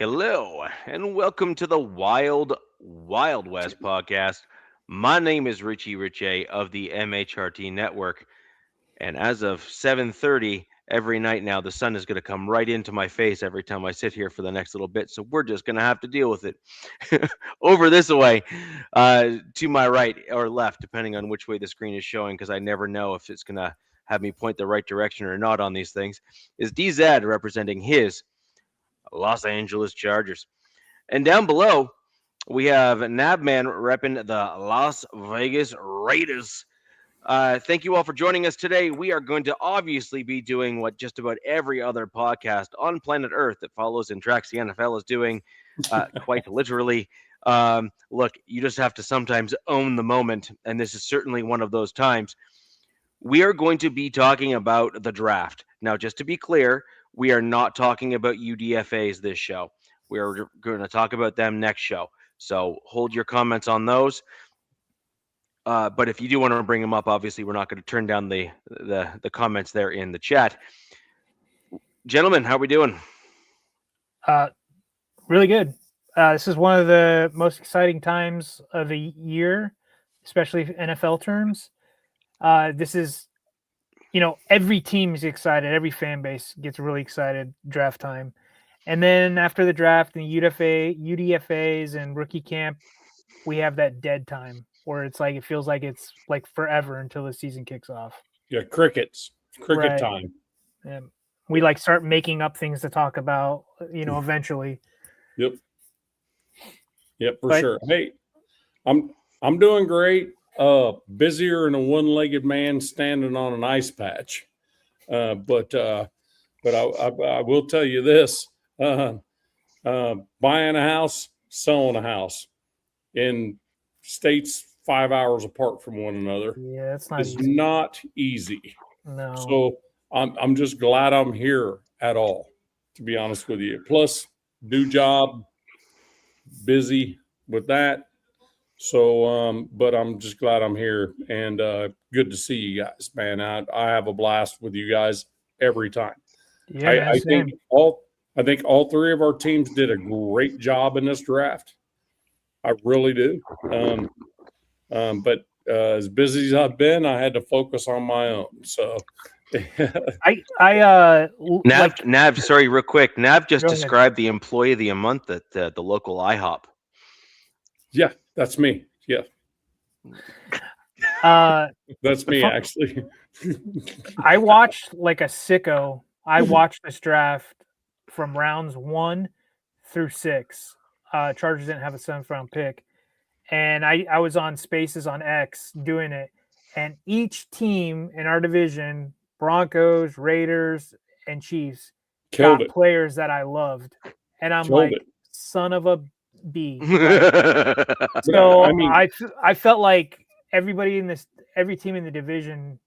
Hello, and welcome to the Wild Wild West podcast. My name is Richie Riche of the MHRT Network, and as of 7:30 every night now, the sun is going to come right into my face every time I sit here for the next little bit. So we're just going to have to deal with it. Over this way, to my right or left, depending on which way the screen is showing, because I never know if it's going to have me point the right direction or not on these things, is DZ representing his Los Angeles Chargers. And down below, we have Nabman repping the Las Vegas Raiders. Thank you all for joining us today. We are going to obviously be doing what just about every other podcast on planet Earth that follows and tracks the NFL is doing, quite literally. Look, you just have to sometimes own the moment, and this is certainly one of those times. We are going to be talking about the draft. Now, just to be clear, we are not talking about UDFAs this show. We are going to talk about them next show. So hold your comments on those. But if you do want to bring them up, obviously we're not going to turn down the comments there in the chat. Gentlemen, how are we doing? Really good. This is one of the most exciting times of the year, especially NFL terms. This is, every team is excited. Every fan base gets really excited draft time. And then after the draft and the UDFAs and rookie camp, we have that dead time where it's like, it feels like it's like forever until the season kicks off. Yeah, cricket right. Time. And we start making up things to talk about, eventually. Yep, for sure. Hey, I'm doing great. Busier than a one-legged man standing on an ice patch. But I will tell you this: buying a house, selling a house in states 5 hours apart from one another. Yeah, it's not easy. No. So I'm just glad I'm here at all, to be honest with you. Plus, new job, busy with that. So, but I'm just glad I'm here, and good to see you guys, man. I have a blast with you guys every time. Yeah, I think all three of our teams did a great job in this draft. I really do. But as busy as I've been, I had to focus on my own. So, Nav, sorry, real quick. Nav just described the employee of the month at the local IHOP. Yeah, that's me. Yeah. That's me, actually. I watched like a sicko. I watched this draft from rounds 1 through 6. Chargers didn't have a 7th round pick. And I was on Spaces on X doing it. And each team in our division, Broncos, Raiders, and Chiefs, got players that I loved. And I'm son of a B. So I felt like every team in the division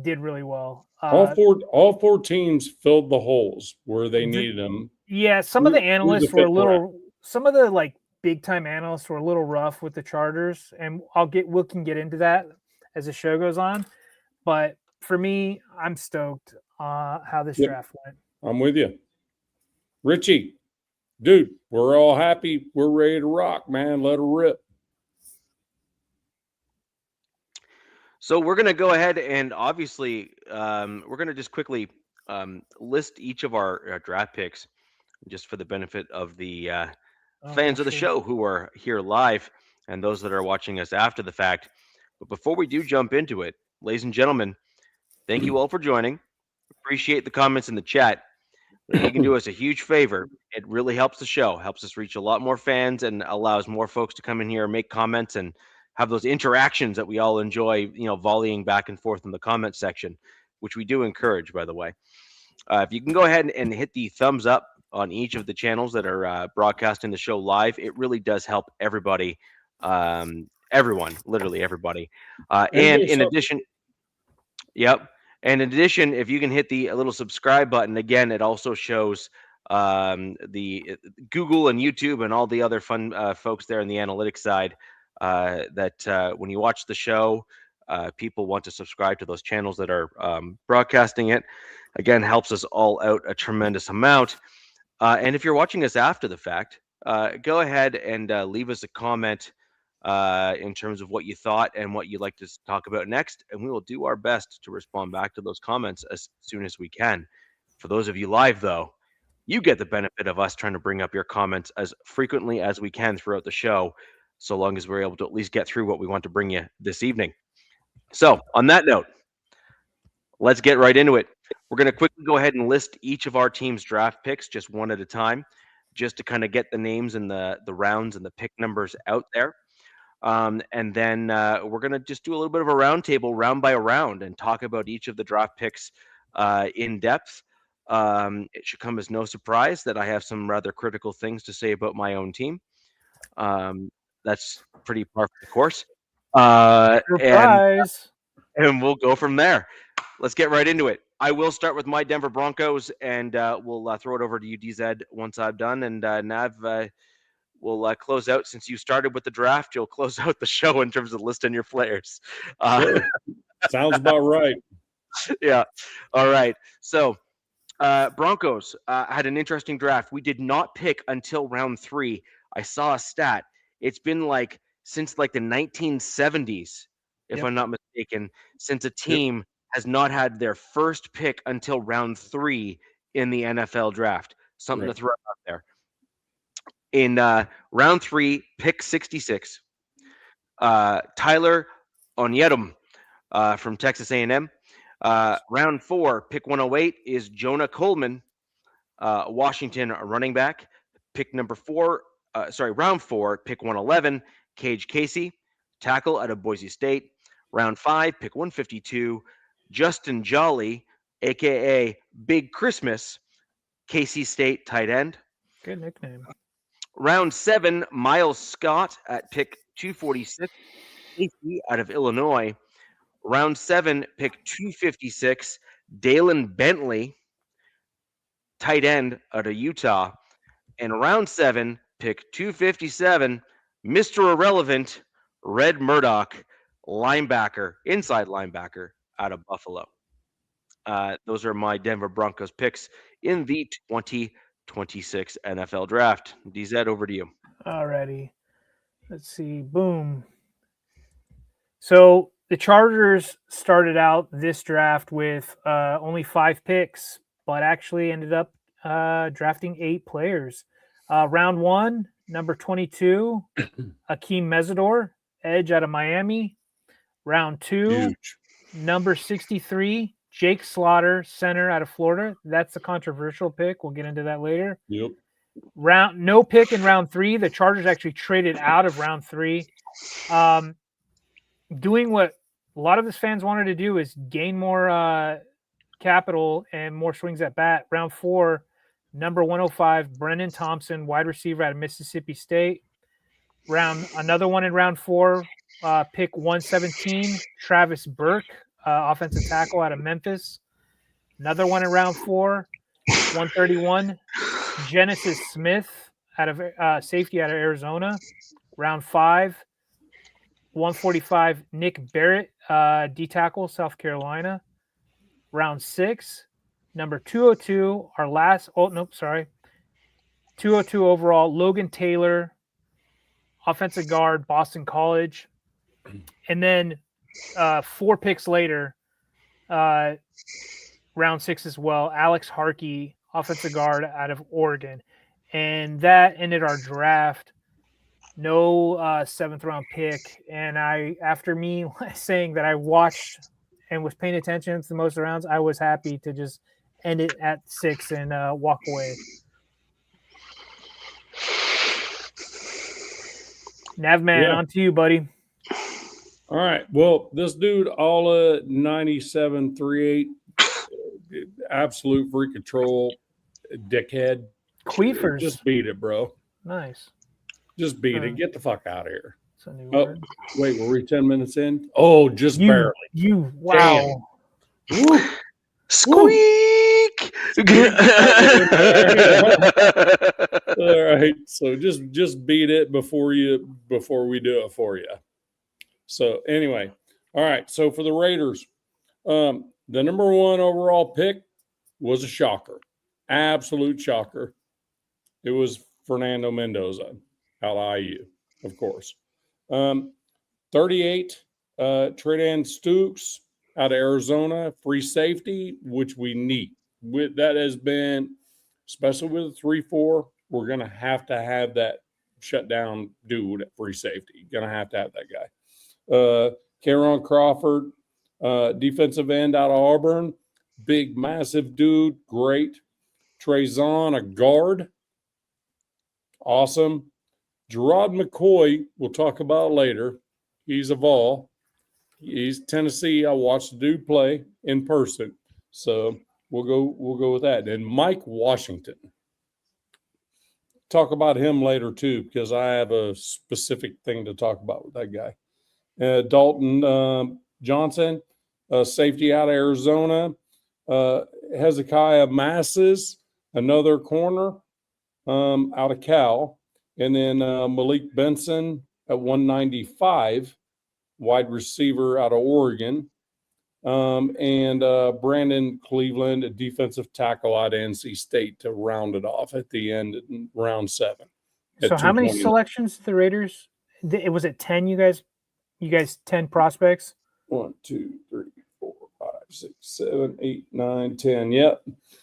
did really well. All four teams filled the holes where they needed them. Yeah, some of the analysts were a little. Some of the big time analysts were a little rough with the Chargers, and we can get into that as the show goes on. But for me, I'm stoked how this draft went. I'm with you, Richie. Dude, we're all happy. We're ready to rock, man. Let her rip. So we're going to go ahead and obviously we're going to just quickly list each of our draft picks just for the benefit of the fans of the show who are here live and those that are watching us after the fact. But before we do jump into it, ladies and gentlemen, thank you all for joining. Appreciate the comments in the chat. If you can do us a huge favor, it really helps the show, helps us reach a lot more fans and allows more folks to come in here and make comments and have those interactions that we all enjoy, volleying back and forth in the comment section, which we do encourage, by the way. If you can go ahead and hit the thumbs up on each of the channels that are broadcasting the show live, it really does help everybody, everyone, literally everybody. And in addition, And in addition, if you can hit the little subscribe button, again, it also shows the Google and YouTube and all the other fun folks there on the analytics side that when you watch the show, people want to subscribe to those channels that are broadcasting it. Again, helps us all out a tremendous amount. And if you're watching us after the fact, go ahead and leave us a comment in terms of what you thought and what you'd like to talk about next, and we will do our best to respond back to those comments as soon as we can. For those of you live, though, you get the benefit of us trying to bring up your comments as frequently as we can throughout the show, so long as we're able to at least get through what we want to bring you this evening. So, on that note, let's get right into it. We're going to quickly go ahead and list each of our team's draft picks just one at a time, just to kind of get the names and the rounds and the pick numbers out there. And then we're going to just do a little bit of a roundtable, round by round, and talk about each of the draft picks in depth. It should come as no surprise that I have some rather critical things to say about my own team. That's pretty par for the course. Surprise. And we'll go from there. Let's get right into it. I will start with my Denver Broncos, and we'll throw it over to you, DZ, once I've done. And Nav, we'll close out. Since you started with the draft, you'll close out the show in terms of listing your players. Sure. Sounds about right. Yeah. All right. So Broncos had an interesting draft. We did not pick until round 3. I saw a stat. It's been since the 1970s, if I'm not mistaken, since a team has not had their first pick until round 3 in the NFL draft. Something to throw out there. In round 3, pick 66, Tyler Onyedum from Texas A&M. Round 4, pick 108 is Jonah Coleman, Washington running back. Pick number 4, round 4, pick 111, Cage Casey, tackle out of Boise State. Round 5, pick 152, Justin Jolly, aka Big Christmas, KC State tight end. Good nickname. Round 7, Miles Scott at pick 246, safety out of Illinois. Round 7, pick 256, Dalen Bentley, tight end out of Utah. And round 7, pick 257, Mr. Irrelevant, Red Murdoch, linebacker, inside linebacker out of Buffalo. Those are my Denver Broncos picks in the 2026 NFL Draft. DZ, over to you. Alrighty. Let's see. Boom. So the Chargers started out this draft with only 5 picks, but actually ended up drafting 8 players. Round 1, number 22, Akeem Mesidor, edge out of Miami. Round 2, Huge. number 63, Jake Slaughter, center out of Florida. That's a controversial pick. We'll get into that later. Yep. No pick in round 3. The Chargers actually traded out of round 3. Doing what a lot of his fans wanted to do is gain more capital and more swings at bat. Round 4, number 105, Brendan Thompson, wide receiver out of Mississippi State. Another one in round 4, pick 117, Travis Burke, offensive tackle out of Memphis. Another one in round 4, 131, Genesis Smith out of safety out of Arizona. Round 5, 145, Nick Barrett, D tackle, South Carolina. Round 6, number 202, 202 overall, Logan Taylor, offensive guard, Boston College. And then 4 picks later, round 6 as well, Alex Harkey, offensive guard out of Oregon. And that ended our draft. No 7th round pick. And after me saying that I watched and was paying attention to most of the rounds, I was happy to just end it at 6 and walk away. Navman, on to you, buddy. All right. Well, this dude, Alla 9738, absolute freak control, dickhead. Queefers. Just beat it, bro. Nice. Just beat it. Get the fuck out of here. That's a new word. Wait, were we 10 minutes in? Oh, just barely. Wow. Squeak! All right. So just beat it before we do it for you. So anyway, all right. So for the Raiders, the number 1 overall pick was a shocker. Absolute shocker. It was Fernando Mendoza out of IU, of course. 38, Tredan Stukes out of Arizona, free safety, which we need. That has been, especially with the 3-4, we're going to have that shutdown dude at free safety. Going to have that guy. Caron Crawford, defensive end out of Auburn, big, massive dude, great. Trezon, a guard, awesome. Gerard McCoy, we'll talk about later. He's a Vol. He's Tennessee. I watched the dude play in person, so we'll go with that. And Mike Washington. Talk about him later too, because I have a specific thing to talk about with that guy. Dalton Johnson, safety out of Arizona. Hezekiah Masses, another corner out of Cal. And then Malik Benson at 195, wide receiver out of Oregon. And Brandon Cleveland, a defensive tackle out of NC State to round it off at the end in round 7. So how many selections the Raiders? It was at 10, you guys 10 prospects? 1, 2, 3, 4, 5, 6, 7, 8, 9, 10. Yep.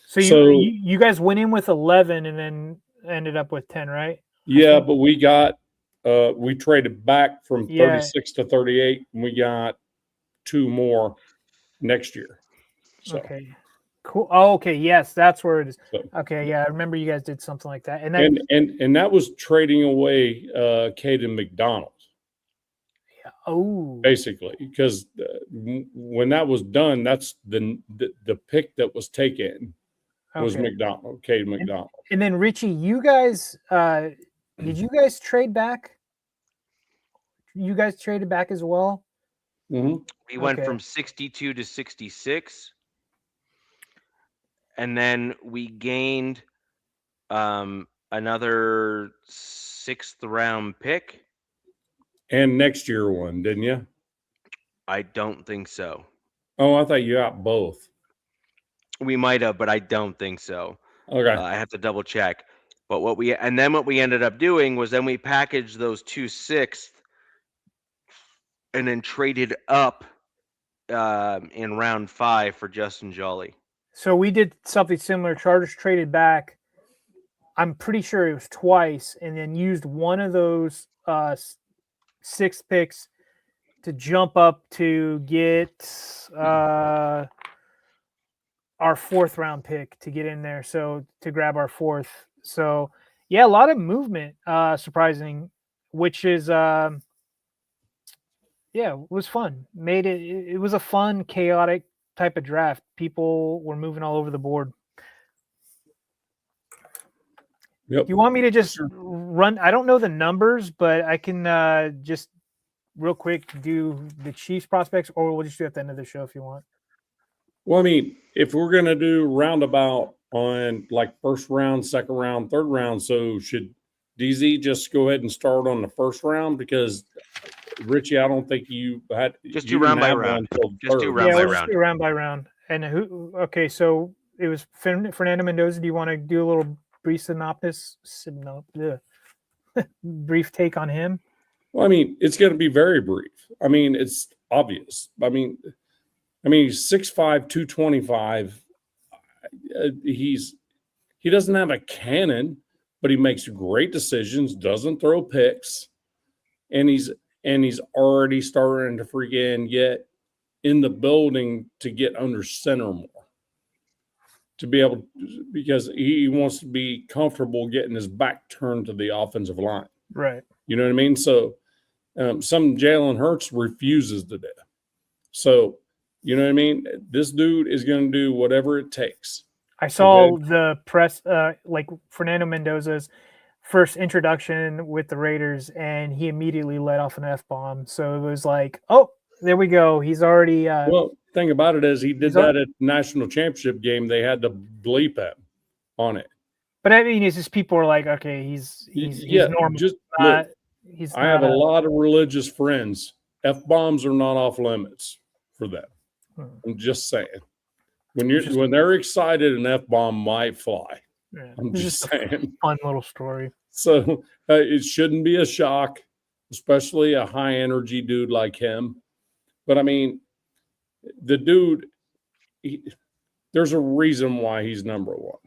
So you guys went in with 11 and then ended up with 10, right? Yeah, but we got we traded back from 36 to 38, and we got 2 more next year. So. Okay. Cool. Oh, okay. Yes, that's where it is. So, okay. Yeah, I remember you guys did something like that, and that was trading away Caden McDonald. Yeah. Oh. Basically, because when that was done, that's the pick that was taken was McDonald, Caden McDonald. And then Richie, you guys, did you guys trade back? You guys traded back as well. Mm-hmm. We went from 62 to 66. And then we gained another 6th round pick. And next year one, didn't you? I don't think so. Oh, I thought you got both. We might have, but I don't think so. Okay. I have to double check. But what we ended up doing was then we packaged those 2 6th and then traded up in round 5 for Justin Jolly. So we did something similar. Chargers traded back. I'm pretty sure it was twice, and then used one of those 6 picks to jump up to get our 4th round pick to get in there. So to grab our 4th. So yeah, a lot of movement, surprising, which is it was fun. It was a fun, chaotic type of draft. People were moving all over the board. Yep. Do you want me to just run? I don't know the numbers, but I can just real quick do the Chiefs prospects, or we'll just do it at the end of the show if you want. Well, I mean, if we're going to do roundabout on like 1st round, 2nd round, 3rd round, so should DZ just go ahead and start on the 1st round? Because Richie, I don't think you had just do round by round. Just do round by round. Just do round by round. And who? Okay, so it was Fernando Mendoza. Do you want to do a little brief brief take on him? Well, I mean, it's going to be very brief. I mean, it's obvious. I mean, he's 6'5", 225. He doesn't have a cannon, but he makes great decisions. Doesn't throw picks, and he's already starting to freaking get in the building to get under center more. To be able to, because he wants to be comfortable getting his back turned to the offensive line. Right. You know what I mean? So some Jalen Hurts refuses to do. So, you know what I mean? This dude is going to do whatever it takes. I saw the press, like Fernando Mendoza's first introduction with the Raiders, and he immediately let off an F-bomb. So it was like, oh, there we go. He's already well, thing about it is he did that at the national championship game. They had to bleep him on it. But I mean, it's just people are like, okay, he's normal. Just look, I have a lot of religious friends. F-bombs are not off limits for them. I'm just saying. When they're excited, an F-bomb might fly. Yeah. I'm It's just a saying. fun little story. So it shouldn't be a shock, especially a high energy dude like him. But I mean, the dude, there's a reason why he's number one.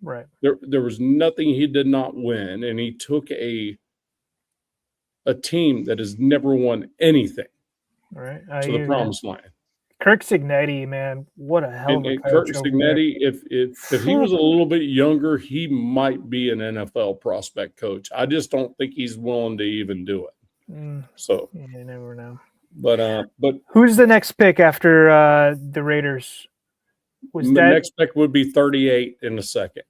Right. There was nothing he did not win, and he took a team that has never won anything Right. to the promised land. Kirk Cignetti, man, what a hell of a coach. Kirk Cignetti, if he was a little bit younger, he might be an NFL prospect coach. I just don't think he's willing to even do it. So you never know. But who's the next pick after the Raiders? The next pick would be 38 in a second.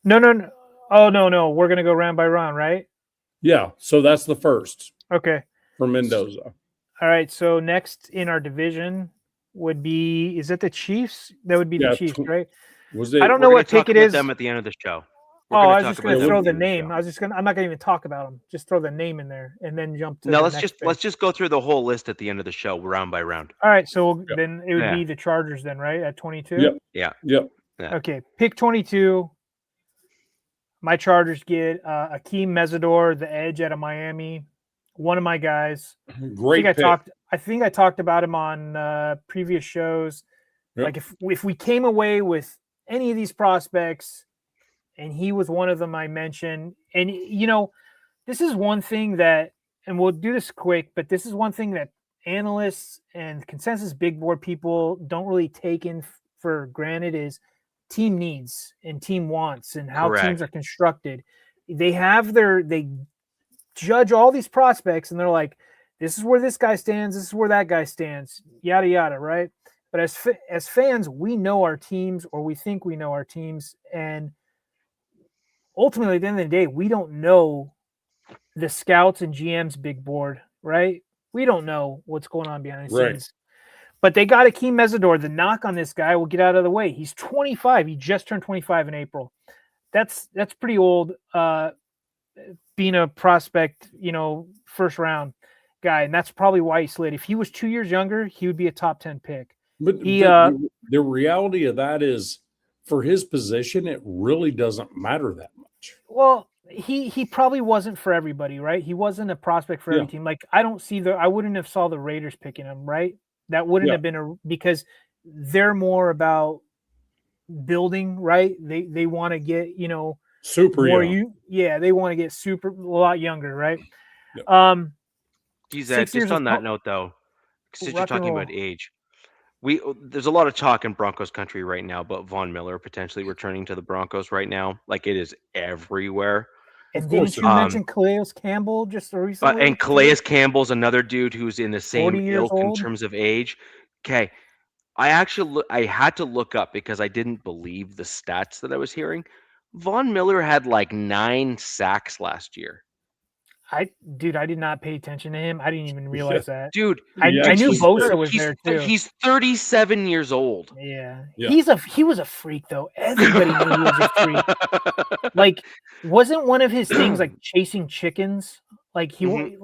No. Oh, no. We're gonna go round by round, right? Yeah. So that's the first. Okay. For Mendoza. All right. So next in our division would be, is it the Chiefs? That would be the Chiefs, right? I don't know what pick it is. Them at the end of the show. I was just going to throw the name. I'm not going to even talk about them. Just throw the name in there and then jump to. No, let's just go through the whole list at the end of the show, round by round. All right. So then it would be the Chargers, then, right, at 22. Yep. Okay. Pick 22. My Chargers get Akeem Mesidor, the edge out of Miami. One of my guys. Great pick. I think I talked about him on previous shows. Yep. Like if we came away with any of these prospects, and he was one of them I mentioned, and this is one thing that, and we'll do this quick, but this is one thing that analysts and consensus big board people don't really take in for granted is team needs and team wants and how teams are constructed. They judge all these prospects and they're like, this is where this guy stands, this is where that guy stands, yada yada, right? But as fans, we know our teams, or we think we know our teams, and ultimately at the end of the day, we don't know the scouts and GMs big board, right? We don't know what's going on behind the scenes. But they got Akeem Mesidor. The knock on this guy will get out of the way. He's 25. He just turned 25 in April. That's pretty old. Being a prospect, first round guy, and that's probably why he slid. If he was 2 years younger, he would be a top 10 pick. But the reality of that is, for his position, it really doesn't matter that much. Well, he probably wasn't for everybody, right? He wasn't a prospect for every team. Like I wouldn't have saw the Raiders picking him, right? That wouldn't have been because they're more about building, right? They want to get super young. They want to get a lot younger, right? Yep. Just on that note, though, since you're talking about age, there's a lot of talk in Broncos country right now about Von Miller potentially returning to the Broncos right now. Like it is everywhere. And didn't you mention Calais Campbell just recently? And Calais Campbell's another dude who's in the same ilk in terms of age. Okay. I had to look up because I didn't believe the stats that I was hearing. Von Miller had like 9 sacks last year. I did not pay attention to him. I didn't even realize that. Dude, I knew Bosa was there too. He's 37 years old. Yeah. He was a freak though. Everybody knew he was a freak. Like, wasn't one of his things like chasing chickens? Like dude,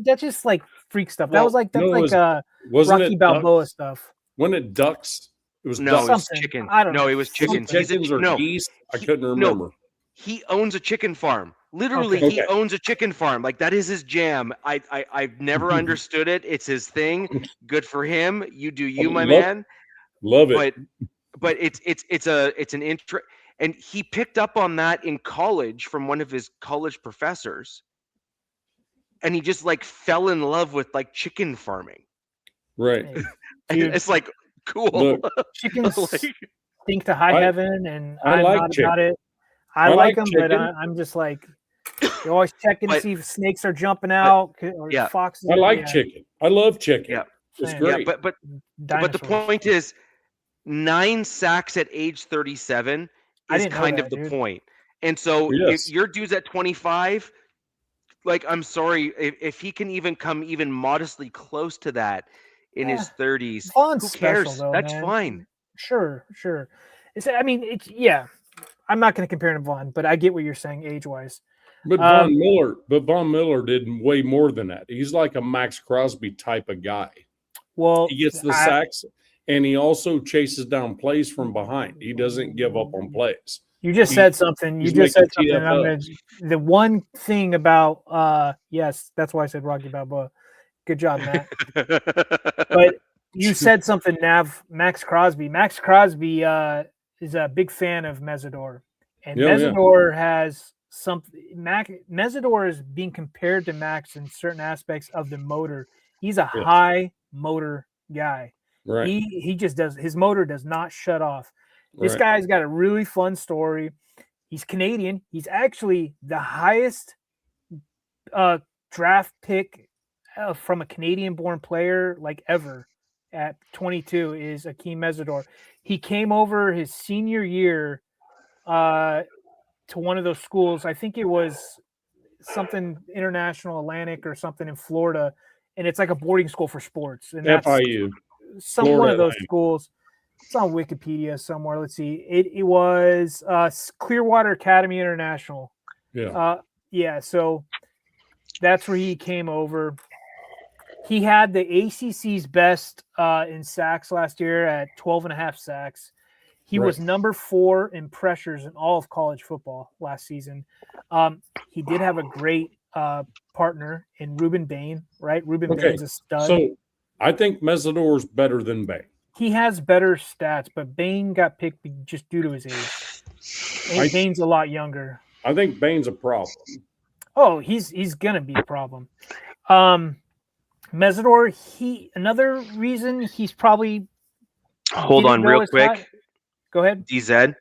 that's just like freak stuff. That was like Rocky Balboa stuff. Wasn't it ducks? It was it was chicken. I don't know. No, it was chickens. Chickens or geese? I couldn't remember. No, he owns a chicken farm. Literally, he owns a chicken farm. Like that is his jam. I've never understood it. It's his thing. Good for him. You do you, my man. Love it. But it's an interest, and he picked up on that in college from one of his college professors, and he just like fell in love with like chicken farming. Right. And it's like cool. Look, chickens stink to high heaven, and I'm like not chicken. about it. I like them, chicken. but I'm just like, you're always checking to see if snakes are jumping out or foxes. I like chicken. I love chicken. Yeah, it's great. Yeah, but the point is, 9 sacks at age 37 is kind of the point. And so if your dude's at 25, like I'm sorry, if he can even come even modestly close to that in his 30s, Vaughn's who cares? Special, though, That's man. fine. Sure. I'm not going to compare him to Vaughn, but I get what you're saying age-wise. But Von Miller did way more than that. He's like a Max Crosby type of guy. Well, he gets the sacks, and he also chases down plays from behind. He doesn't give up on plays. You just said something. You just said something. The one thing about yes, that's why I said Rocky Balboa. Good job, Matt. But you said something, Max Crosby. Max Crosby is a big fan of Mesidor. And Mesidor has something. Mesidor is being compared to Max in certain aspects of the motor. He's a high motor guy. Right. He just does. His motor does not shut off. This guy's got a really fun story. He's Canadian. He's actually the highest draft pick from a Canadian-born player like ever at 22 is Akeem Mesidor. He came over his senior year to one of those schools. I think it was something International Atlantic or something in Florida, and it's like a boarding school for sports. And that's FIU. One of those schools. It's on Wikipedia somewhere. Let's see. It was Clearwater Academy International. Yeah. So that's where he came over. He had the ACC's best in sacks last year at 12.5 sacks. He was number 4 in pressures in all of college football last season. He did have a great partner in Ruben Bain, right? Ruben Bain's a stud. So I think Mesidor's better than Bain. He has better stats, but Bain got picked just due to his age. Bain's a lot younger. I think Bain's a problem. Oh, he's gonna be a problem. Mesidor, another reason he's probably hold on real quick. Go ahead. DZ.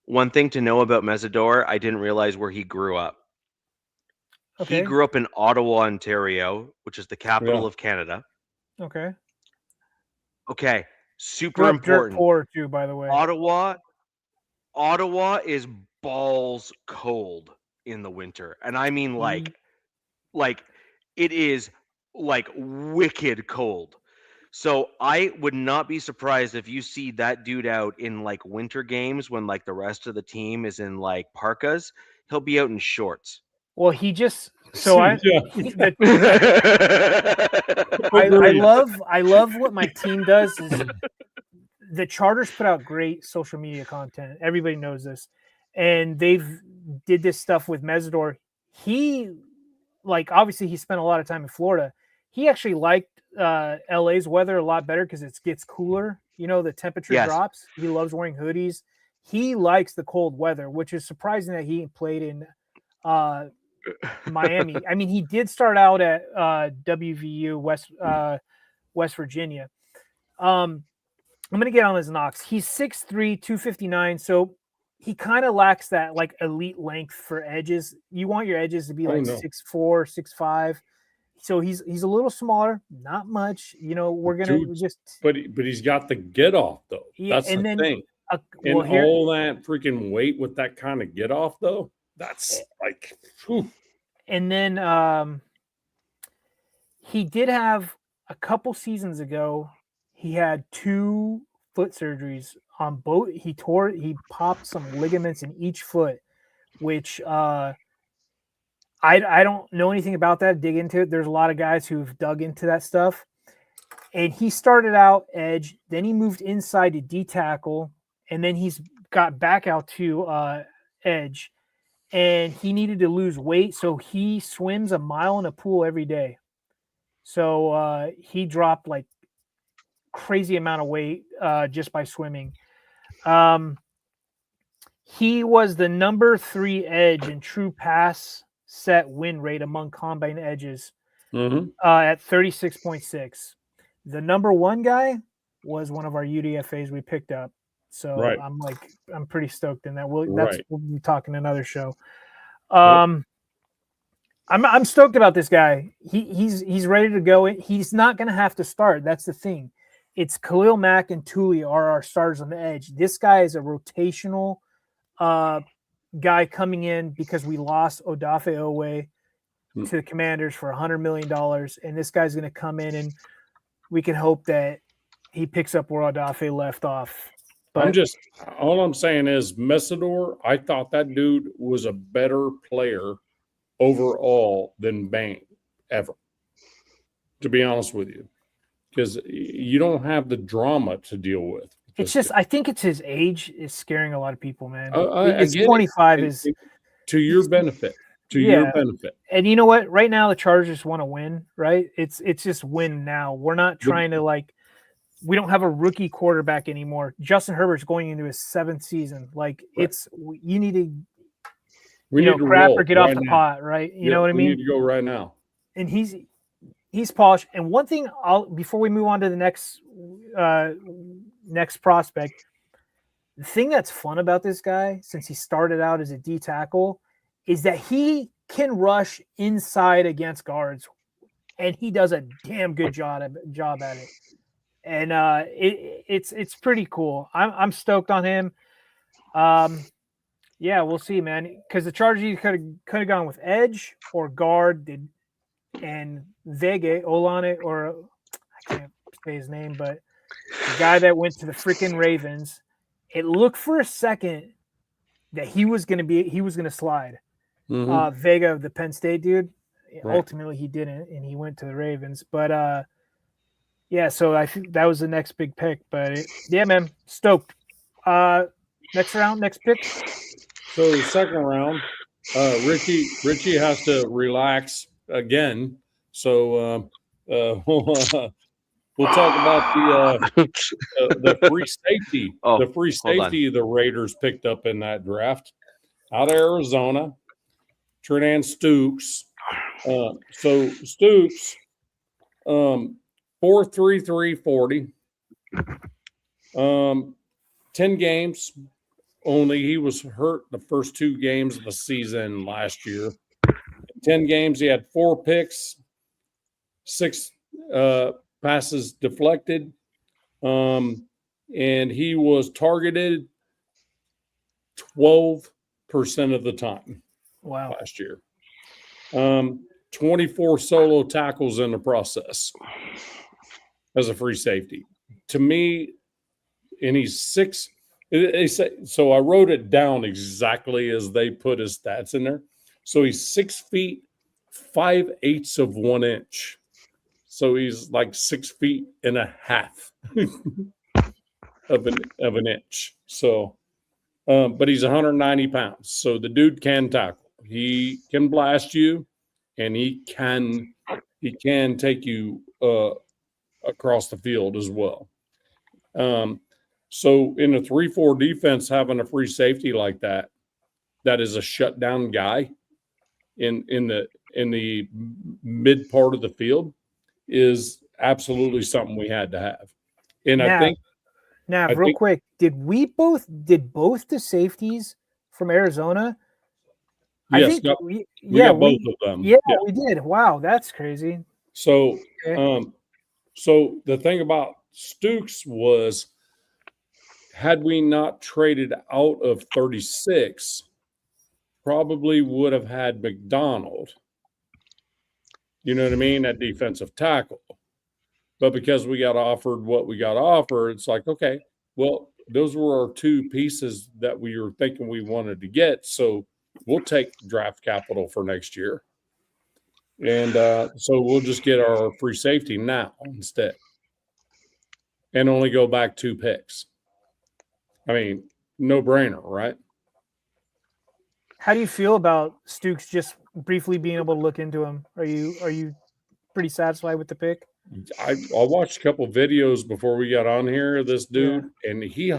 One thing to know about Mesidor, I didn't realize where he grew up. Okay. He grew up in Ottawa, Ontario, which is the capital of Canada. Okay. Super important. Dirt poor too, by the way. Ottawa is balls cold in the winter. And I mean like it is like wicked cold. So I would not be surprised if you see that dude out in like winter games when like the rest of the team is in like parkas. He'll be out in shorts. Well, he just I love what my team does is the Charters put out great social media content. Everybody knows this. And they've did this stuff with Mesidor. He obviously he spent a lot of time in Florida. He actually liked LA's weather a lot better because it gets cooler. You know, the temperature drops. He loves wearing hoodies. He likes the cold weather, which is surprising that he played in Miami. I mean, he did start out at WVU, West Virginia. I'm going to get on his knocks. He's 6'3", 259, so he kind of lacks that like elite length for edges. You want your edges to be like 6'4", 6'5". So he's a little smaller, not much. You know, we're gonna But he's got the get off though. That's the thing. All that freaking weight with that kind of get off though. That's like. Whew. And then he did have a couple seasons ago. He had 2 foot surgeries on both. He popped some ligaments in each foot, which I don't know anything about that. Dig into it. There's a lot of guys who've dug into that stuff. And he started out edge, then he moved inside to D tackle, and then he's got back out to edge. And he needed to lose weight, so he swims a mile in a pool every day. So he dropped like crazy amount of weight just by swimming. He was the number 3 edge in true pass set win rate among combine edges at 36.6. The number 1 guy was one of our UDFAs we picked up. So I'm pretty stoked in that. We'll be talking another show. I'm stoked about this guy. He's ready to go. He's not going to have to start. That's the thing. It's Khalil Mack and Tuli are our starters on the edge. This guy is a rotational guy coming in because we lost Odafe Owe to the Commanders for $100 million. And this guy's going to come in and we can hope that he picks up where Odafe left off. But all I'm saying is Mesidor, I thought that dude was a better player overall than Bain ever, to be honest with you. because you don't have the drama to deal with. It's just, I think it's his age is scaring a lot of people, man. It's 25 is to your benefit. Your benefit. And you know what? Right now, the Chargers want to win, right? It's just win now. We're not trying to we don't have a rookie quarterback anymore. Justin Herbert's going into his 7th season. You need to crap or get off the pot, right? You know what I mean? We need to go right now. And he's polished. And one thing before we move on to the next prospect, the thing that's fun about this guy, since he started out as a D tackle, is that he can rush inside against guards, and he does a damn good job at it. And it's pretty cool. I'm stoked on him. Yeah, we'll see, man. Because the Chargers could have gone with edge or guard, and Vega Olane, or I can't say his name, but the guy that went to the freaking Ravens. It looked for a second that he was going to slide. Mm-hmm. Vega of the Penn State dude. Right. Ultimately, he didn't, and he went to the Ravens. But yeah, so I think that was the next big pick. But yeah, man, stoked. Next round, next pick. So second round, Richie has to relax again. So we'll talk about the free safety. The free safety the Raiders picked up in that draft out of Arizona, Tredan Stukes. So Stukes, 4.33 40. 10 games only. He was hurt the first 2 games of the season last year. 10 games, he had 4 picks, 6 passes deflected, and he was targeted 12% of the time. Wow. Last year. 24 solo tackles in the process as a free safety. To me, and he's 6. They say, so I wrote it down exactly as they put his stats in there. So he's 6 feet 5/8 of 1 inch. So he's like 6 feet and a half of an inch. So, but he's 190 pounds. So the dude can tackle. He can blast you, and he can take you across the field as well. So in a 3-4 defense, having a free safety like that is a shutdown guy in the mid part of the field is absolutely something we had to have. And I think quick, did both the safeties from Arizona? Yes, we got both of them. Yeah, we did. Wow, that's crazy. So, so the thing about Stukes was, had we not traded out of 36, probably would have had McDonald. You know what I mean? At defensive tackle. But because we got offered what we got offered, it's like, okay, well, those were our 2 pieces that we were thinking we wanted to get. So we'll take draft capital for next year. And so we'll just get our free safety now instead. And only go back 2 picks. I mean, no brainer, right? How do you feel about Stukes just briefly being able to look into him? Are you pretty satisfied with the pick? I watched a couple videos before we got on here of this dude, and he's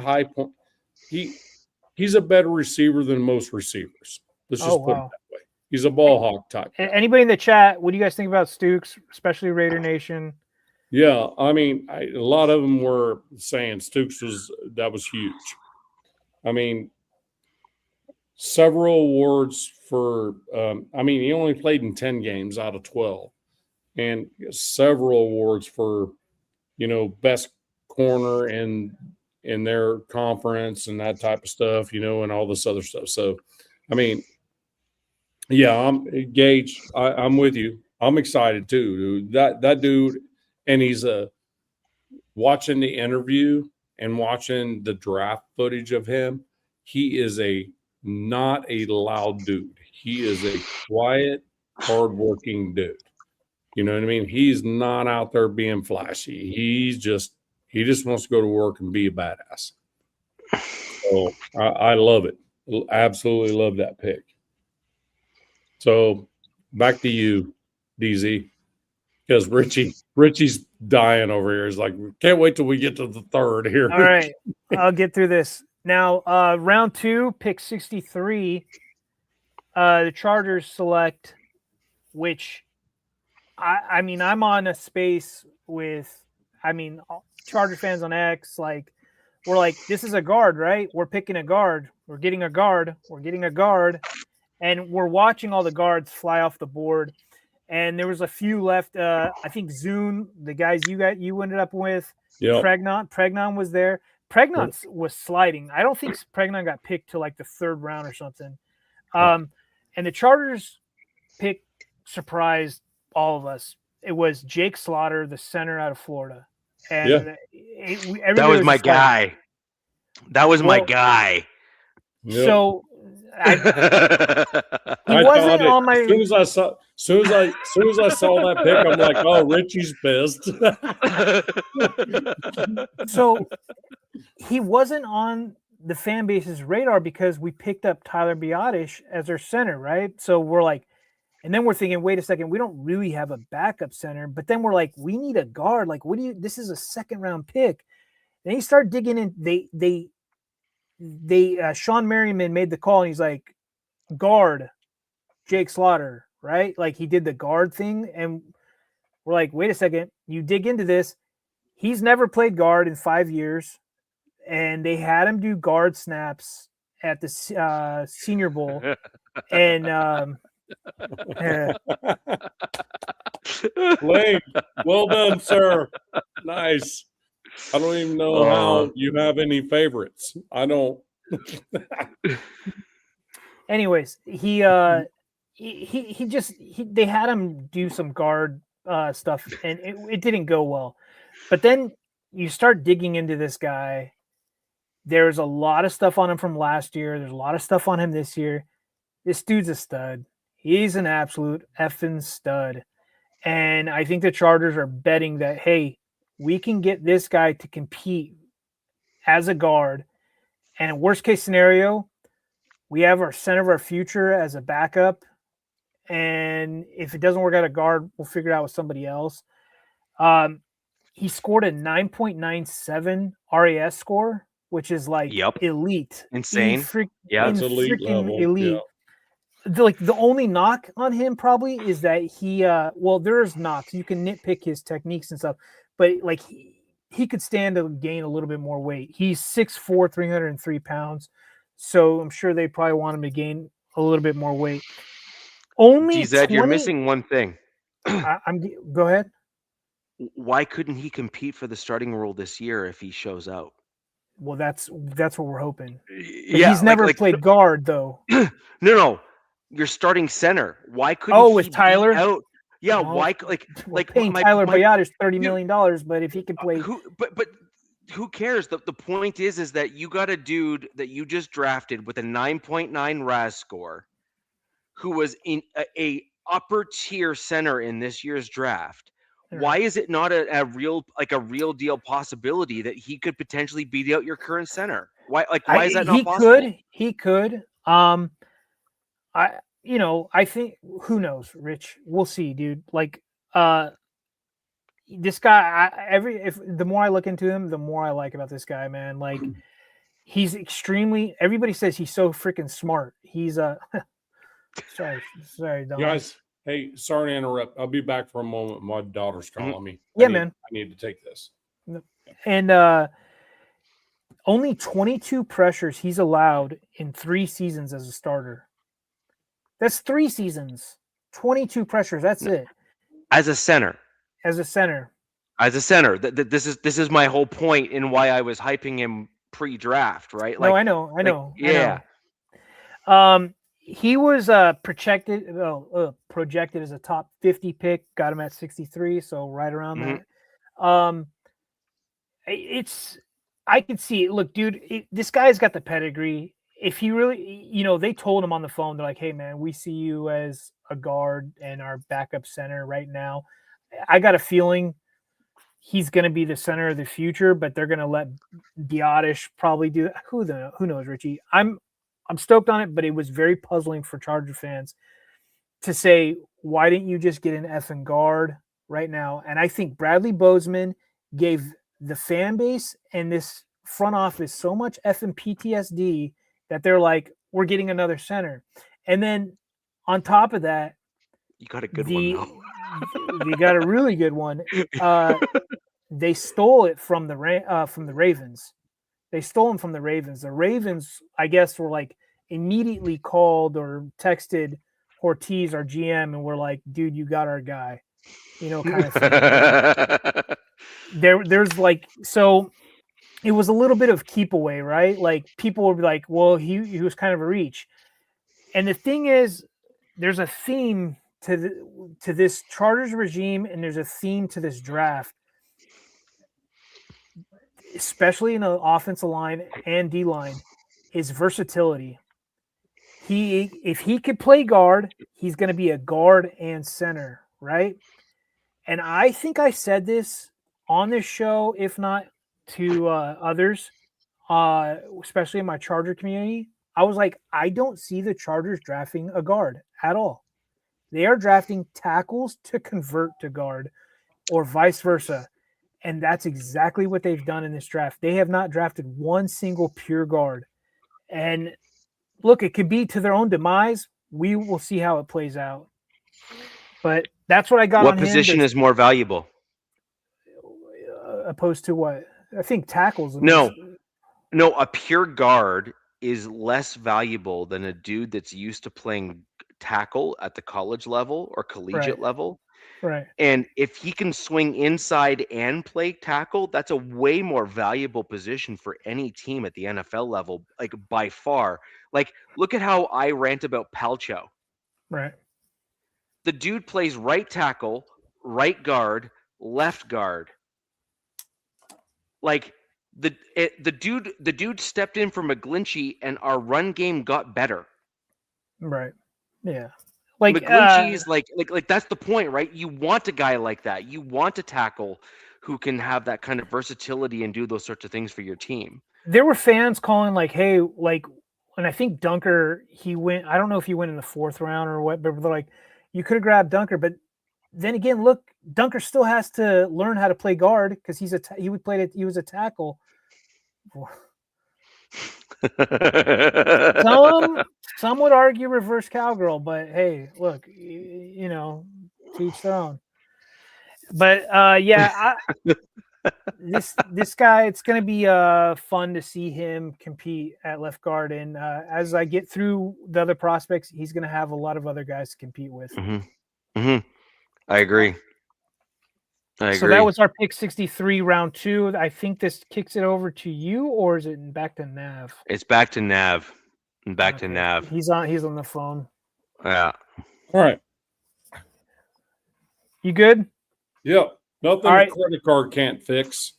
a better receiver than most receivers. Let's just put it that way. He's a ball hawk type. Anybody in the chat, what do you guys think about Stukes, especially Raider Nation? Yeah, I mean, a lot of them were saying Stukes was huge. I mean, several awards for he only played in 10 games out of 12, and several awards for, best corner in their conference and that type of stuff, and all this other stuff. So, I mean, yeah, Gage, I'm with you. I'm excited too, dude. That dude, and he's watching the interview and watching the draft footage of him. He is not a loud dude. He is a quiet, hardworking dude. You know what I mean? He's not out there being flashy. He just wants to go to work and be a badass. So I love it. Absolutely love that pick. So back to you, DZ, because Richie's dying over here. He's like, can't wait till we get to the third here. All right, I'll get through this now. Round 2, pick 63. The Chargers select, which I mean, I'm on a space with, Charger fans on X, like, we're like, this is a guard, right? We're picking a guard. We're getting a guard. We're getting a guard. And we're watching all the guards fly off the board. And there was a few left. I think Zune, the guys you ended up with, Yep. Pregnon was there. Pregnon was sliding. I don't think Pregnon got picked till like the 3rd round or something. And the Chargers pick surprised all of us. It was Jake Slaughter, the center out of Florida. And that was my guy. That was my guy. Yep. So he wasn't on my. As soon as I saw that pick, I'm like, oh, Richie's pissed. So he wasn't on the fan base's radar because we picked up Tyler Biotish as our center, right? So we're like, and then we're thinking, wait a second, we don't really have a backup center. But then we're like, we need a guard. Like, this is a 2nd round pick. Then you start digging in. Sean Merriman made the call and he's like, guard Jake Slaughter, right? Like he did the guard thing. And we're like, wait a second, you dig into this. He's never played guard in 5 years. And they had him do guard snaps at the Senior Bowl. And, Lane, well done, sir. Nice. I don't even know how you have any favorites. I don't. Anyways, they had him do some guard stuff, and it didn't go well. But then you start digging into this guy. There's a lot of stuff on him from last year. There's a lot of stuff on him this year. This dude's a stud. He's an absolute effing stud. And I think the Chargers are betting that, hey, we can get this guy to compete as a guard. And worst case scenario, we have our center of our future as a backup. And if it doesn't work out at guard, we'll figure it out with somebody else. He scored a 9.97 RAS score, which is like elite. Insane. It's elite level. Elite. Yeah. The only knock on him probably is that he there's knocks. You can nitpick his techniques and stuff, but like he could stand to gain a little bit more weight. He's 6'4", 303 pounds. So I'm sure they probably want him to gain a little bit more weight. Only Zed, you're missing one thing. Go ahead. Why couldn't he compete for the starting role this year if he shows out? Well, that's what we're hoping. But he's never played guard though. No. You're starting center. Why couldn't he with Tyler out? Yeah, no. Why paying Tyler Biotish $30 million, but if he could play but who cares? The point is that you got a dude that you just drafted with a 9.9 RAS score who was in a upper tier center in this year's draft. Right. Why is it not a real deal possibility that he could potentially beat out your current center? Why is that not possible? He could. I think, who knows, Rich? We'll see, dude. Like, this guy, the more I look into him, the more I like about this guy, man. Like, he's everybody says he's so freaking smart. He's sorry, Don. Guys, hey, sorry to interrupt. I'll be back for a moment. My daughter's calling me. Man. I need to take this. And only 22 pressures he's allowed in 3 seasons as a starter. That's 3 seasons. 22 pressures. That's it. As a center. This is my whole point in why I was hyping him pre-draft, right? Like, no, I know. Yeah. He was projected as a top 50 pick. Got him at 63, so right around that. I could see it. Look, dude, this guy's got the pedigree. If he really, they told him on the phone, they're like, hey, man, we see you as a guard and our backup center right now. I got a feeling he's going to be the center of the future, but they're going to let Biotish probably do that. Who knows, Richie? I'm stoked on it, but it was very puzzling for Charger fans to say, why didn't you just get an effing guard right now? And I think Bradley Bozeman gave the fan base and this front office so much effing PTSD that they're like, we're getting another center. And then on top of that, you got a good one though. You got a really good one. They stole it from the Ravens. They stole him from the Ravens. The Ravens, I guess, were like immediately called or texted Ortiz, our GM, and we're like, dude, you got our guy, kind of thing. There's like, so it was a little bit of keep away, right? Like people would be like, well, he was kind of a reach. And the thing is, there's a theme to this Chargers regime, and there's a theme to this draft, especially in the offensive line and D line, is versatility. If he could play guard, he's going to be a guard and center, right? And I think I said this on this show, if not to others, especially in my Charger community. I was like, I don't see the Chargers drafting a guard at all. They are drafting tackles to convert to guard or vice versa. And that's exactly what they've done in this draft. They have not drafted one single pure guard. And look, it could be to their own demise. We will see how it plays out. But that's what I got on him. What position is more valuable? Opposed to what? I think tackles. No, a pure guard is less valuable than a dude that's used to playing tackle at the college level or collegiate level. Right. And if he can swing inside and play tackle, that's a way more valuable position for any team at the NFL level, like by far. Like, look at how I rant about Palcho. Right. The dude plays right tackle, right guard, left guard. Like the dude stepped in for McGlinchey, and our run game got better. Right. Yeah. Like McGlinchey is like that's the point, right? You want a guy like that. You want a tackle who can have that kind of versatility and do those sorts of things for your team. There were fans calling like, hey, like, and I think Dunker, he went, I don't know if he went in the 4th round or what, but they're like, you could have grabbed Dunker. But then again, look, Dunker still has to learn how to play guard because he was a tackle. Some would argue reverse cowgirl, but hey, look, to each their own. But this guy, it's going to be fun to see him compete at left guard. And as I get through the other prospects, he's going to have a lot of other guys to compete with. Mm-hmm. Mm-hmm. I agree. So that was our pick 63, round 2. I think this kicks it over to you, or is it back to Nav? It's back to Nav. To Nav. He's on the phone. Yeah. All right. You good? Yep. Nothing a credit card can't fix.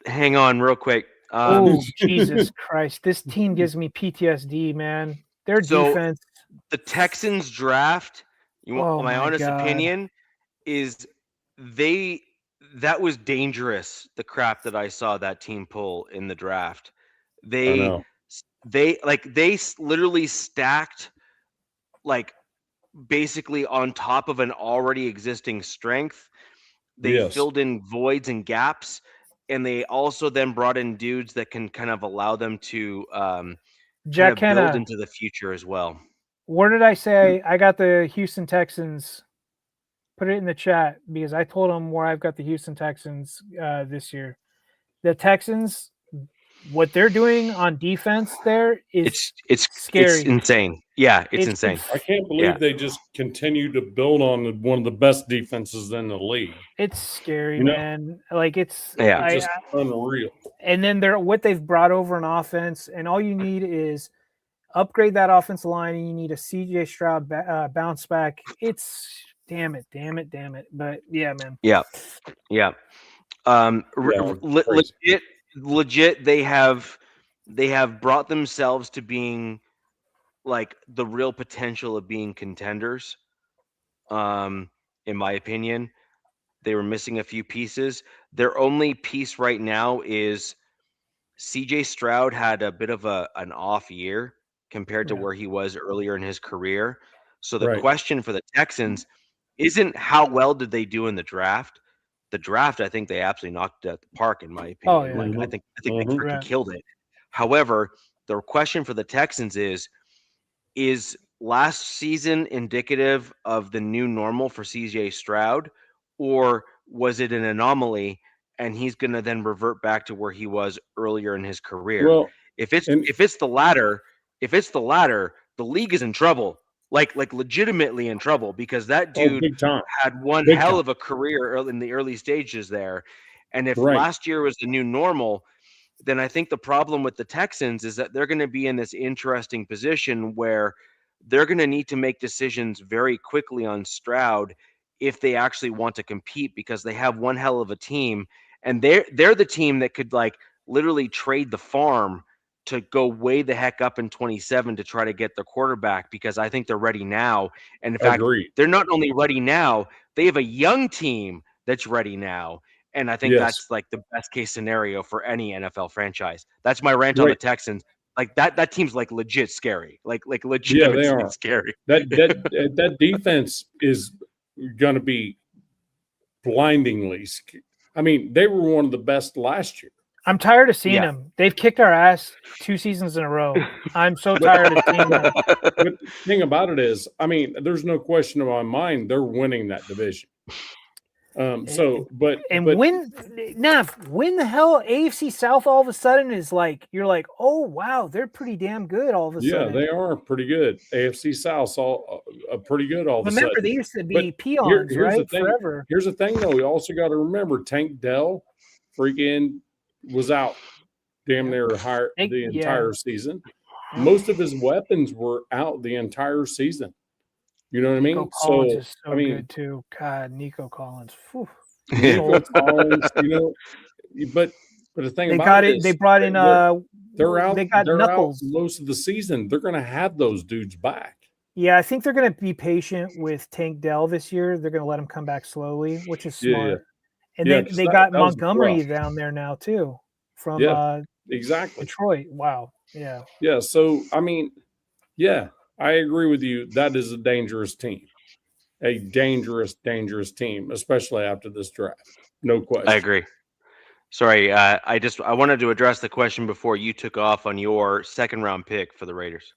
Hang on real quick. Oh, Jesus Christ. This team gives me PTSD, man. Their defense. The Texans draft, my honest opinion, is that was dangerous, the crap that I saw that team pull in the draft. They literally stacked like basically on top of an already existing strength. They filled in voids and gaps, and they also then brought in dudes that can kind of allow them to Jack kind of build into the future as well. Where did I say I got the Houston Texans? Put it in the chat because I told them where I've got the Houston Texans this year. The Texans, what they're doing on defense there is it's scary. It's insane. Yeah, it's insane. I can't believe they just continue to build on one of the best defenses in the league. It's scary, man. Like it's just unreal. And then what they've brought over an offense, and all you need is upgrade that offensive line, and you need a CJ Stroud bounce back. It's damn it. But yeah, man. Yeah. Legit. They have brought themselves to being like the real potential of being contenders. In my opinion, They were missing a few pieces. Their only piece right now is CJ Stroud had a bit of an off year compared to Yeah. where he was earlier in his career. So the Right. question for the Texans isn't how well did they do in the draft. The draft, I think they absolutely knocked it out the park, in my opinion. yeah. Like I think they freaking Right. killed it. However, the question for the Texans is last season indicative of the new normal for CJ Stroud, or was it an anomaly and he's going to then revert back to where he was earlier in his career? Well, If it's and the latter, the league is in trouble. Like legitimately in trouble, because that dude big time. had one Big hell time. of a career in the early stages there. And if Right. last year was the new normal, then I think the problem with the Texans is that they're going to be in this interesting position where they're going to need to make decisions very quickly on Stroud if they actually want to compete, because they have one hell of a team, and they're the team that could like literally trade the farm to go way the heck up in 27 to try to get their quarterback, because I think they're ready now. And in fact, Agreed. they're not only ready now, they have a young team that's ready now. And I think Yes. that's like the best case scenario for any NFL franchise. That's my rant on the Right. Texans. Like that team's like legit scary. Like Yeah, they legitimately are. scary. That defense is going to be blindingly. I mean, they were one of the best last year. I'm tired of seeing Yeah. them. They've kicked our ass 2 seasons in a row. I'm so tired of seeing them. But the thing about it is, I mean, there's no question in my mind they're winning that division. When the hell AFC South all of a sudden is like, you're like, oh wow, they're pretty damn good all of a sudden. Yeah, they are pretty good. AFC South pretty good all of a sudden. Remember, they used to be peons, right? Forever. Here's the thing, though. We also got to remember Tank Dell freaking was out damn near the entire season. Most of his weapons were out the entire season. You know what I mean? Nico Collins is so good too. God, Nico Collins. Whew. Nico Collins, but the thing they brought in they're out. They got Knuckles out most of the season. They're going to have those dudes back. Yeah, I think they're going to be patient with Tank Dell this year. They're going to let him come back slowly, which is smart. And they got Montgomery down there now too from exactly Detroit. Wow. Yeah. Yeah. So I mean, yeah, I agree with you. That is a dangerous team. A dangerous team, especially after this draft. No question. I agree. Sorry, I wanted to address the question before you took off on your second round pick for the Raiders.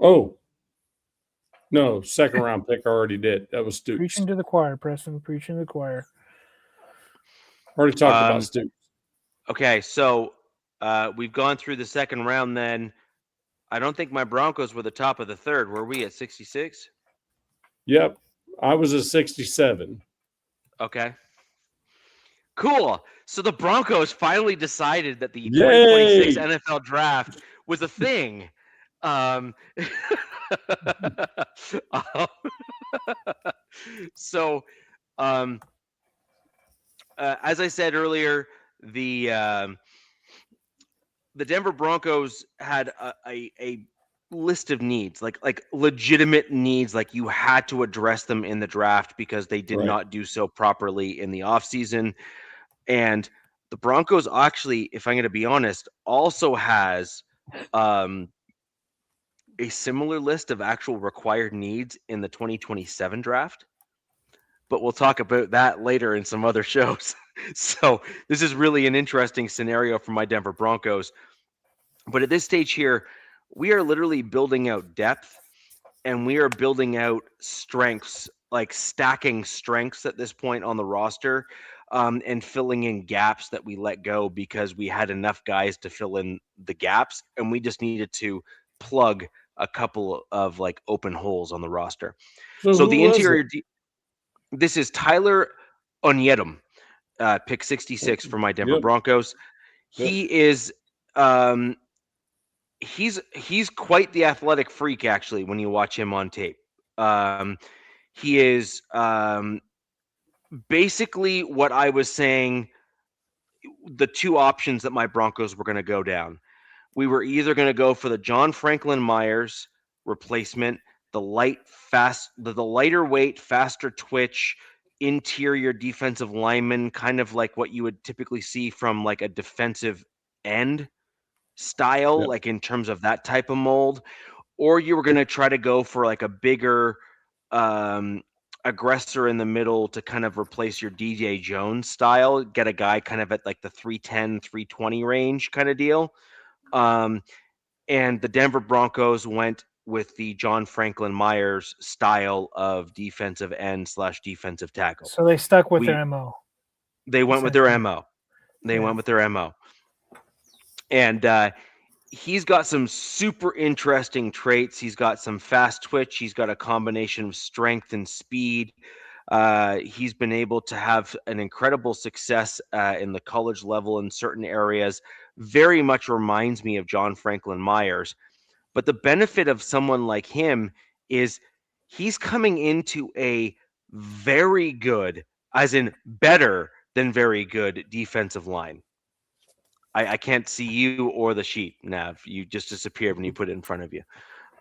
Oh, no, second round pick I already did. That was Stoops. Preaching to the choir, Preston. Preaching to the choir. Already talked about Stoops. Okay, so we've gone through the second round then. I don't think my Broncos were the top of the third. Were we at 66? Yep. I was at 67. Okay. Cool. So the Broncos finally decided that the 2026 NFL draft was a thing. As I said earlier, the Denver Broncos had a list of needs, like legitimate needs, like you had to address them in the draft because they did not do so properly in the offseason. And the Broncos actually, if I'm going to be honest, also has a similar list of actual required needs in the 2027 draft. But we'll talk about that later in some other shows. So this is really an interesting scenario for my Denver Broncos. But at this stage here, we are literally building out depth and we are building out strengths, like stacking strengths at this point on the roster, and filling in gaps that we let go because we had enough guys to fill in the gaps, and we just needed to plug a couple of like open holes on the roster. So the interior, this is Tyler Onyedum, pick 66 for my Denver Broncos. He is he's quite the athletic freak, actually, when you watch him on tape. He is basically what I was saying, the two options that my Broncos were going to go down. We were either going to go for the John Franklin Myers replacement, the lighter weight, faster twitch, interior defensive lineman, kind of like what you would typically see from like a defensive end style, Yep. like in terms of that type of mold, or you were going to try to go for like a bigger aggressor in the middle to kind of replace your DJ Jones style, get a guy kind of at like the 310, 320 range kind of deal. And the Denver Broncos went with the John Franklin Myers style of defensive end / defensive tackle. So they stuck with their MO. They went with their MO. They went with their MO. And he's got some super interesting traits. He's got some fast twitch. He's got a combination of strength and speed. He's been able to have an incredible success in the college level in certain areas. Very much reminds me of John Franklin Myers. But the benefit of someone like him is he's coming into a very good, as in better than very good defensive line. I can't see you or the sheet, Nav. You just disappeared when you put it in front of you.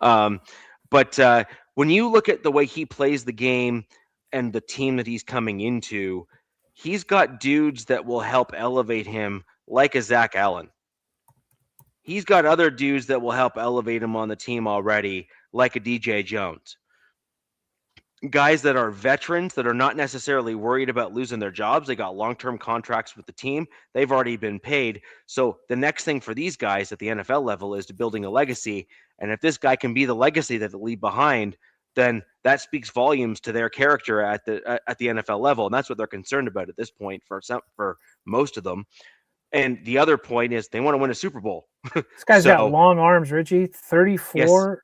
But when you look at the way he plays the game and the team that he's coming into, he's got dudes that will help elevate him, like a Zach Allen. He's got other dudes that will help elevate him on the team already, like a DJ Jones. Guys that are veterans that are not necessarily worried about losing their jobs. They got long-term contracts with the team. They've already been paid. So the next thing for these guys at the NFL level is to building a legacy. And if this guy can be the legacy that they leave behind, then that speaks volumes to their character at the NFL level. And that's what they're concerned about at this point for most of them. And the other point is they want to win a Super Bowl. This guy's got long arms, Richie. 34.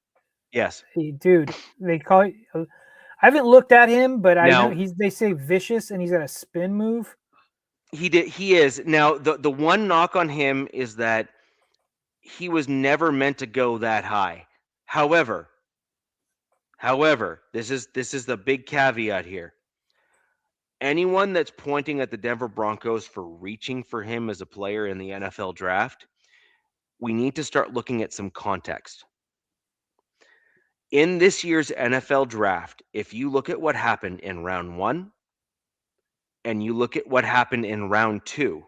Yes. Hey, dude, they call it. I haven't looked at him, but I know they say vicious and he's got a spin move. He is. Now, the one knock on him is that he was never meant to go that high. However, this is the big caveat here. Anyone that's pointing at the Denver Broncos for reaching for him as a player in the NFL draft, we need to start looking at some context. In this year's NFL draft, if you look at what happened in round 1 and you look at what happened in round 2,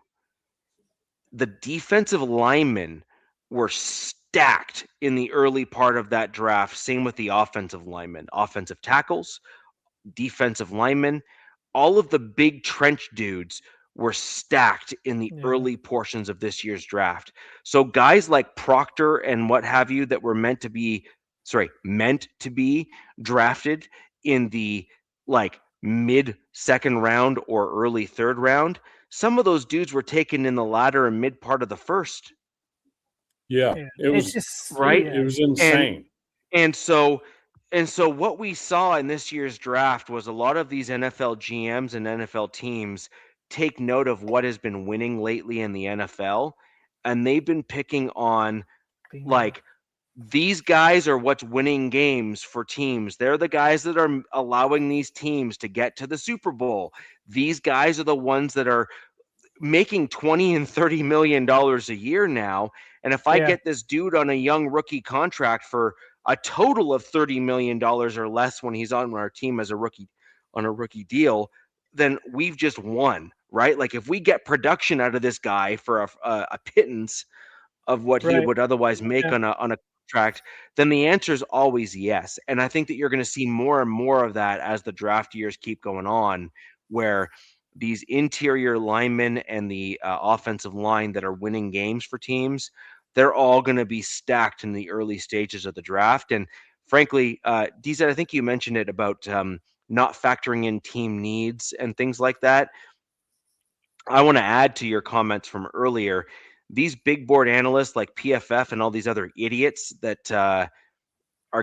the defensive linemen were stacked in the early part of that draft. Same with the offensive linemen, offensive tackles, defensive linemen. All of the big trench dudes were stacked in the early portions of this year's draft. So guys like Proctor and what have you that were meant to be drafted in the like mid second round or early third round, some of those dudes were taken in the latter and mid part of the first. Yeah. It was just right. It was insane. And so what we saw in this year's draft was a lot of these NFL GMs and NFL teams take note of what has been winning lately in the NFL, and they've been picking on like these guys are what's winning games for teams. They're the guys that are allowing these teams to get to the Super Bowl. These guys are the ones that are making $20 and $30 million a year now. And if I get this dude on a young rookie contract for a total of $30 million or less when he's on our team as a rookie on a rookie deal, then we've just won, right? Like if we get production out of this guy for a pittance of what he would otherwise make on a contract, then the answer is always yes. And I think that you're going to see more and more of that as the draft years keep going on, where these interior linemen and the offensive line that are winning games for teams, they're all going to be stacked in the early stages of the draft. And frankly, DZ, I think you mentioned it about not factoring in team needs and things like that. I want to add to your comments from earlier. These big board analysts like PFF and all these other idiots that are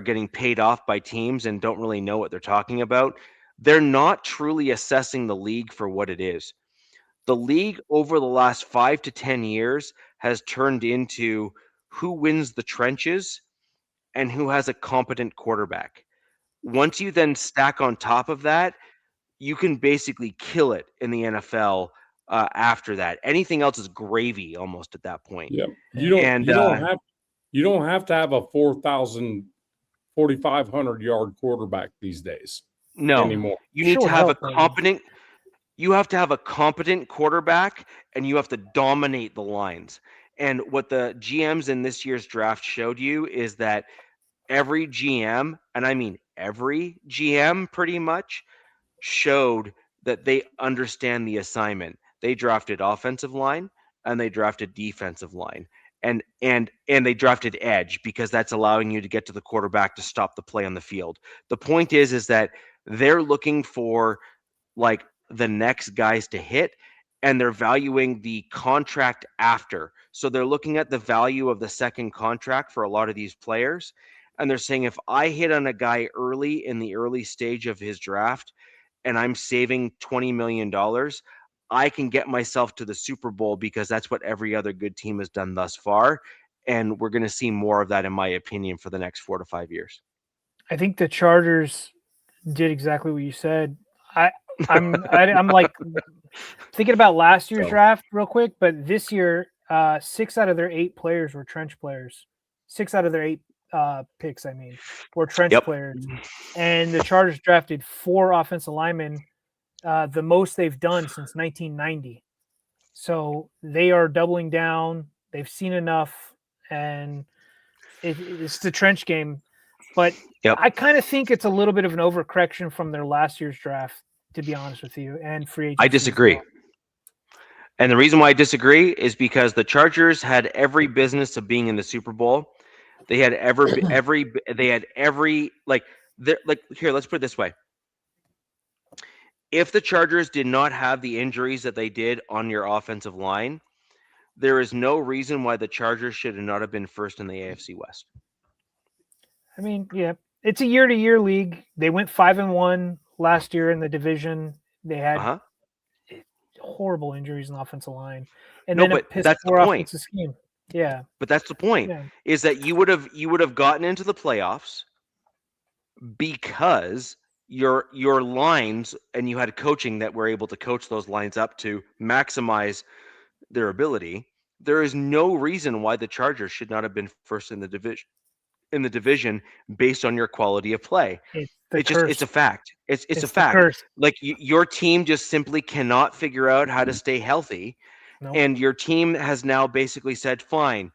getting paid off by teams and don't really know what they're talking about, they're not truly assessing the league for what it is. The league over the last 5 to 10 years has turned into who wins the trenches and who has a competent quarterback. Once you then stack on top of that, you can basically kill it in the NFL after that. Anything else is gravy almost at that point. Yeah. You don't have to have a 4,500 yard quarterback these days. No, anymore. You need to have a competent You have to have a competent quarterback, and you have to dominate the lines. And what the GMs in this year's draft showed you is that every GM, and I mean every GM pretty much, showed that they understand the assignment. They drafted offensive line and they drafted defensive line. And they drafted edge because that's allowing you to get to the quarterback to stop the play on the field. The point is that they're looking for like the next guys to hit, and they're valuing the contract after. So they're looking at the value of the second contract for a lot of these players, and they're saying if I hit on a guy early in the early stage of his draft and I'm saving $20 million, I can get myself to the Super Bowl because that's what every other good team has done thus far. And we're going to see more of that, in my opinion, for the next 4 to 5 years. I think the Chargers did exactly what you said. I'm like thinking about last year's draft real quick, but this year, 6 out of their 8 players were trench players. 6 out of their 8 picks, were trench players. And the Chargers drafted 4 offensive linemen, the most they've done since 1990. So they are doubling down. They've seen enough, and it's the trench game. But I kind of think it's a little bit of an overcorrection from their last year's draft, to be honest with you, and free agency. I disagree. And the reason why I disagree is because the Chargers had every business of being in the Super Bowl. They had every here, let's put it this way. If the Chargers did not have the injuries that they did on your offensive line, there is no reason why the Chargers should not have been first in the AFC West. I mean, yeah, it's a year-to-year league. They went 5-1 last year in the division. They had horrible injuries in the offensive line, and then it pissed poor offensive scheme. Yeah, but that's the point. Is that you would have gotten into the playoffs because your lines, and you had coaching that were able to coach those lines up to maximize their ability. There is no reason why the Chargers should not have been first in the division based on your quality of play. It's a fact. It's a fact. Curse. Like your team just simply cannot figure out how to stay healthy. Nope. And your team has now basically said, fine,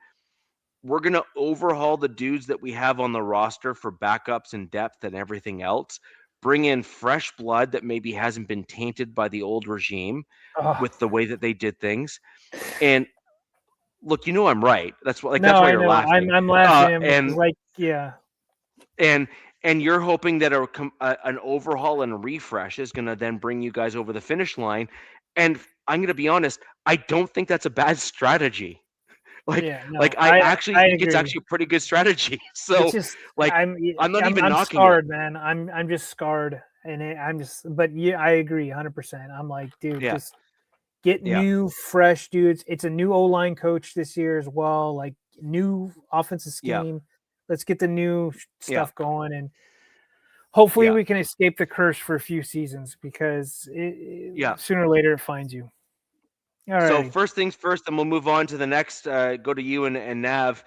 we're going to overhaul the dudes that we have on the roster for backups and depth and everything else. Bring in fresh blood that maybe hasn't been tainted by the old regime with the way that they did things. And look, I'm right. That's why you're laughing. I'm laughing. And you're hoping that an overhaul and refresh is going to then bring you guys over the finish line. And I'm going to be honest, I don't think that's a bad strategy. I think it's actually a pretty good strategy. So I'm not even knocking scarred, it. Man. I'm just scarred, and I agree 100%. I'm like, dude, just get new, fresh dudes. It's a new O-line coach this year as well, like new offensive scheme. Let's get the new stuff going, and hopefully we can escape the curse for a few seasons, because sooner or later it finds you. All right. So first things first, and we'll move on to the next. Go to you and Nav.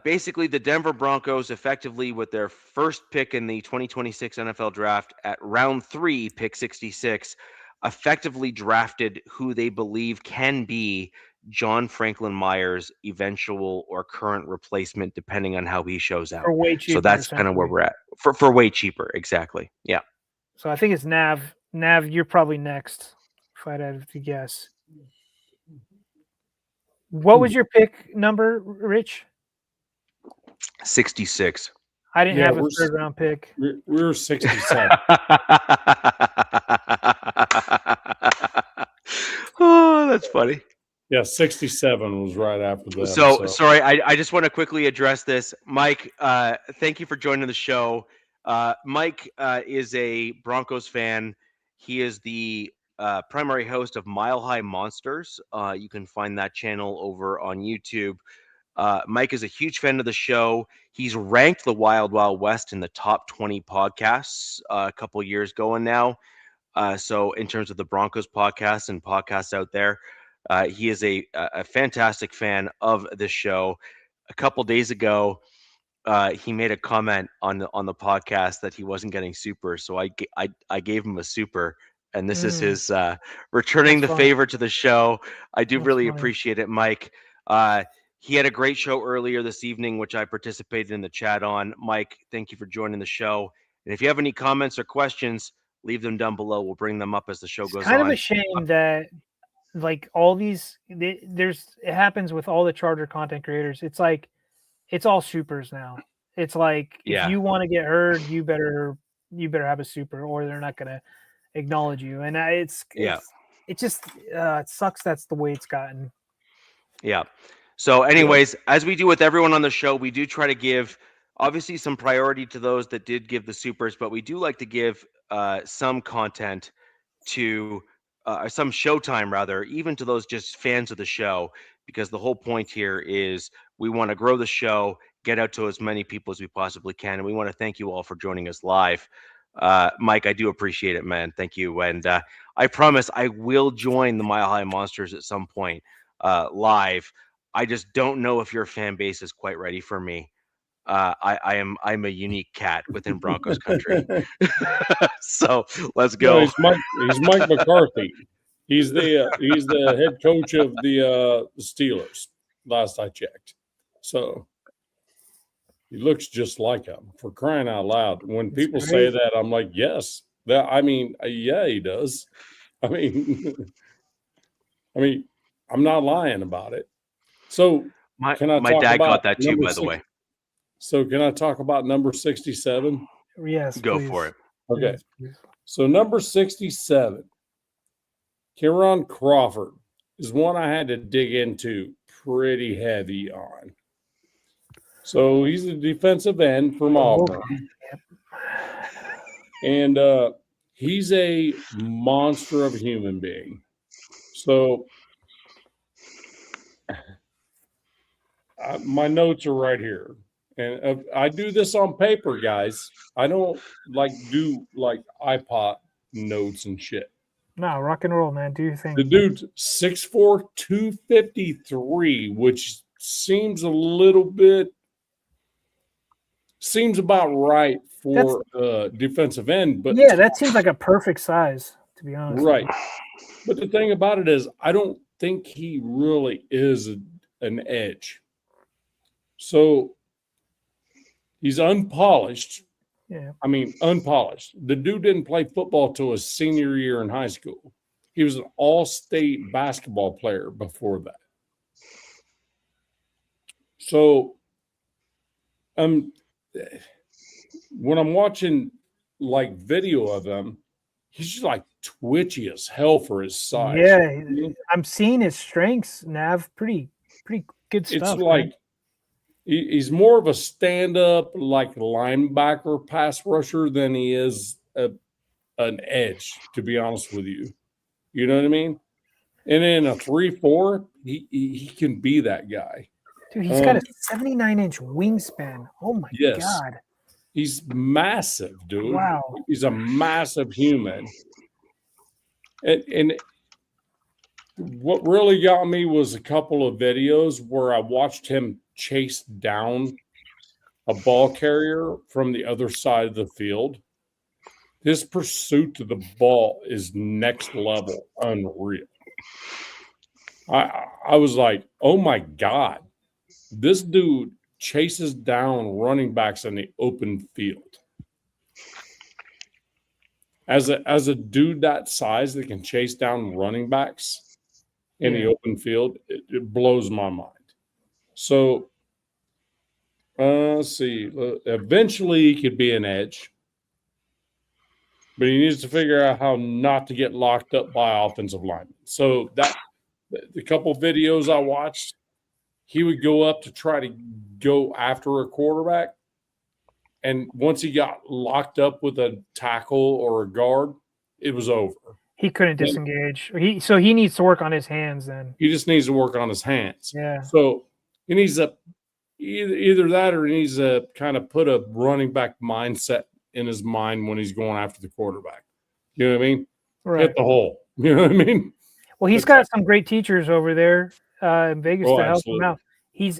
Basically, the Denver Broncos, effectively with their first pick in the 2026 NFL Draft at round 3, pick 66, effectively drafted who they believe can be John Franklin Myers' eventual or current replacement, depending on how he shows out. For way cheaper, so that's kind of where we're at. For way cheaper, exactly. Yeah. So I think it's Nav. Nav, you're probably next, if I'd have to guess. What was your pick number, Rich? 66. I didn't have a third round pick. We were 67. Oh, that's funny. Yeah, 67 was right after that. So sorry, I just want to quickly address this. Mike, thank you for joining the show. Mike is a Broncos fan. He is the primary host of Mile High Monsters. You can find that channel over on YouTube. Mike is a huge fan of the show. He's ranked the Wild Wild West in the top 20 podcasts a couple years going now. So in terms of the Broncos podcasts and podcasts out there, he is a fantastic fan of this show. A couple days ago, he made a comment on the podcast that he wasn't getting super. So I gave him a super and this is his returning That's the funny. favor to the show. I do That's really funny. appreciate it, Mike. He had a great show earlier this evening, which I participated in the chat on. Mike, thank you for joining the show. And if you have any comments or questions, leave them down below. We'll bring them up as the show goes Kind on. of a shame that like all these it happens with all the Charger content creators. It's like it's all supers now. It's like Yeah. if you want to get heard, you better have a super, or they're not going to acknowledge you. And it sucks. That's the way it's gotten. Yeah. So anyways, as we do with everyone on the show, we do try to give obviously some priority to those that did give the supers, but we do like to give some content to some showtime rather, even to those just fans of the show, because the whole point here is we want to grow the show, get out to as many people as we possibly can. And we want to thank you all for joining us live. Mike, I do appreciate it, man. Thank you. And I promise I will join the Mile High Monsters at some point live. I just don't know if your fan base is quite ready for me. I'm a unique cat within Broncos country. So let's go. No, he's Mike McCarthy. He's the head coach of the Steelers. Last I checked, so he looks just like him. For crying out loud! When people say that, I'm like, yes. Yeah, he does. I mean, I'm not lying about it. So my dad got that too, by the way. So can I talk about number 67? Yes, go please. for it. Okay. Yes, so number 67, Kieran Crawford, is one I had to dig into pretty heavy on. So he's a defensive end from Auburn. Yep. And he's a monster of a human being. So my notes are right here. And I do this on paper, guys. I don't do iPod notes and shit. No, rock and roll, man. Do your thing. The dude's 6'4", 253, which seems about right for defensive end. But yeah, that seems like a perfect size, to be honest. Right. But the thing about it is, I don't think he really is an edge. So he's unpolished. Yeah. I mean, unpolished. The dude didn't play football till his senior year in high school. He was an all-state basketball player before that. So, when I'm watching video of him, he's just twitchy as hell for his size. Yeah, I'm seeing his strengths, Nav. Pretty good stuff. It's he's more of a stand-up linebacker pass rusher than he is an edge, to be honest with you. You know what I mean? And in a 3-4, he can be that guy. Dude, he's got a 79-inch wingspan. Oh my God. He's massive, dude. Wow. He's a massive human. And what really got me was a couple of videos where I watched him chase down a ball carrier from the other side of the field. His pursuit to the ball is next level, unreal. I was like, oh my God, this dude chases down running backs in the open field. As a dude that size that can chase down running backs in the open field, it blows my mind. So, let's see. Eventually, he could be an edge, but he needs to figure out how not to get locked up by offensive linemen. So the couple videos I watched, he would go up to try to go after a quarterback, and once he got locked up with a tackle or a guard, it was over. He couldn't disengage. So he needs to work on his hands then. He just needs to work on his hands. Yeah. So he needs to either that, or he needs to kind of put a running back mindset in his mind when he's going after the quarterback. You know what I mean? Right. Hit the hole. You know what I mean? Well, he's got some great teachers over there in Vegas to help him out. He's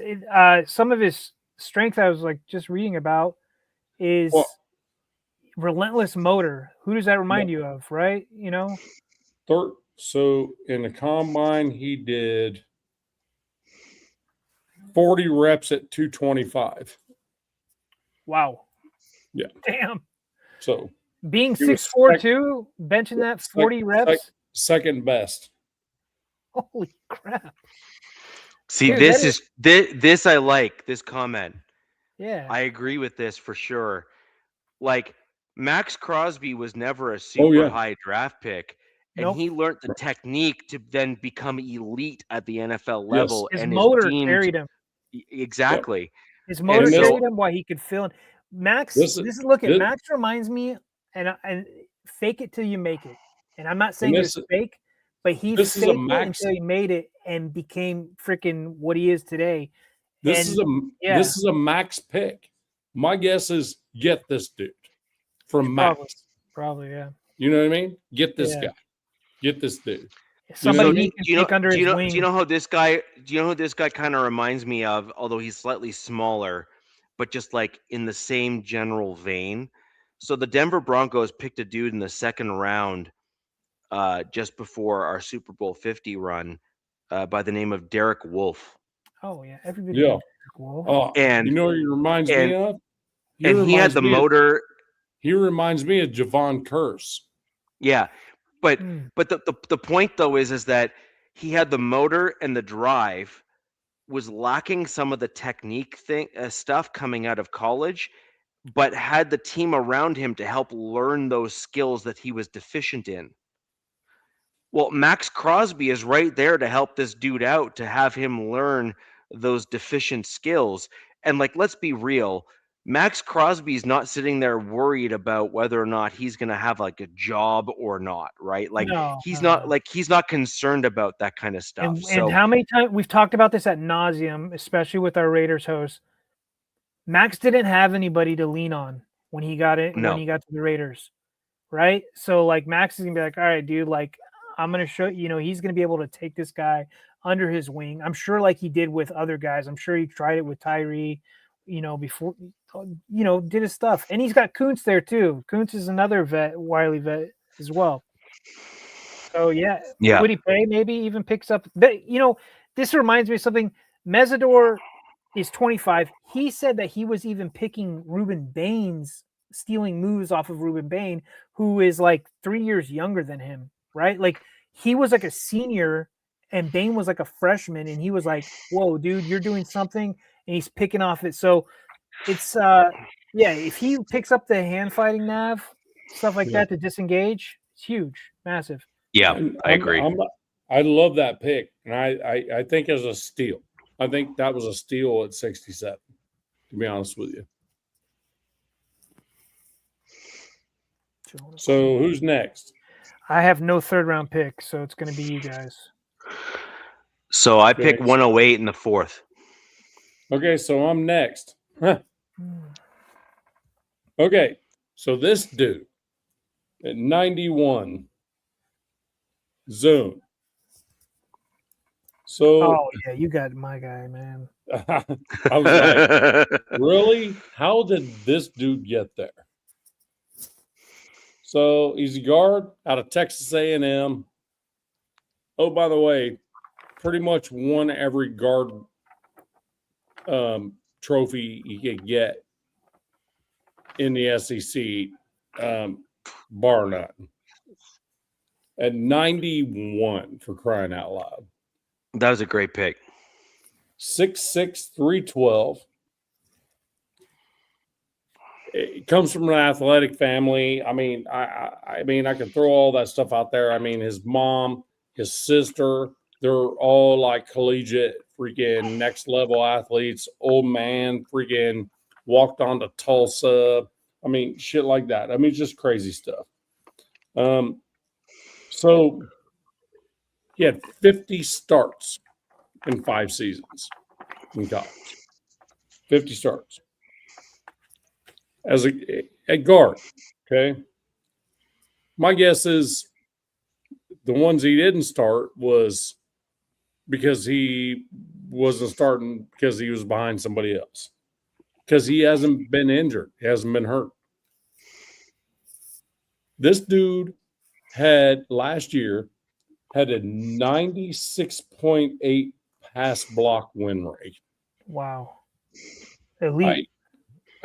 some of his strength I was just reading about is relentless motor. Who does that remind you of? Right? You know. So in the combine, he did 40 reps at 225. Wow. Yeah. Damn. So being he was 6'4" too, benching that 40 reps. Second best. Holy crap. See, Dude, this I like this comment. Yeah. I agree with this for sure. Like Max Crosby was never a super high draft pick, and he learned the technique to then become elite at the NFL level. His and motor carried him. Exactly. Yep. His motor carried him while he could fill in. Max, Max reminds me, and fake it till you make it. And I'm not saying it's fake, but he faked it until he made it and became freaking what he is today. This is a Max pick. My guess is get this dude from Max. Probably, yeah. You know what I mean? Get this guy. Get this dude. Somebody he can take under his wing. Do you know who this guy kind of reminds me of? Although he's slightly smaller, but just like in the same general vein. So the Denver Broncos picked a dude in the second round, just before our Super Bowl 50 run, by the name of Derek Wolfe. Oh yeah, everybody. Yeah. Oh, and you know what he reminds me of? He had the motor. He reminds me of Javon Curse. Yeah, but the point though is that he had the motor and the drive, was lacking some of the technique stuff coming out of college, but had the team around him to help learn those skills that he was deficient in. Well, Max Crosby is right there to help this dude out, to have him learn those deficient skills. And like, let's be real, Max Crosby's not sitting there worried about whether or not he's going to have like a job or not, right? Like he's not concerned about that kind of stuff. And how many times we've talked about this at nauseum, especially with our Raiders host. Max didn't have anybody to lean on when he got it, when he got to the Raiders, right? So like Max is gonna be like, all right, dude, like I'm gonna show he's gonna be able to take this guy under his wing. I'm sure like he did with other guys. I'm sure he tried it with Tyree, before did his stuff. And he's got Kuntz there too. Kuntz is another wily vet as well. So yeah. Would he pay? Maybe even picks up. This reminds me of something. Mesidor is 25. He said that he was even picking Ruben Baines, stealing moves off of Ruben Bain, who is like 3 years younger than him, right? Like he was like a senior and Bain was like a freshman, and he was like, whoa, dude, you're doing something, and he's picking off it. So it's if he picks up the hand fighting nav, stuff like that to disengage, it's huge, massive. Yeah, I agree. I love that pick, and I think it was a steal. I think that was a steal at 67, to be honest with you. So who's next? I have no third round pick, so it's going to be you guys. So I picked 108 in the fourth. Okay, so I'm next. Okay, so this dude at 91, zone. So, yeah, you got my guy, man. I was like, really? How did this dude get there? So he's a guard out of Texas A&M. Oh, by the way, pretty much won every guard trophy you could get in the SEC, bar none. At 91, for crying out loud. That was a great pick. 6'6", 312. It comes from an athletic family. I mean, I can throw all that stuff out there. I mean, his mom, his sister, they're all like collegiate, freaking next level athletes. Old man freaking walked on to Tulsa. I mean, shit like that. I mean, it's just crazy stuff. So he had 50 starts in 5 seasons in college. 50 starts as a guard. Okay. My guess is the ones he didn't start was because he wasn't starting because he was behind somebody else. Because he hasn't been injured. He hasn't been hurt. This dude had last year had a 96.8 pass block win rate. Wow. Elite.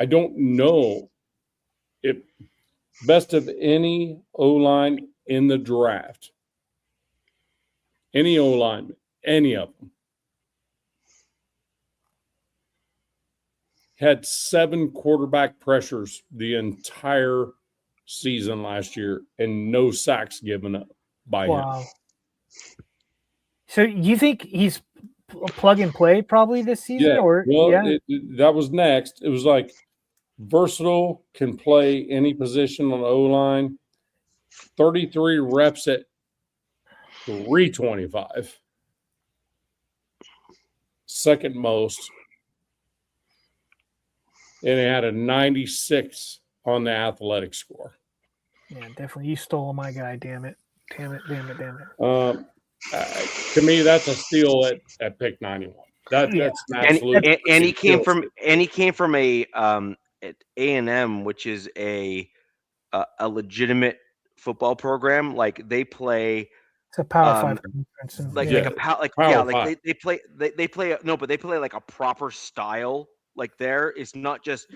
I don't know if best of any O-line in the draft, any O-line, any of them, had 7 quarterback pressures the entire season last year and no sacks given up by him. So you think he's plug and play probably this season? Yeah. Or well, that was next. It was like versatile, can play any position on the O-line. 33 reps at 325. Second most. And it had a 96 on the athletic score. Yeah, definitely. You stole my guy, damn it. To me, that's a steal at pick 91. That's an absolute. And he came from a at A&M, which is a legitimate football program. Like they play. It's a Power 5 conference. They play like a proper style. Like there, it's not just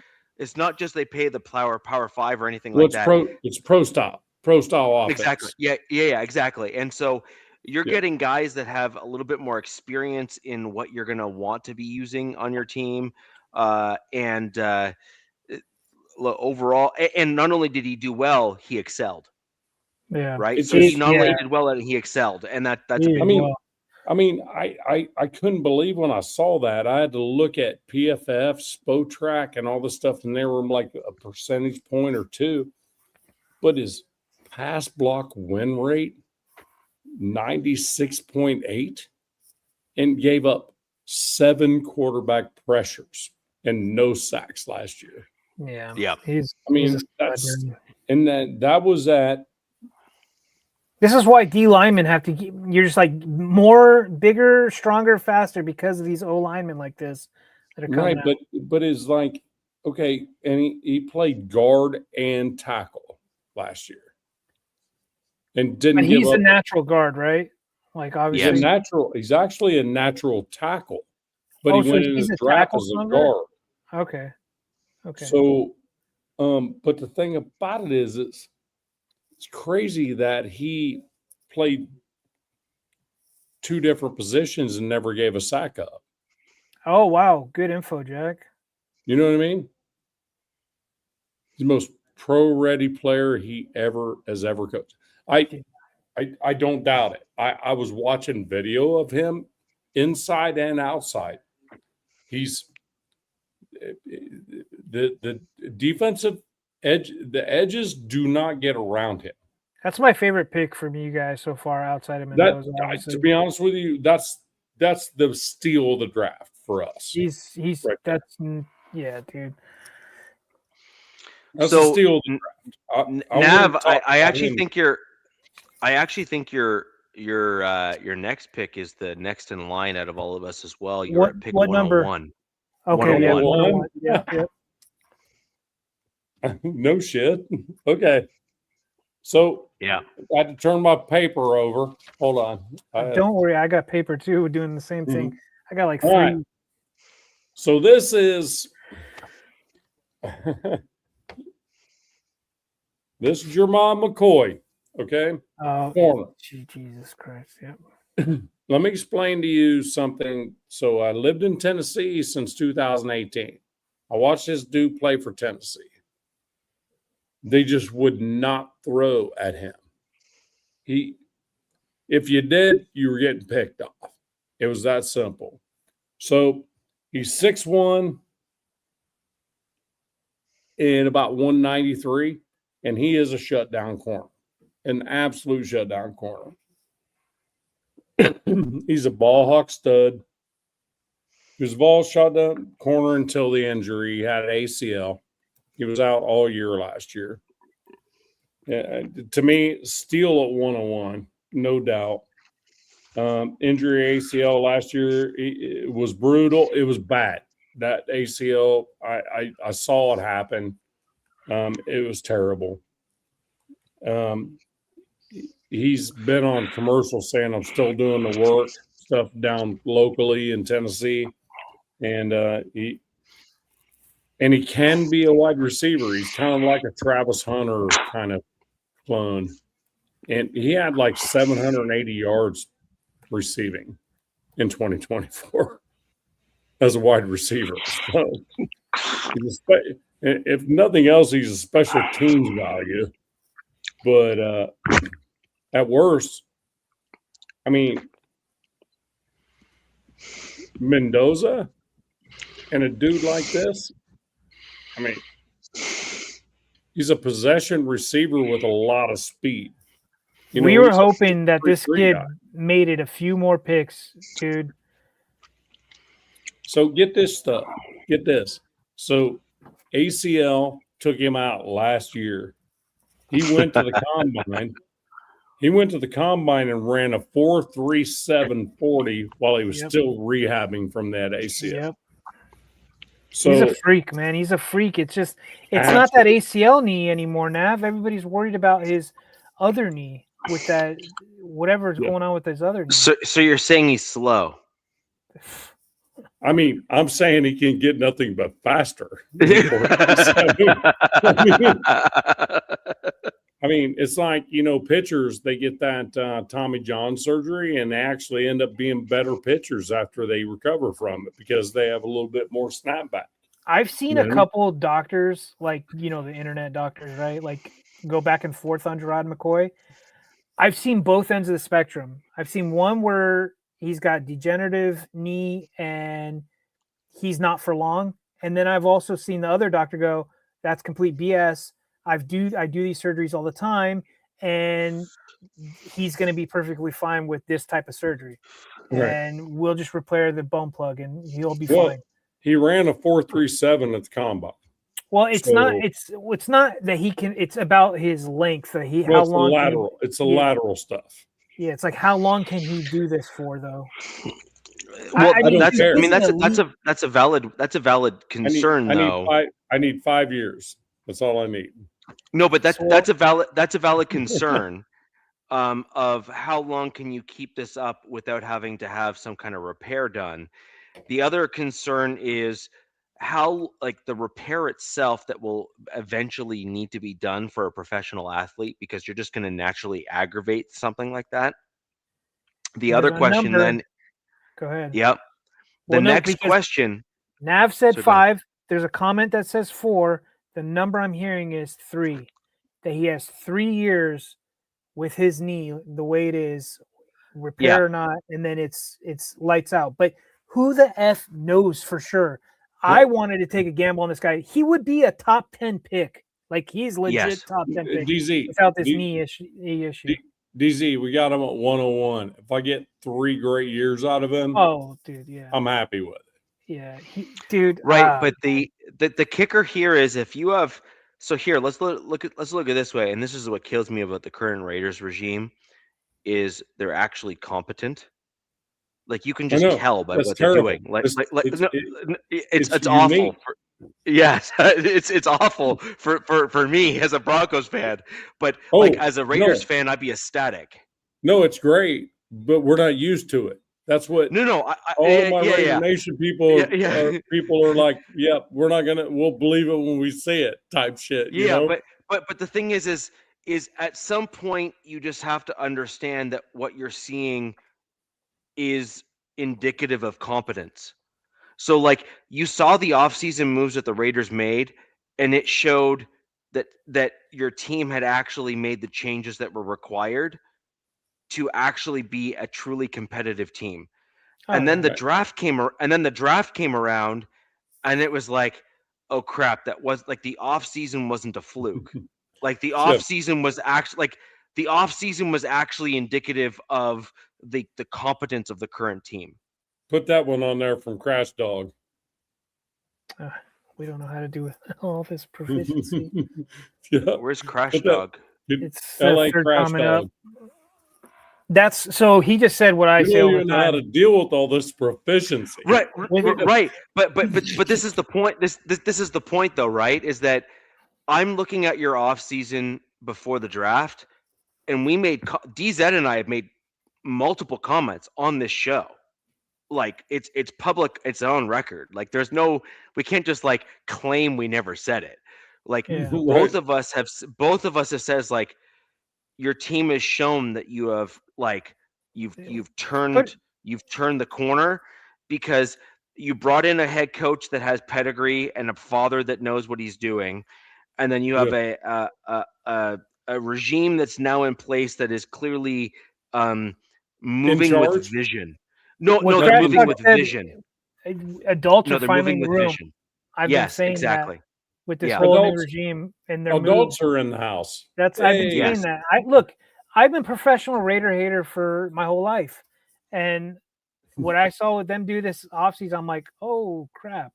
they pay the Power 5 or anything like that. It's pro style offense. Exactly. Yeah, exactly. And so you're getting guys that have a little bit more experience in what you're going to want to be using on your team. Overall, and not only did he do well, he excelled. Yeah. Right. So he not only did well at it, he excelled. And that's a big deal. I couldn't believe when I saw that. I had to look at PFF, Spotrac, and all this stuff, and they were like a percentage point or two. But his pass block win rate, 96.8, and gave up 7 quarterback pressures and no sacks last year. Yeah. That was at. This is why D linemen have to. You're just like more, bigger, stronger, faster because of these O linemen like this that are coming out. But it's like okay, and he played guard and tackle last year, and didn't. But he's a natural guard, right? Like obviously, He's actually a natural tackle, but he went in the draft as a guard. Okay. So, but the thing about it is, it's crazy that he played 2 different positions and never gave a sack up. Oh, wow. Good info, Jack. You know what I mean? He's the most pro-ready player he has ever coached. I don't doubt it. I was watching video of him inside and outside. He's the defensive edge, the edges do not get around him. That's my favorite pick from you guys so far, outside of Mendoza. To be honest with you, that's the steal of the draft for us. He's right dude. That's the steal of the draft. Nav, I actually think your next pick is the next in line out of all of us as well. You're at pick 101. Number? Okay, 101. Yeah. No shit. Okay. So yeah, I had to turn my paper over. Hold on. Don't worry, I got paper too, doing the same thing. I got like 3. Right. So this is this is Jermon McCoy. Okay. Corner. Jesus Christ. Yep. Let me explain to you something. So I lived in Tennessee since 2018. I watched this dude play for Tennessee. They just would not throw at him. If you did, you were getting picked off. It was that simple. So he's 6'1" and about 193, and he is a shutdown corner, an absolute shutdown corner. He's a ball hawk stud. He was a ball shutdown corner until the injury. He had an ACL. He was out all year last year. To me, steal at 101, no doubt. Injury ACL last year, it was brutal. It was bad. That ACL, I saw it happen. It was terrible. He's been on commercials saying I'm still doing the work stuff down locally in Tennessee, and he can be a wide receiver. He's kind of like a Travis Hunter kind of clone, and he had like 780 yards receiving in 2024 as a wide receiver. So if nothing else, he's a special teams value. But at worst, I mean, Mendoza and a dude like this, I mean, he's a possession receiver with a lot of speed. We were hoping that this kid made it a few more picks, dude. So get this stuff. Get this. So ACL took him out last year. He went to the combine. He went to the combine and ran a 4.3740 while he was still rehabbing from that ACL. Yep. So he's a freak, man. He's a freak. It's not that ACL knee anymore, Nav. Everybody's worried about his other knee with that whatever's going on with his other knee. So you're saying he's slow? I mean, I'm saying he can get nothing but faster. I mean, it's like, pitchers, they get that Tommy John surgery and they actually end up being better pitchers after they recover from it because they have a little bit more snapback. I've seen a couple of doctors, like, the internet doctors, right? Like, go back and forth on Gerard McCoy. I've seen both ends of the spectrum. I've seen one where he's got degenerative knee and he's not for long. And then I've also seen the other doctor go, that's complete BS. I do these surgeries all the time, and he's going to be perfectly fine with this type of surgery. Right. And we'll just repair the bone plug, and he'll be fine. He ran a 4.37 at the combine. Well, it's not that he can. It's about his length. How long? Lateral. It's lateral stuff. Yeah, it's like how long can he do this for, though? Well, that's a valid concern, though. I need 5 years. That's all I need. No, but that's a valid concern of how long can you keep this up without having to have some kind of repair done. The other concern is how, like, the repair itself that will eventually need to be done for a professional athlete, because you're just going to naturally aggravate something like that. The other question then. Go ahead. Yep. The next question. Nav said 5. There's a comment that says 4. The number I'm hearing is 3. That he has 3 years with his knee the way it is, repair or not, and then it's lights out. But who the F knows for sure? I wanted to take a gamble on this guy. He would be a top 10 pick. Like, he's legit top 10 pick without this knee issue. DZ, we got him at 101. If I get 3 great years out of him, dude, I'm happy with it. Yeah, dude. Right, but the kicker here is if you have. So here, let's look at this way, and this is what kills me about the current Raiders regime, is they're actually competent. Like, you can just tell by what they're doing. It's awful. Yes, it's awful for me as a Broncos fan, but as a Raiders fan, I'd be ecstatic. No, it's great, but we're not used to it. That's what. All my Raider Nation people are like, we're not gonna. We'll believe it when we see it, type shit. You know? but the thing is at some point you just have to understand that what you're seeing is indicative of competence. So, like, you saw the offseason moves that the Raiders made, and it showed that your team had actually made the changes that were required to actually be a truly competitive team. And then the draft came around, and it was like, oh crap, that was like the offseason wasn't a fluke. Like, the offseason was actually indicative of the competence of the current team. Put that one on there from Crash Dog. We don't know how to do all this proficiency. Where's Crash Dog? It's LA Crash Dog. That's so he just said what I say. You don't know how to deal with all this proficiency. Right. But this is the point. This is the point, though, right? Is that I'm looking at your offseason before the draft, and we made DZ and I have made multiple comments on this show. Like it's public, it's on record. Like we can't just like claim we never said it. Like both of us have says like your team has shown that you have like you've turned the corner because you brought in a head coach that has pedigree and a father that knows what he's doing, and then you have a regime that's now in place that is clearly moving with vision. No, they're moving with vision. Adults are finally in the room. Vision. I've been saying exactly. That with this whole new regime and their adults are in the house. I've been saying that. I've been a professional Raider hater for my whole life, and what I saw with them do this offseason, I'm like, oh crap,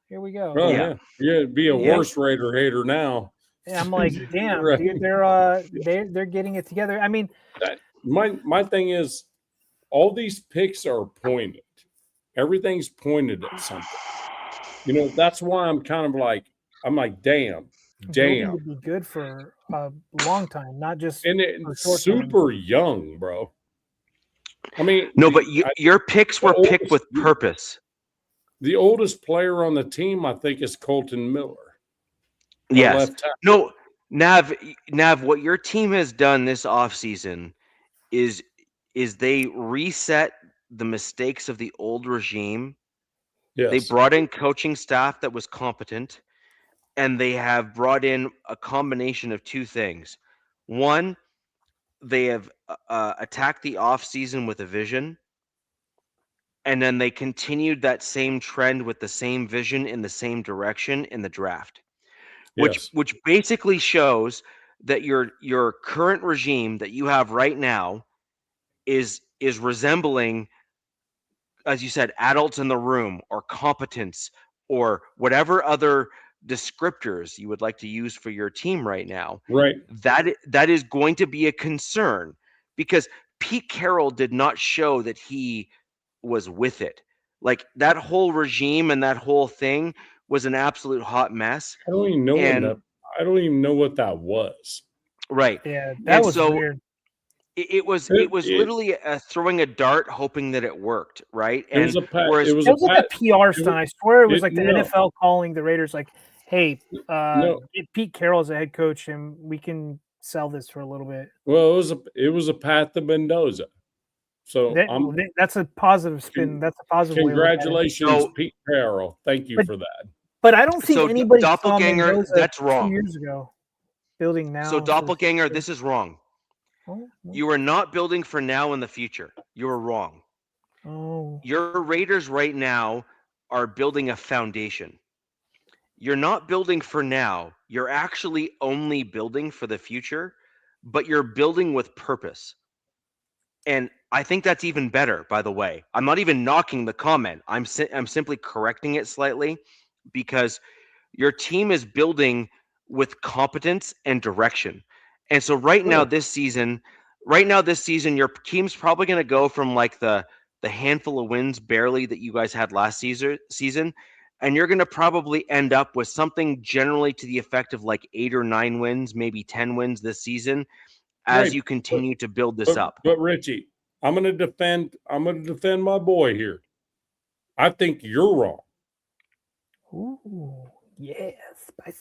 here we go. Oh, yeah, be a worse Raider hater now. And I'm like, damn, dude, they're getting it together. I mean, my thing is, all these picks are pointed. Everything's pointed at something. You know, that's why I'm like, damn. Would be good for a long time, not just super young, bro. I mean, no, but your picks were picked with purpose. The oldest player on the team, I think, is Colton Miller. Yes. No, Nav, what your team has done this offseason is they reset the mistakes of the old regime. Yes. They brought in coaching staff that was competent, and they have brought in a combination of two things. One, they have attacked the offseason with a vision, and then they continued that same trend with the same vision in the same direction in the draft, which basically shows that your current regime that you have right now is resembling, as you said, adults in the room or competence or whatever other descriptors you would like to use for your team right now. Right. That is going to be a concern because Pete Carroll did not show that he was with it. Like that whole regime and that whole thing was an absolute hot mess. I don't even know what that was. Right. Yeah, that was weird. It was literally throwing a dart, hoping that it worked, right? And it was like a PR stunt. I swear it was like the NFL calling the Raiders, like, "Hey, get Pete Carroll as a head coach, and we can sell this for a little bit." Well, it was a path to Mendoza. So that's a positive spin. That's a positive. Congratulations, Pete Carroll. Thank you for that. But I don't think anybody doppelganger. Saw Mendoza that's wrong. 2 years ago. Building now. So doppelganger. This is wrong. You are not building for now in the future. You are wrong. Oh. Your Raiders right now are building a foundation. You're not building for now. You're actually only building for the future, but you're building with purpose. And I think that's even better, by the way. I'm not even knocking the comment. I'm simply correcting it slightly because your team is building with competence and direction. And so right now this season, your team's probably going to go from like the handful of wins barely that you guys had last season, and you're going to probably end up with something generally to the effect of like 8 or 9 wins, maybe 10 wins this season as you continue to build this up. But Richie, I'm going to defend my boy here. I think you're wrong. Ooh, yes.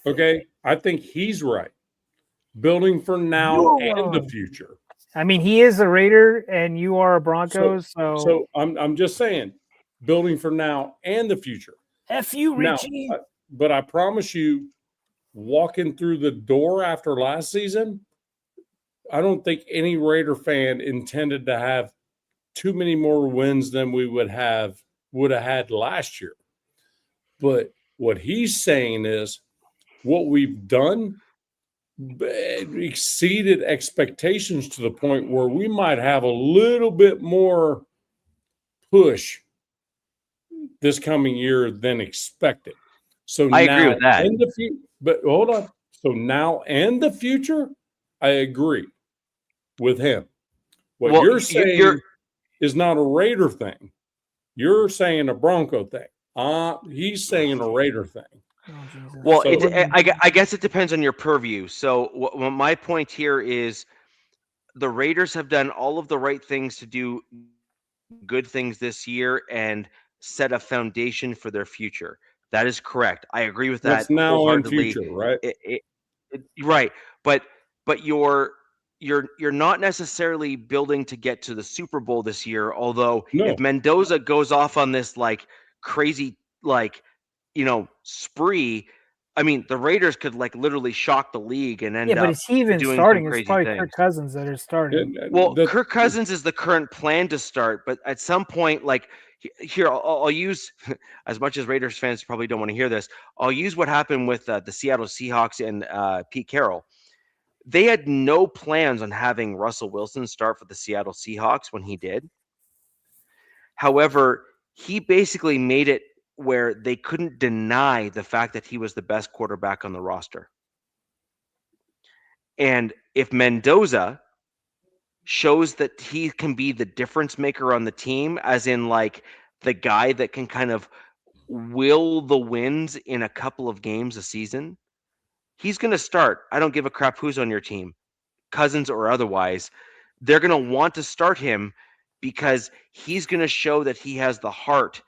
Okay, I think he's right. Building for now and the future. I mean, he is a Raider, and you are a Broncos. So I'm just saying, building for now and the future. F you, Richie. Now, but I promise you, walking through the door after last season, I don't think any Raider fan intended to have too many more wins than we would have had last year. But what he's saying is what we've done exceeded expectations to the point where we might have a little bit more push this coming year than expected. So I agree with that. But hold on. So now and the future, I agree with him. What you're saying is not a Raider thing. You're saying a Bronco thing. He's saying a Raider thing. Oh, Jesus. Well, So- I guess it depends on your purview. So my point here is the Raiders have done all of the right things to do good things this year and set a foundation for their future. That is correct. I agree with that What's now and wholeheartedly. future, right? Right, but you're not necessarily building to get to the Super Bowl this year. Although No. if Mendoza goes off on this like crazy spree, I mean the Raiders could like literally shock the league and end Yeah, but up is he even doing starting? some It's crazy probably things. Kirk Cousins that is starting. Well, Kirk Cousins is the current plan to start, but at some point, like here, I'll use as much as Raiders fans probably don't want to hear this. I'll use what happened with the Seattle Seahawks and Pete Carroll. They had no plans on having Russell Wilson start for the Seattle Seahawks when he did. However, he basically made it where they couldn't deny the fact that he was the best quarterback on the roster. And if Mendoza shows that he can be the difference maker on the team, as in like the guy that can kind of will the wins in a couple of games a season, he's going to start. I don't give a crap who's on your team, Cousins or otherwise. They're going to want to start him because he's going to show that he has the heart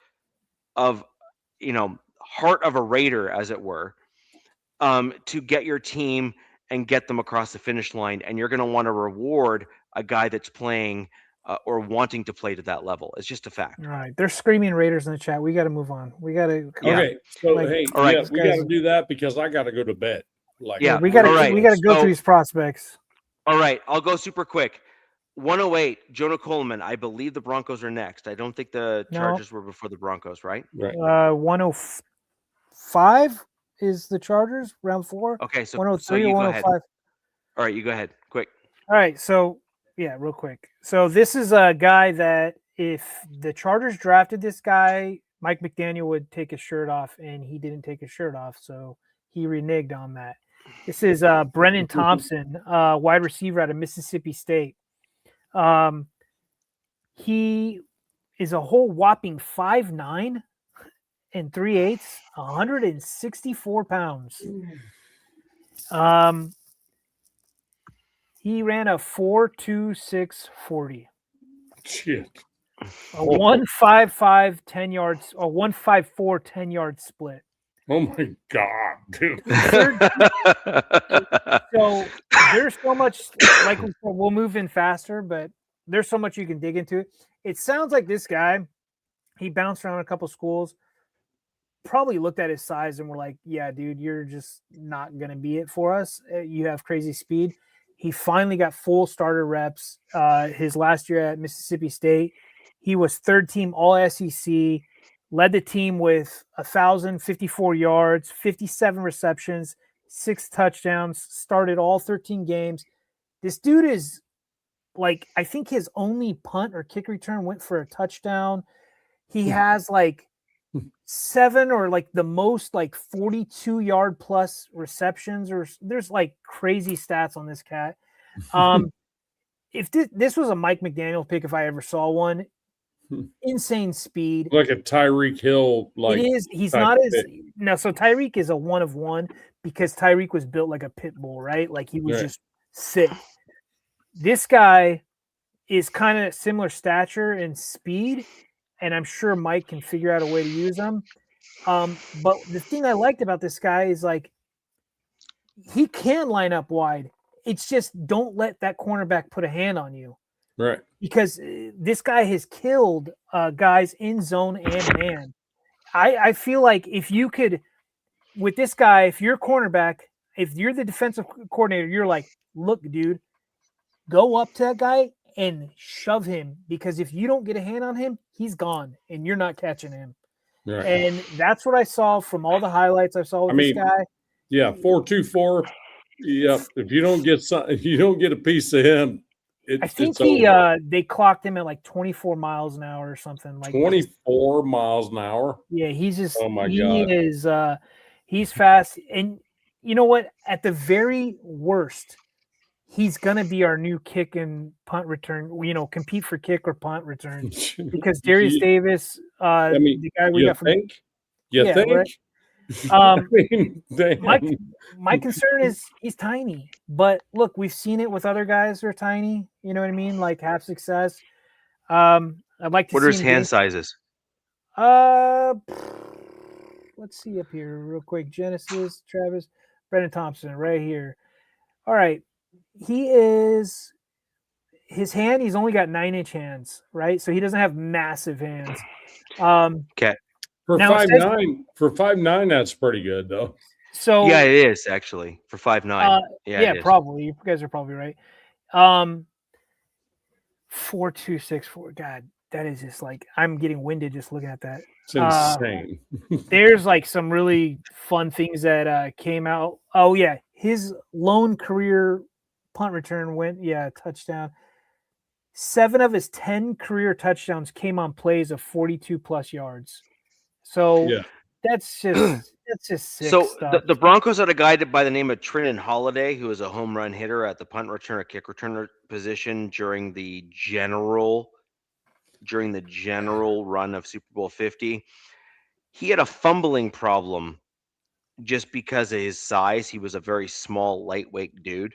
of a Raider, as it were, to get your team and get them across the finish line. And you're going to want to reward a guy that's playing or wanting to play to that level. It's just a fact. All right, they're screaming Raiders in the chat. We got to move on. We got to. Okay, so Like, hey, all right, yeah, we got to do that because I got to go to bed. Like, Yeah, we got to. all right. We got to go So- through these prospects. All right, I'll go super quick. 108, Jonah Coleman. I believe the Broncos are next. I don't think the No. Chargers were before the Broncos, right? right. 105 is the Chargers, round 4. Okay, so 103 you or go 105. ahead. All right, you go ahead, quick. All right, so yeah, real quick. So this is a guy that if the Chargers drafted this guy, Mike McDaniel would take his shirt off, and he didn't take his shirt off, so he reneged on that. This is Brennan Thompson, wide receiver out of Mississippi State. He is a whole whopping 5'9" and 3/8, 164 pounds. He ran a 4.26 40. Shit. A 1.55 10 yards, or 1.54 10-yard split. Oh my God, dude. So there's so much, like we said, we'll move in faster, but there's so much you can dig into it. It sounds like this guy, he bounced around a couple schools, probably looked at his size and were like, yeah, dude, you're just not going to be it for us. You have crazy speed. He finally got full starter reps his last year at Mississippi State. He was third team all SEC, led the team with 1,054 yards, 57 receptions, 6 touchdowns, started all 13 games. This dude is like, I think his only punt or kick return went for a touchdown. He has like 7 or like the most like 42-yard plus receptions, or there's like crazy stats on this cat. If this was a Mike McDaniel pick, if I ever saw one, insane speed. Like a Tyreek Hill, like it is. He's type not as pick. no. So Tyreek is a 1 of 1 because Tyreek was built like a pit bull, right? Like he was Right. just sick. This guy is kind of similar stature and speed, and I'm sure Mike can figure out a way to use him. But the thing I liked about this guy is like he can line up wide. It's just don't let that cornerback put a hand on you. Right. Because this guy has killed guys in zone and man. I feel like if you could, with this guy, if you're a cornerback, if you're the defensive coordinator, you're like, look, dude, go up to that guy and shove him, because if you don't get a hand on him, he's gone and you're not catching him. Right. And that's what I saw from all the highlights I saw with this guy. Yeah, 4.24. Yep. If you don't get you don't get a piece of him. I think it's over. they clocked him at like 24 miles an hour or something like 24 miles an hour. Yeah, he's just Oh my he God. is he's fast. And you know what? At the very worst, he's gonna be our new kick and punt return, compete for kick or punt return. Because Darius Davis, the guy we you got from think? You Yeah, think? right. I mean, My concern is he's tiny, but look, we've seen it with other guys who are tiny. You know what I mean? Like have success. I'd like to What see are his him hand sizes? Let's see up here real quick. Genesis, Travis, Brendan Thompson, right here. All right, his hand. He's only got 9-inch hands, right? So he doesn't have massive hands. Okay. For Now it 5'9", for 5'9", that's pretty good though. So Yeah, it is actually for 5'9". Yeah, it is. probably. You guys are probably right. 4.264. God, that is just like I'm getting winded just looking at that. It's insane. There's like some really fun things that came out. Oh yeah, his lone career punt return went touchdown. 7 of his 10 career touchdowns came on plays of 42 plus yards. So Yeah. that's just sick So stuff. the Broncos had a guy by the name of Trinan Holiday, who was a home run hitter at the punt returner, kick returner position during the general run of Super Bowl 50. He had a fumbling problem just because of his size. He was a very small, lightweight dude.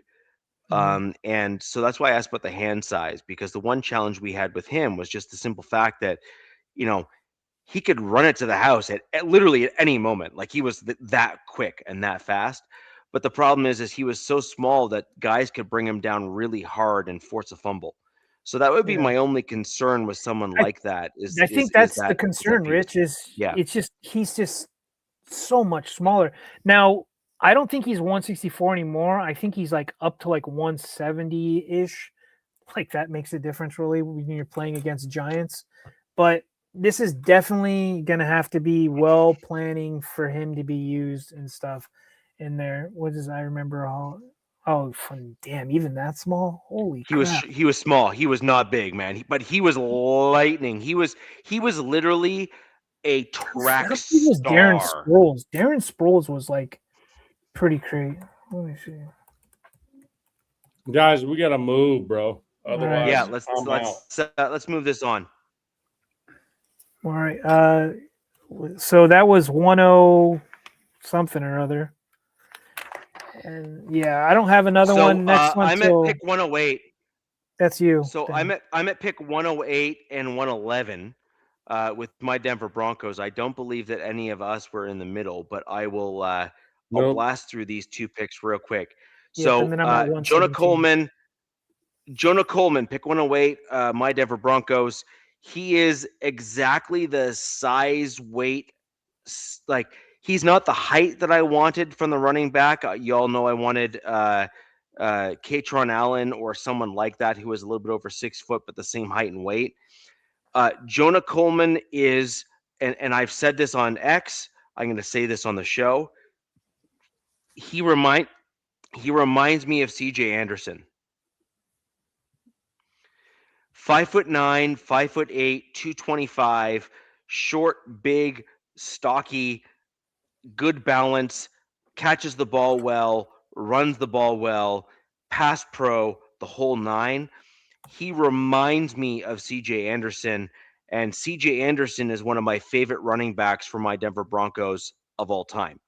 And so that's why I asked about the hand size, because the one challenge we had with him was just the simple fact that, he could run it to the house at literally at any moment. Like he was that quick and that fast. But the problem is he was so small that guys could bring him down really hard and force a fumble. So that would be my only concern with someone like that. I think that's the concern, Rich. He's just so much smaller. Now, I don't think he's 164 anymore. I think he's like up to like 170-ish. Like that makes a difference really when you're playing against giants. But this is definitely going to have to be well planning for him to be used and stuff in there. What does I remember all? Oh, damn! Even that small? Holy crap! He was small. He was not big, man. But he was lightning. He was literally a track star. Darren Sproles. Darren Sproles was like pretty crazy. Let me see. Guys, we got to move, bro. Otherwise, yeah. Let's move this on. All right. So that was 10 something or other. And yeah, I don't have another one. Next one. I'm at pick 108. That's you. So then. I'm at pick 108 and 111 with my Denver Broncos. I don't believe that any of us were in the middle, but I will I'll blast through these two picks real quick. So Jonah Coleman, pick 108, my Denver Broncos. He is exactly the size, weight, like he's not the height that I wanted from the running back. Y'all know I wanted Katron Allen or someone like that who was a little bit over 6 foot, but the same height and weight. Jonah Coleman is, and I've said this on X, I'm going to say this on the show. He reminds me of CJ Anderson. 5'9", 5'8", 225, short, big, stocky, good balance, catches the ball well, runs the ball well, pass pro, the whole nine. He reminds me of CJ Anderson, and CJ Anderson is one of my favorite running backs for my Denver Broncos of all time.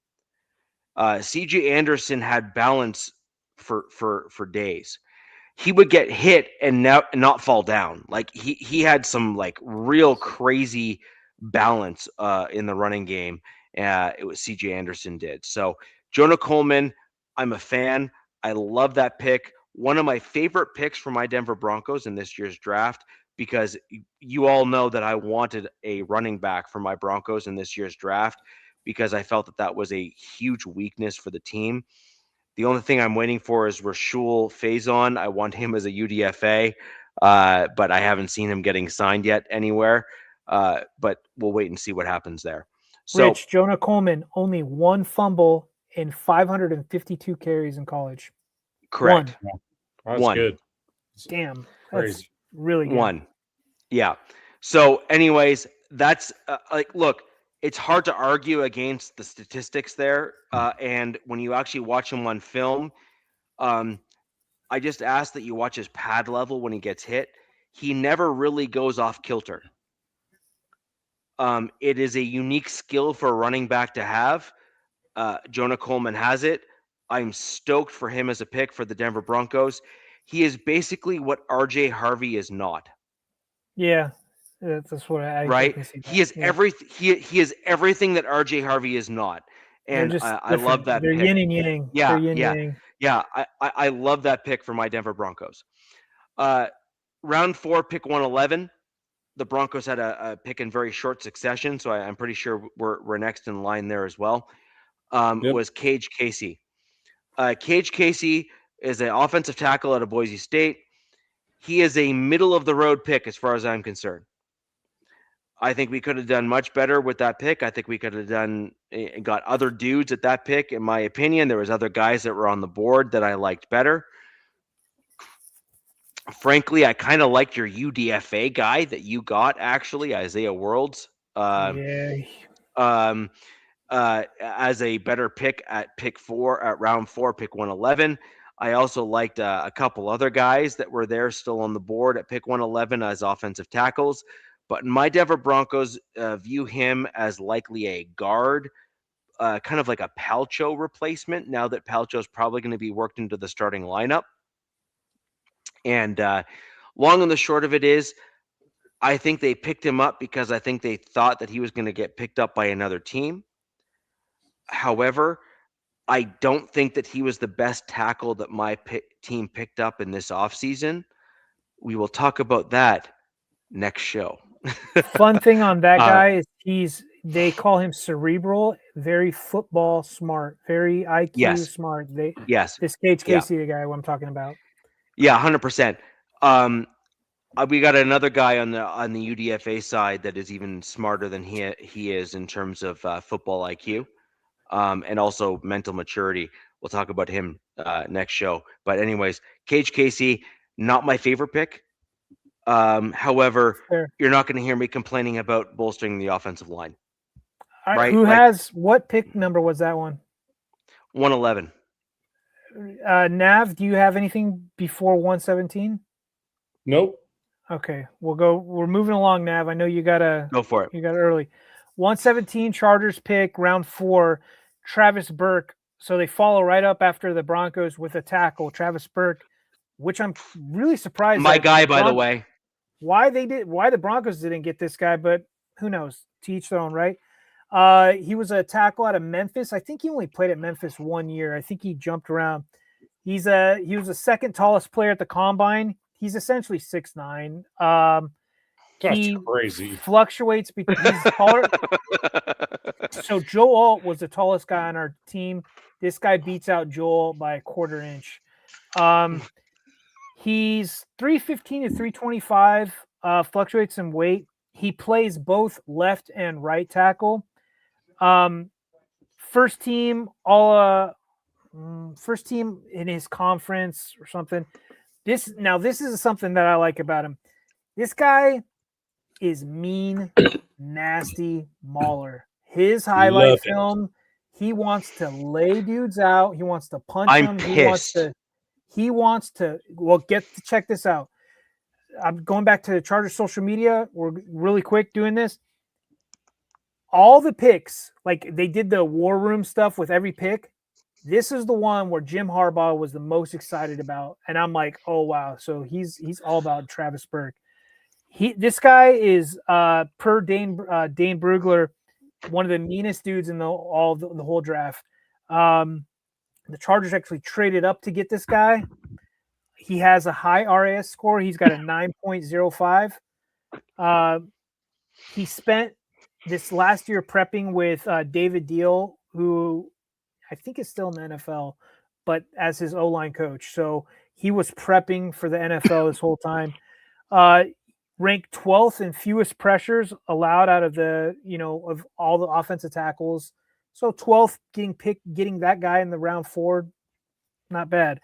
CJ Anderson had balance for days. He would get hit and not fall down. Like he had some like real crazy balance in the running game. It was CJ Anderson did. So Jonah Coleman, I'm a fan. I love that pick. One of my favorite picks for my Denver Broncos in this year's draft, because you all know that I wanted a running back for my Broncos in this year's draft because I felt that was a huge weakness for the team. The only thing I'm waiting for is Rashul Faison. I want him as a UDFA, but I haven't seen him getting signed yet anywhere. But we'll wait and see what happens there. So, Rich, Jonah Coleman, only 1 fumble in 552 carries in college. Correct. That's good. Damn. That's really good. 1. Yeah. So anyways, that's look, it's hard to argue against the statistics there. And when you actually watch him on film, I just ask that you watch his pad level when he gets hit. He never really goes off kilter. It is a unique skill for a running back to have. Jonah Coleman has it. I'm stoked for him as a pick for the Denver Broncos. He is basically what RJ Harvey is not. Yeah, that's what I Right? can see that. He is he is everything that RJ Harvey is not. They're And just I love different. that They're pick. yin and yang. Yeah, They're yin yeah. yang. Yeah, I love that pick for my Denver Broncos. Round 4, pick 111. The Broncos had a pick in very short succession, so I'm pretty sure we're next in line there as well. Yep. Was Cage Casey. Cage Casey is an offensive tackle out of Boise State. He is a middle of the road pick as far as I'm concerned. I think we could have done much better with that pick. I think we could have got other dudes at that pick. In my opinion, there was other guys that were on the board that I liked better. Frankly, I kind of liked your UDFA guy that you got, actually, Isaiah Worlds. Yeah. As a better pick at round 4, pick 111. I also liked a couple other guys that were there still on the board at pick 111 as offensive tackles. But my Denver Broncos view him as likely a guard, kind of like a Palcho replacement, now that Palcho is probably going to be worked into the starting lineup. And long and the short of it is, I think they picked him up because I think they thought that he was going to get picked up by another team. However, I don't think that he was the best tackle that my team picked up in this offseason. We will talk about that next show. Fun thing on that guy is they call him cerebral, very football smart, very IQ smart. This Cage Casey, the guy I'm talking about. Yeah, 100%. We got another guy on the UDFA side that is even smarter than he is in terms of football IQ. And also mental maturity. We'll talk about him next show. But anyways, Cage Casey, not my favorite pick. However, you're not going to hear me complaining about bolstering the offensive line. Right? Who has what pick number was that one? 111. Nav, do you have anything before 117? Nope. Okay, we're moving along, Nav. I know you gotta go for it. You got it early. 117 Chargers pick, round 4, Travis Burke. So they follow right up after the Broncos with a tackle, Travis Burke, which I'm really surprised. My guy, by the way. Why the Broncos didn't get this guy, but who knows? To each their own, right? He was a tackle out of Memphis. I think he only played at Memphis 1 year. I think he jumped around. He was the second tallest player at the combine. He's essentially 6'9". That's crazy. Fluctuates between he's taller. So Joe Alt was the tallest guy on our team. This guy beats out Joel by a quarter inch. He's 315 to 325. Fluctuates in weight. He plays both left and right tackle. First team in his conference or something. This is something that I like about him. This guy is mean, nasty mauler. His highlight film, he wants to lay dudes out. He wants to punch them. Pissed. He wants to check this out. I'm going back to the Chargers social media. We're really quick doing this. All the picks, like they did the war room stuff with every pick. This is the one where Jim Harbaugh was the most excited about. And I'm like, oh, wow. So he's all about Travis Burke. This guy is, per Dane Brugler, one of the meanest dudes in the whole draft. The Chargers actually traded up to get this guy. He has a high RAS score. He's got a 9.05. He spent this last year prepping with David Deal, who I think is still in the NFL, but as his O-line coach. So he was prepping for the NFL this whole time. Ranked 12th in fewest pressures allowed out of of all the offensive tackles. So 12th getting that guy in the round 4, not bad.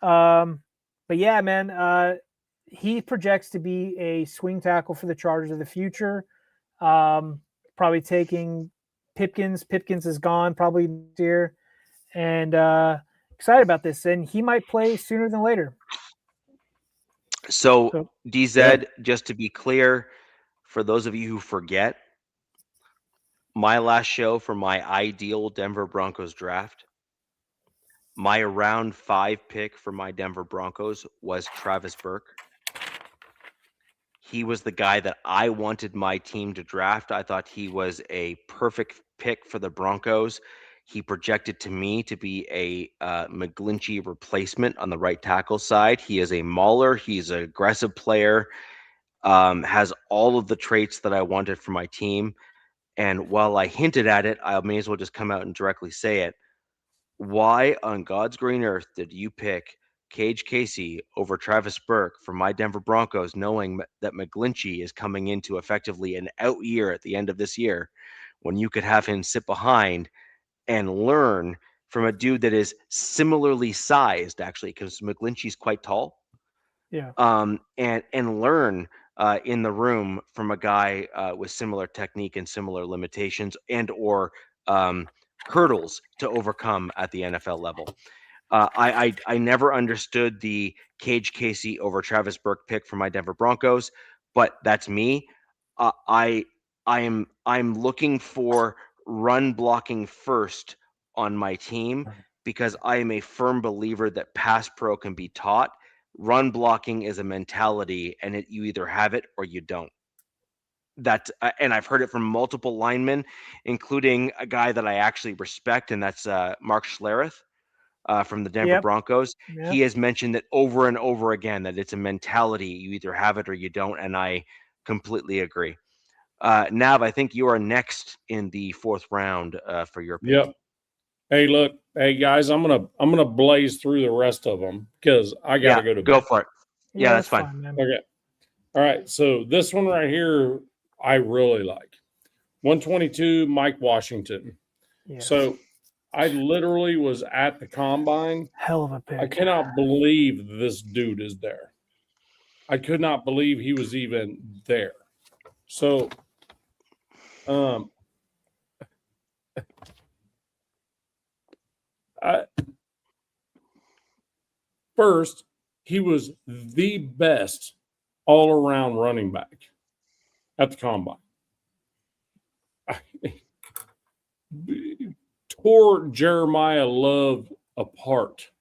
But yeah, man, he projects to be a swing tackle for the Chargers of the future. Probably taking Pipkins. Pipkins is gone probably this year. And excited about this. And he might play sooner than later. So DZ, just to be clear, for those of you who forget, my last show for my ideal Denver Broncos draft, my round 5 pick for my Denver Broncos was Travis Burke. He was the guy that I wanted my team to draft. I thought he was a perfect pick for the Broncos. He projected to me to be a McGlinchey replacement on the right tackle side. He is a mauler. He's an aggressive player, has all of the traits that I wanted for my team. And while I hinted at it, I may as well just come out and directly say it. Why on God's green earth did you pick Cage Casey over Travis Burke for my Denver Broncos, knowing that McGlinchey is coming into effectively an out year at the end of this year, when you could have him sit behind and learn from a dude that is similarly sized, actually, because McGlinchey's quite tall. Yeah. And learn in the room from a guy with similar technique and similar limitations and/or hurdles to overcome at the NFL level. I never understood the Cage Casey over Travis Burke pick for my Denver Broncos, but that's me. I'm looking for run blocking first on my team because I am a firm believer that pass pro can be taught. Run blocking is a mentality, and you either have it or you don't. And I've heard it from multiple linemen, including a guy that I actually respect, and that's Mark Schlereth. From the Denver Broncos. Yep. He has mentioned that over and over again that it's a mentality. You either have it or you don't, and I completely agree. Nav, I think you are next in the 4th round for your pick. Yep. Hey, look. Hey, guys, I'm gonna blaze through the rest of them because I got to go to bed. Go for it. Yeah, that's fine. Okay. All right. So this one right here, I really like. 122, Mike Washington. Yeah. So I literally was at the combine. Hell of a pick. I cannot believe this dude is there. I could not believe he was even there. So, first, he was the best all-around running back at the combine. Tore Jeremiah Love apart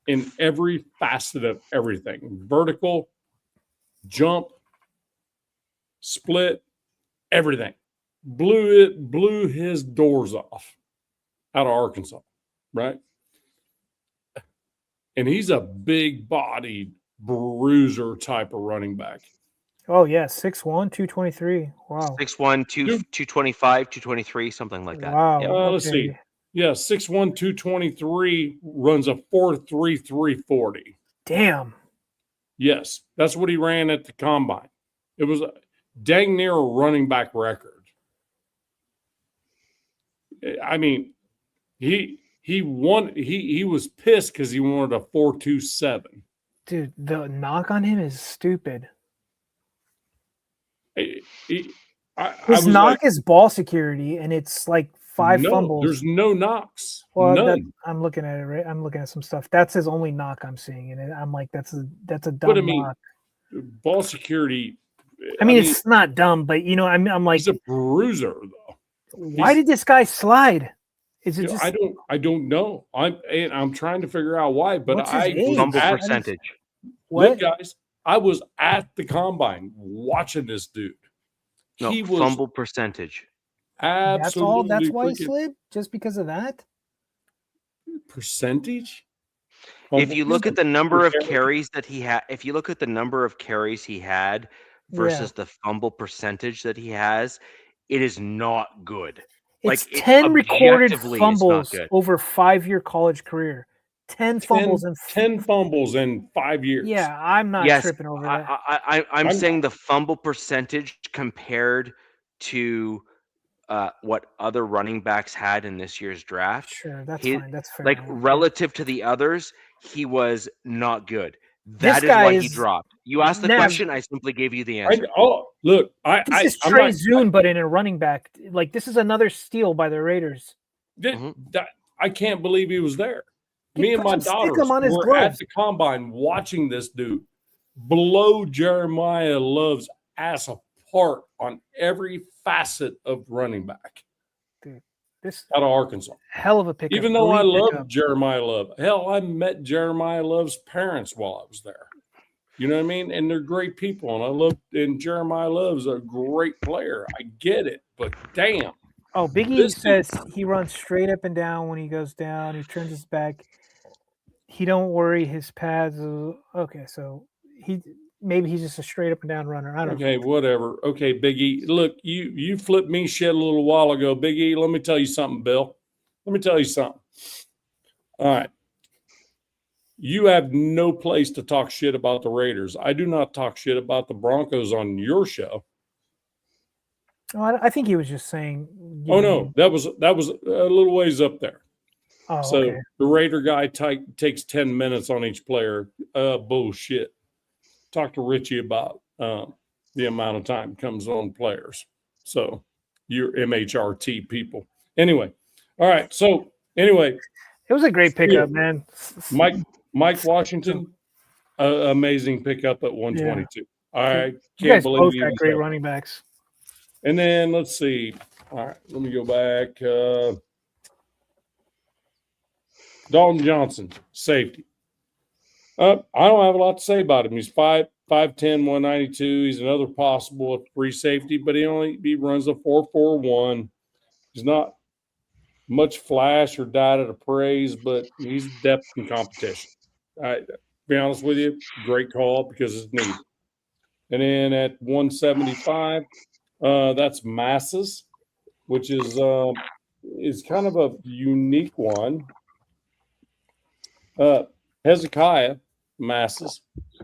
in every facet of everything. Vertical, jump, split, everything. Blew his doors off out of Arkansas, right? And he's a big-bodied bruiser type of running back. Oh, yeah, 6'1", 223. Wow. 6'1", 225, 223, something like that. Wow. Yep. Let's see. Yeah, 6'1", 223, runs a 4.3, 340. Damn. Yes, that's what he ran at the combine. It was dang near a running back record. I mean, he won. He was pissed because he wanted a 4.27. Dude, the knock on him is stupid. His knock is ball security, and it's like 5 fumbles. There's no knocks. Well, I'm looking at it. Right, I'm looking at some stuff. That's his only knock I'm seeing, and I'm like, that's a dumb knock. Ball security. I mean, it's not dumb, but I'm like, he's a bruiser though. Why did this guy slide? Is it just? I don't know. I'm trying to figure out why, but fumble percentage. What? Look, guys, I was at the combine watching this dude. No, he was fumble percentage. Absolutely. That's why he slid? Just because of that? Percentage? If you look at the number of carries that he had, versus the fumble percentage that he has, it is not good. It's 10 recorded fumbles over 5-year college career. 10 fumbles in 5 years. Yeah, I'm not tripping over that. I'm saying the fumble percentage compared to what other running backs had in this year's draft. Sure, that's fine. That's fair. Like relative to the others, he was not good. That is why he dropped. You asked the question, I simply gave you the answer. Look, this is Trey Zune, but in a running back. Like, this is another steal by the Raiders. I can't believe he was there. Me and my daughters were at the combine watching this dude blow Jeremiah Love's ass apart on every facet of running back. dude, this out of Arkansas. hell of a pickup. Even though I Elite love pickup. Jeremiah Love. Hell, I met Jeremiah Love's parents while I was there. You know what I mean? And they're great people. And Jeremiah Love's a great player. I get it, but damn. Oh, Biggie says he runs straight up and down when he goes down. He turns his back. He don't worry his pads. Okay, so maybe he's just a straight up and down runner. I don't know. Okay, whatever. Okay, Biggie. Look, you flipped me shit a little while ago. Biggie, let me tell you something, Bill. Let me tell you something. All right. You have no place to talk shit about the Raiders. I do not talk shit about the Broncos on your show. Oh, I think he was just saying. Oh no, that was a little ways up there. Oh, So okay. the Raider guy takes 10 minutes on each player. Bullshit. Talk to Richie about the amount of time comes on players. So you're MHRT people. Anyway, all right. So anyway, it was a great pickup, man. Mike Washington, amazing pickup at 122. Yeah. I You can't guys believe both he got was great there. running backs. And then let's see. All right, let me go back. Dalton Johnson, safety. I don't have a lot to say about him. He's 5'10", 192. He's another possible free safety, but he runs a 4.41. He's not much flash or data to praise, but he's depth and competition. Be honest with you, great call because it's needed. And then at 175, that's Masses, which is kind of a unique one. Hezekiah Masses.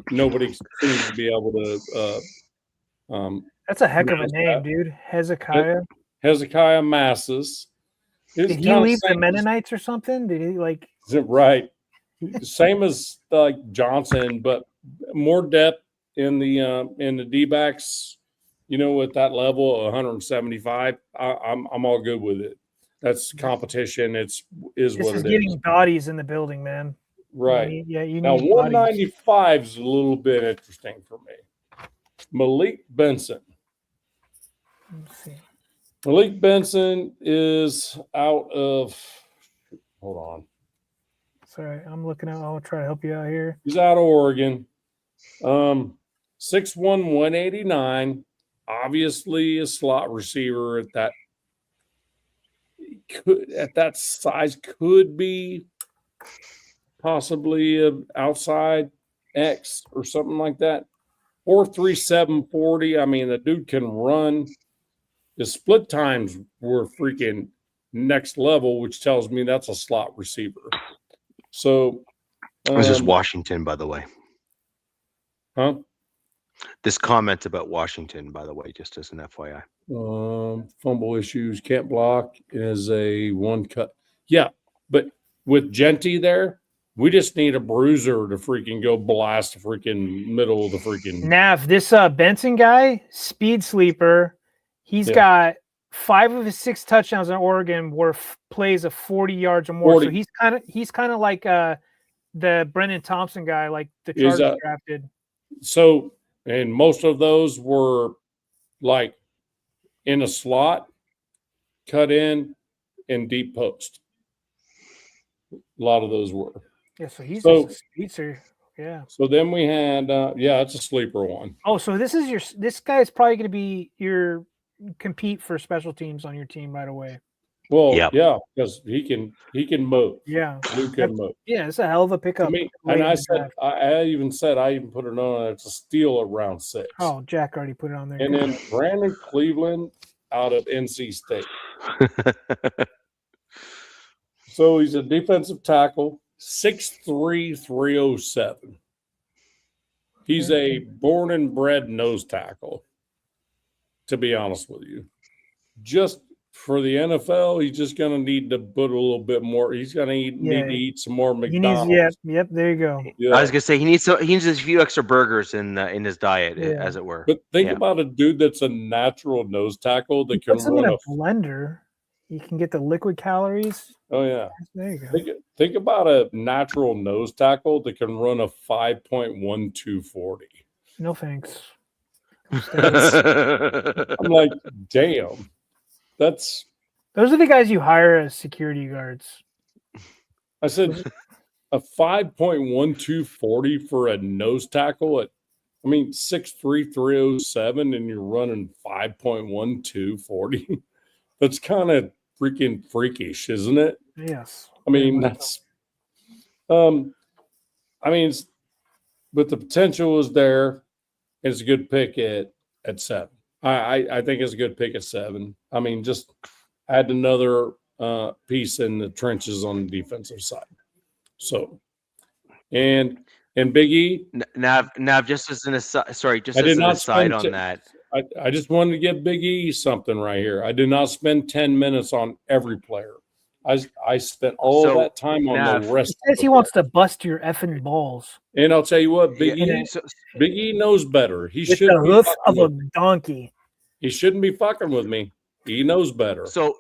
Nobody seems to be able to. That's a heck of a name, dude. Hezekiah. Hezekiah Masses. Did he leave the Mennonites or something? Did he like? Right. Same as like Johnson, but more depth in the D-backs. You know, at that level, 175. I'm all good with it. That's competition. This is getting bodies in the building, man. Right. You need now 195 is a little bit interesting for me. Malik Benson. Let's see. Malik Benson is out of. Hold on. Sorry, I'm looking at. I'll try to help you out here. He's out of Oregon. 6'1", 189. Obviously, a slot receiver at that size could be possibly an outside X or something like that. 4.37 40. I mean, the dude can run. His split times were freaking next level, which tells me that's a slot receiver. So this is Washington, by the way. Huh? This comment about Washington, by the way, just as an FYI. Fumble issues, can't block is a one cut. Yeah, but with Genty there, we just need a bruiser to freaking go blast the freaking middle of the freaking. Nav, this Benson guy, speed sleeper. He's got 5 of his 6 touchdowns in Oregon were plays of 40 yards or more. 40. So he's kind of like the Brennan Thompson guy, like the Chargers drafted. So, and most of those were like in a slot, cut in deep post. A lot of those were. Yeah, so he's a speedster. Yeah. So then we had, it's a sleeper one. Oh, so this guy's probably going to be your compete for special teams on your team right away. Well, yeah, because he can move. Yeah, Luke can move. Yeah, it's a hell of a pickup. I even put it on. It's a steal at round 6. Oh, Jack already put it on there. And then Brandon Cleveland out of NC State. So he's a defensive tackle, 6'3", 307. He's a born and bred nose tackle. To be honest with you, just for the NFL, he's just going to need to put a little bit more. He's going to need to eat some more McDonald's. Yep. There you go. Yeah. I was going to say he needs a few extra burgers in his diet, as it were. But think about a dude that's a natural nose tackle that can run a blender. You can get the liquid calories. Oh yeah, there you go. Think about a natural nose tackle that can run a 5.1240. No thanks. I'm like, damn, that's Those are the guys you hire as security guards. I said a 5.1240 for a nose tackle at, 6'3", 307, and you're running 5.1240. That's kind of freaking freakish, isn't it? Yes. That's, but the potential is there. It's a good pick at 7. I think it's a good pick at 7. Just add another piece in the trenches on the defensive side. So, and Big E. Nav, just as an aside, on that. I just wanted to give Big E something right here. I did not spend 10 minutes on every player. I spent all that time on the rest. He says he wants to bust your effing balls. And I'll tell you what, Big E knows better. He should the hoof of a donkey. He shouldn't be fucking with me. He knows better. So,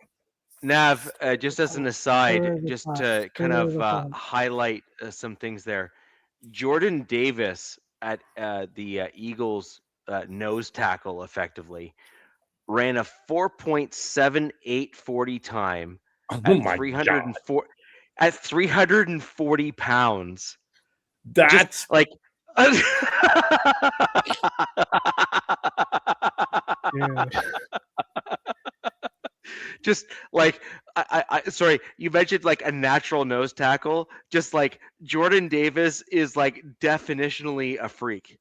Nav, just as an aside, just to kind of highlight some things there. Jordan Davis at the Eagles nose tackle effectively ran a 4.7840 time at 340 pounds. That's like just like I sorry, you mentioned like a natural nose tackle. Just like Jordan Davis is like definitionally a freak.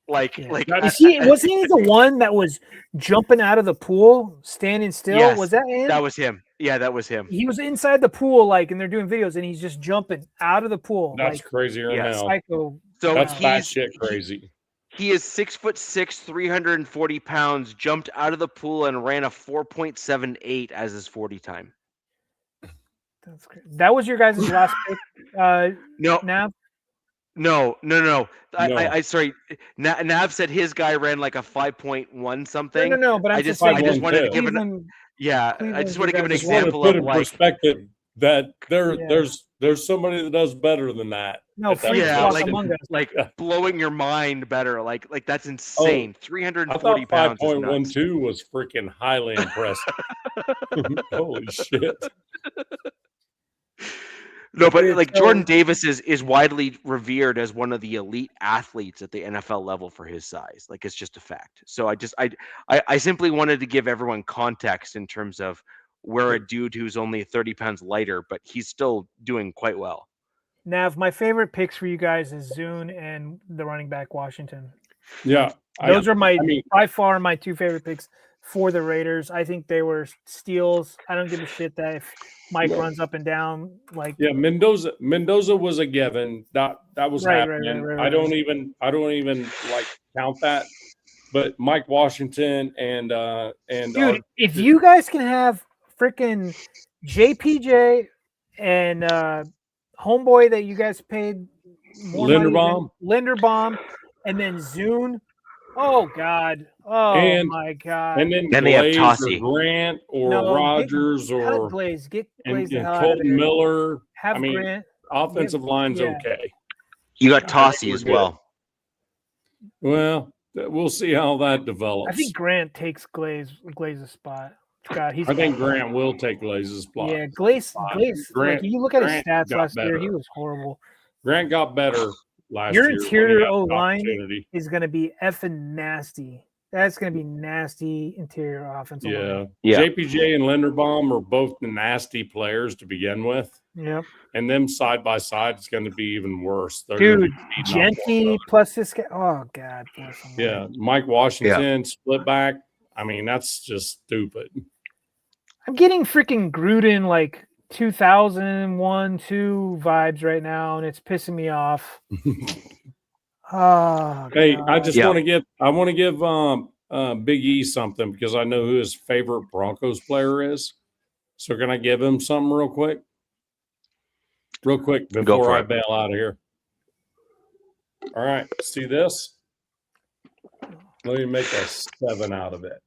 Wasn't he the one that was jumping out of the pool, standing still? Yes, was that him? That was him. Yeah, that was him. He was inside the pool, and they're doing videos, and he's just jumping out of the pool. That's crazier than hell. Psycho. So that's batshit crazy. He is 6'6", 340 pounds, jumped out of the pool and ran a 4.78 as his 40 time. That's great. That was your guys' last pick. No. Nav? No. I sorry. Nav said his guy ran like a 5.1 something. No. But I just wanted to give an example of like perspective that there's somebody that does better than that. No, like blowing your mind better. Like that's insane. 340 pounds. 5.12 was freaking highly impressive. Holy shit. No, but like Jordan Davis is widely revered as one of the elite athletes at the NFL level for his size. Like it's just a fact. So I simply wanted to give everyone context in terms of where a dude who's only 30 pounds lighter, but he's still doing quite well. Nav, my favorite picks for you guys is Zune and the running back Washington. Yeah. Those are by far my two favorite picks for the Raiders. I think they were steals. I don't give a shit that if Mike runs up and down. Mendoza was a given. That was happening. Right. I don't even like count that. But Mike Washington and dude, if you guys can have freaking JPJ and homeboy that you guys paid more Linderbaum, and then Zune. Oh God! Oh my God! And then they have Tossie, Grant, or Rogers, or Glaze. Get Glaze and Colton Miller. Grant. Offensive line's okay. You got Tossie as well. Well, we'll see how that develops. I think Grant takes Glaze's spot. God, I think Grant will take Glaze's spot. Yeah, Glaze. Grant, you look at his stats last year; he was horrible. Grant got better last year. Your interior O line is going to be effing nasty. That's going to be nasty interior offensive line. Yeah. JPJ and Linderbaum are both nasty players to begin with. Yeah. And them side by side is going to be even worse. Dude, Genty plus this guy. Oh God. Yeah. Mike Washington split back. That's just stupid. I'm getting freaking Gruden like 2001-2 vibes right now, and it's pissing me off. Hey, I just want to give Big E something because I know who his favorite Broncos player is. So can I give him something real quick? Real quick before I bail out of here. All right, see this? Let me make a 7 out of it.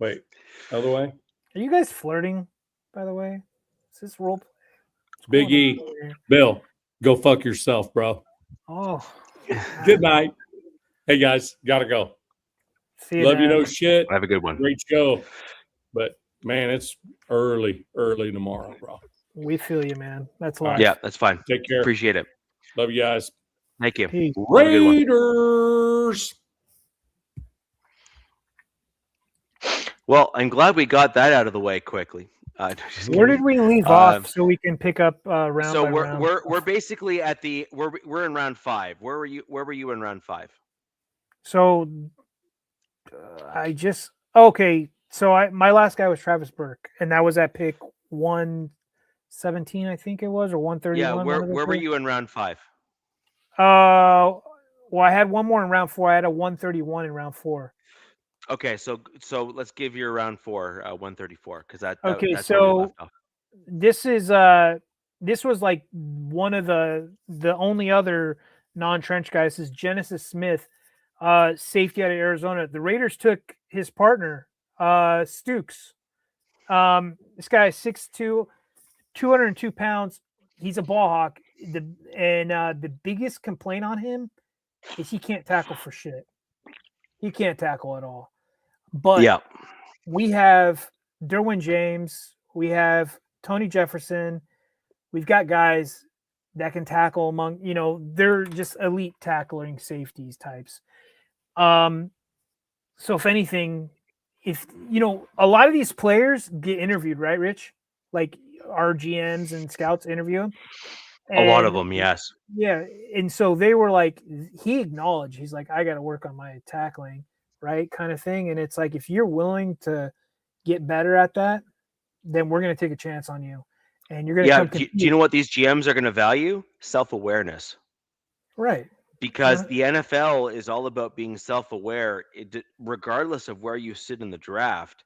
Wait, other way. Are you guys flirting, by the way? Is this role play? Big E, Bill, go fuck yourself, bro. Oh. Good night. Hey, guys, gotta go. See you, Love you, man. no shit. Have a good one. Great show. But, man, it's early tomorrow, bro. We feel you, man. That's All life. right. Yeah, that's fine. Take care. Appreciate it. Love you guys. Thank you. Peace. Have a good one. Raiders. Well, I'm glad we got that out of the way quickly. Just Where kidding. did we leave off so we can pick up round So by round? we're basically at the we're in round 5. Where were you in round 5? So I just okay. So my last guy was Travis Burke, and that was at pick 117, I think it was, or 131. Yeah, where were you in round 5? Well, I had one more in round 4. I had a 131 in round 4. Okay, so let's give your round 4 134 because that's Okay, where we so left off. this was like one of the only other non-trench guys is Genesis Smith, safety out of Arizona. The Raiders took his partner, Stukes. This guy is 6'2", 202 pounds. He's a ball hawk. The biggest complaint on him is he can't tackle for shit. He can't tackle at all. But Yeah, we have Derwin James. We have Tony Jefferson. We've got guys that can tackle among, they're just elite tackling safeties types. So if anything, a lot of these players get interviewed, right, Rich? Like our GMs and scouts interview them. a lot of them, yes. Yeah. And so they were like, he acknowledged, he's like, I got to work on my tackling, right? Kind of thing. And it's like, if you're willing to get better at that, then we're going to take a chance on you. And you're going to come Do you know what these GMs are going to value? Self-awareness. Right. Because the NFL is all about being self-aware, regardless of where you sit in the draft.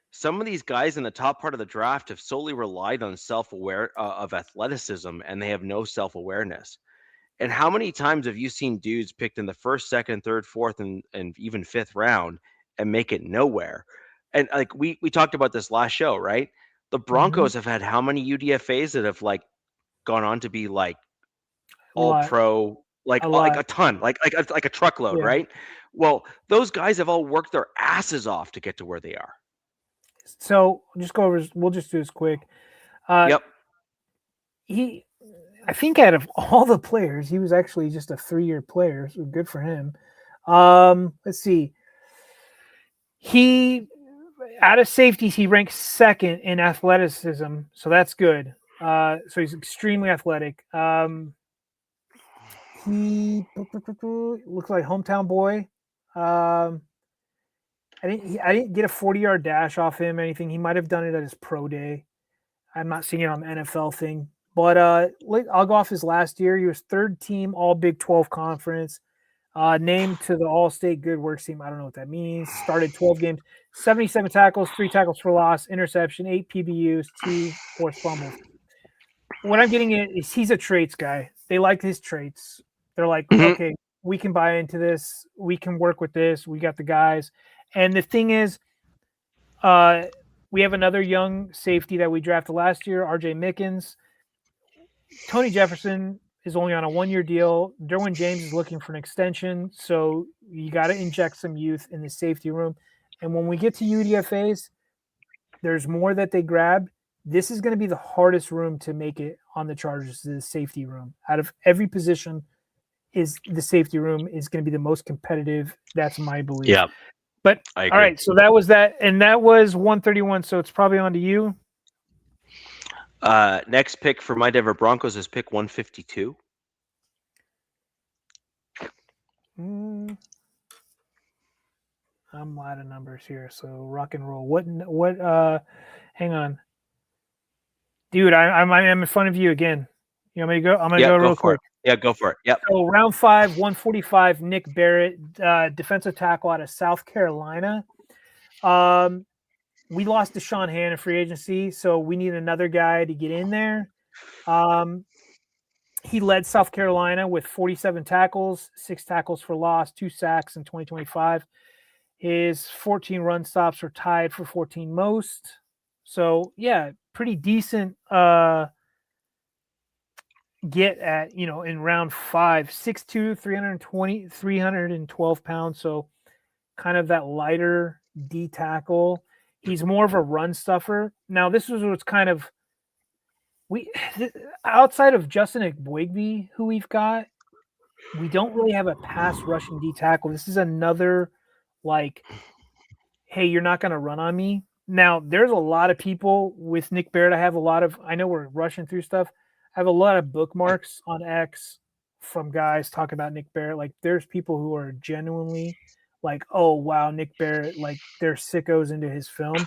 Some of these guys in the top part of the draft have solely relied on self-aware of athleticism, and they have no self-awareness. And how many times have you seen dudes picked in the first, second, third, fourth, and even fifth round and make it nowhere? And like we talked about this last show, right? The Broncos have had how many UDFAs that have like gone on to be like all pro, like a ton, like a truckload, right? Well, those guys have all worked their asses off to get to where they are. So just go over. We'll just do this quick. Yep. I think out of all the players, he was actually just a 3-year player. So good for him. Let's see. Out of safeties, he ranks 2nd in athleticism, so that's good. So he's extremely athletic. He looks like hometown boy. I didn't get a 40-yard dash off him or anything. He might have done it at his pro day. I'm not seeing it on the NFL thing. But I'll go off his last year. He was 3rd team All Big 12 Conference. Named to the All-State Good Works team. I don't know what that means. Started 12 games, 77 tackles, 3 tackles for loss, interception, 8 PBUs, 2 forced fumbles. What I'm getting at is he's a traits guy. They like his traits. They're like, okay, we can buy into this. We can work with this. We got the guys. And the thing is, we have another young safety that we drafted last year, RJ Mickens. Tony Jefferson is only on a 1-year deal. Derwin James is looking for an extension. So you got to inject some youth in the safety room. And when we get to UDFAs, there's more that they grab. This is going to be the hardest room to make it on the Chargers, the safety room. Out of every position, the safety room is going to be the most competitive. That's my belief. Yeah. But all right, so that was that. And that was 131. So it's probably on to you. Next pick for my Denver Broncos is pick 152. I'm out of numbers here, so rock and roll. What hang on. Dude, I'm in front of you again. You want me to go? I'm gonna go real quick. Yeah, go for it. Yep. So round 5, 145, Nick Barrett, defensive tackle out of South Carolina. We lost Deshaun Hand in free agency, so we need another guy to get in there. He led South Carolina with 47 tackles, 6 tackles for loss, 2 sacks in 2025. His 14 run stops are tied for 14 most. So, yeah, pretty decent get at, in round 5. 6'2", 312 pounds. So kind of that lighter D tackle. He's more of a run stuffer. Now, this is what's kind of outside of Justin Igboigbe, who we've got, we don't really have a pass rushing D tackle. This is another like, hey, you're not going to run on me. Now, there's a lot of people with Nick Barrett. I know we're rushing through stuff. I have a lot of bookmarks on X from guys talking about Nick Barrett. Like, there's people who are genuinely like, oh, wow, Nick Barrett, like, they're sickos into his film.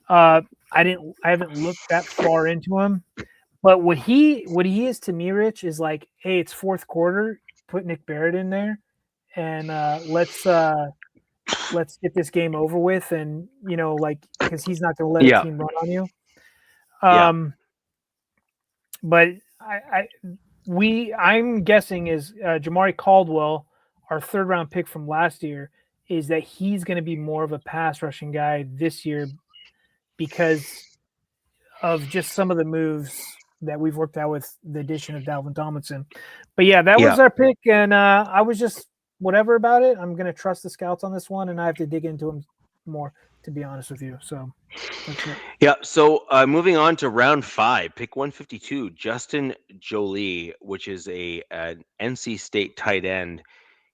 I haven't looked that far into him. But what he is to me, Rich, is like, hey, it's fourth quarter. Put Nick Barrett in there, and let's get this game over with. And because he's not going to let a team run on you. But I'm guessing is Jamari Caldwell, our third round pick from last year, is that he's going to be more of a pass rushing guy this year because of just some of the moves that we've worked out with the addition of Dalvin Tomlinson. But that was our pick, and I was just whatever about it. I'm going to trust the scouts on this one, and I have to dig into them more, to be honest with you. So that's it. Yeah. So moving on to round 5, pick 152, Justin Jolie, which is an NC State tight end.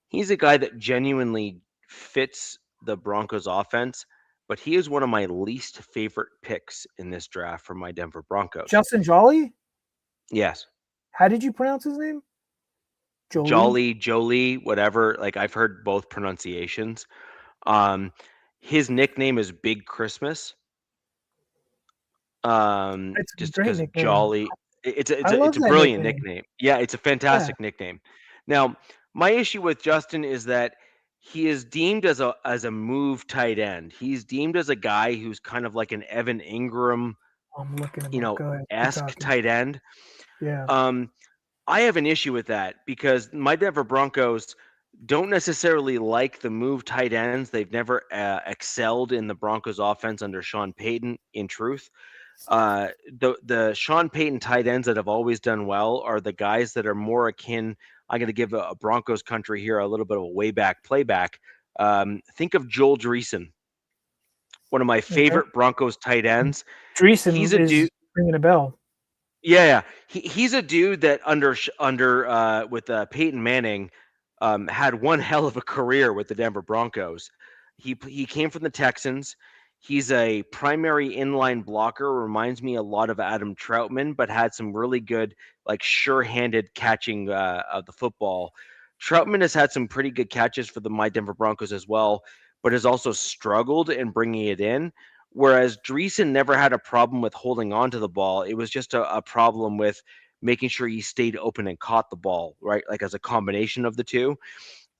He's a guy that genuinely fits the Broncos offense, but he is one of my least favorite picks in this draft for my Denver Broncos. Justin Jolly? Yes. How did you pronounce his name? Jolie, whatever. Like, I've heard both pronunciations. His nickname is Big Christmas. It's just because Jolly. It's a brilliant nickname. Yeah, it's a fantastic nickname. Now, my issue with Justin is that he is deemed as a move tight end. He's deemed as a guy who's kind of like an Evan Ingram, esque tight end. Yeah. I have an issue with that because my Denver Broncos don't necessarily like the move tight ends. They've never excelled in the Broncos offense under Sean Payton, in truth. The Sean Payton tight ends that have always done well are the guys that are more akin. I'm going to give a Broncos country here a little bit of a way back playback. Think of Joel Dreesen, one of my favorite Broncos tight ends. Dreesen, he's a dude ringing a bell. Yeah. He's a dude that under with Peyton Manning had one hell of a career with the Denver Broncos. He came from the Texans. He's a primary inline blocker, reminds me a lot of Adam Troutman, but had some really good, like, sure-handed catching of the football. Troutman has had some pretty good catches for my Denver Broncos as well, but has also struggled in bringing it in. Whereas Dreesen never had a problem with holding on to the ball. It was just a problem with making sure he stayed open and caught the ball, right? Like, as a combination of the two.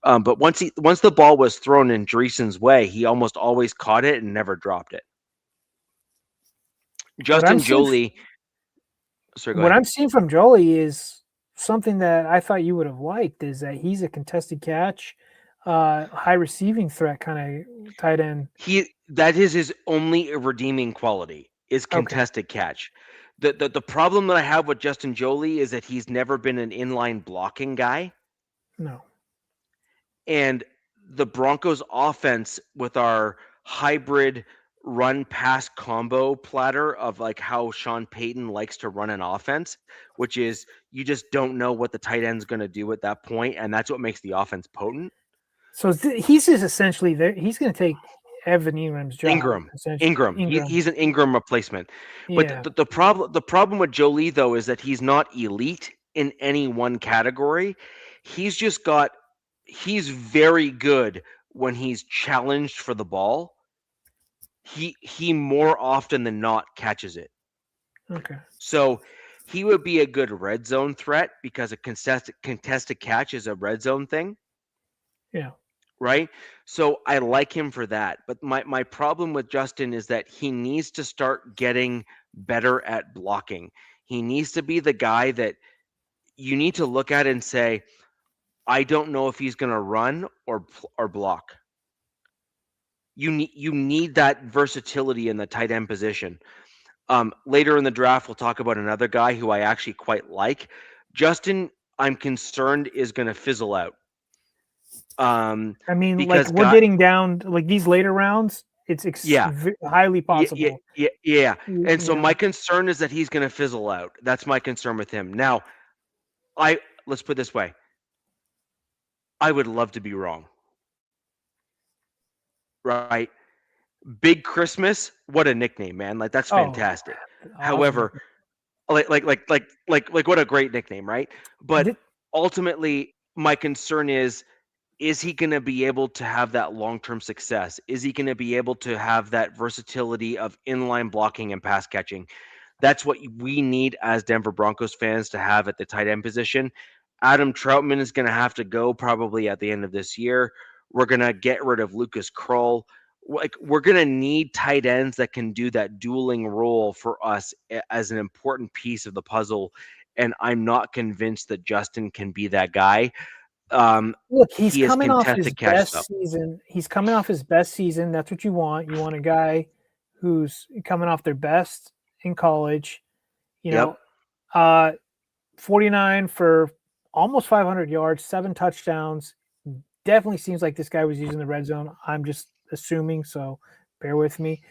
But once the ball was thrown in Dreesen's way, he almost always caught it and never dropped it. Justin Jolie. What I'm seeing from Jolie is something that I thought you would have liked, is that he's a contested catch, high receiving threat kind of tight end. That is his only redeeming quality, is contested catch. The problem that I have with Justin Jolie is that he's never been an inline blocking guy. No. And the Broncos offense, with our hybrid run pass combo platter of like how Sean Payton likes to run an offense, which is you just don't know what the tight end's going to do at that point, and that's what makes the offense potent. So he's just essentially there. He's going to take Evan Ingram's job. Ingram. He's an Ingram replacement. But the problem with Jolie, though, is that he's not elite in any one category. He's very good when he's challenged for the ball. He more often than not catches it. Okay. So he would be a good red zone threat because a contested catch is a red zone thing. Yeah. Right? So I like him for that. But my problem with Justin is that he needs to start getting better at blocking. He needs to be the guy that you need to look at and say, I don't know if he's going to run or block. You need that versatility in the tight end position. Later in the draft, we'll talk about another guy who I actually quite like. Justin, I'm concerned, is going to fizzle out. I mean, because like we're getting down like these later rounds. It's yeah, highly yeah, possible. yeah. And You so know, my concern is that he's going to fizzle out. That's my concern with him. Now, let's put it this way. I would love to be wrong. Right? Big Christmas, what a nickname, man. Like that's oh, fantastic. awesome. However, like what a great nickname, right? But ultimately my concern is he going to be able to have that long-term success? Is he going to be able to have that versatility of inline blocking and pass catching? That's what we need as Denver Broncos fans to have at the tight end position. Adam Troutman is going to have to go probably at the end of this year. We're going to get rid of Lucas Krull. Like we're going to need tight ends that can do that dueling role for us as an important piece of the puzzle. And I'm not convinced that Justin can be that guy. Look, he's He is coming off his contested catch best stuff. season. He's coming off his best season. That's what you want. You want a guy who's coming off their best in college. You Yep. know, 49 for almost 500 yards, 7 touchdowns. Definitely seems like this guy was using the red zone. I'm just assuming, so bear with me.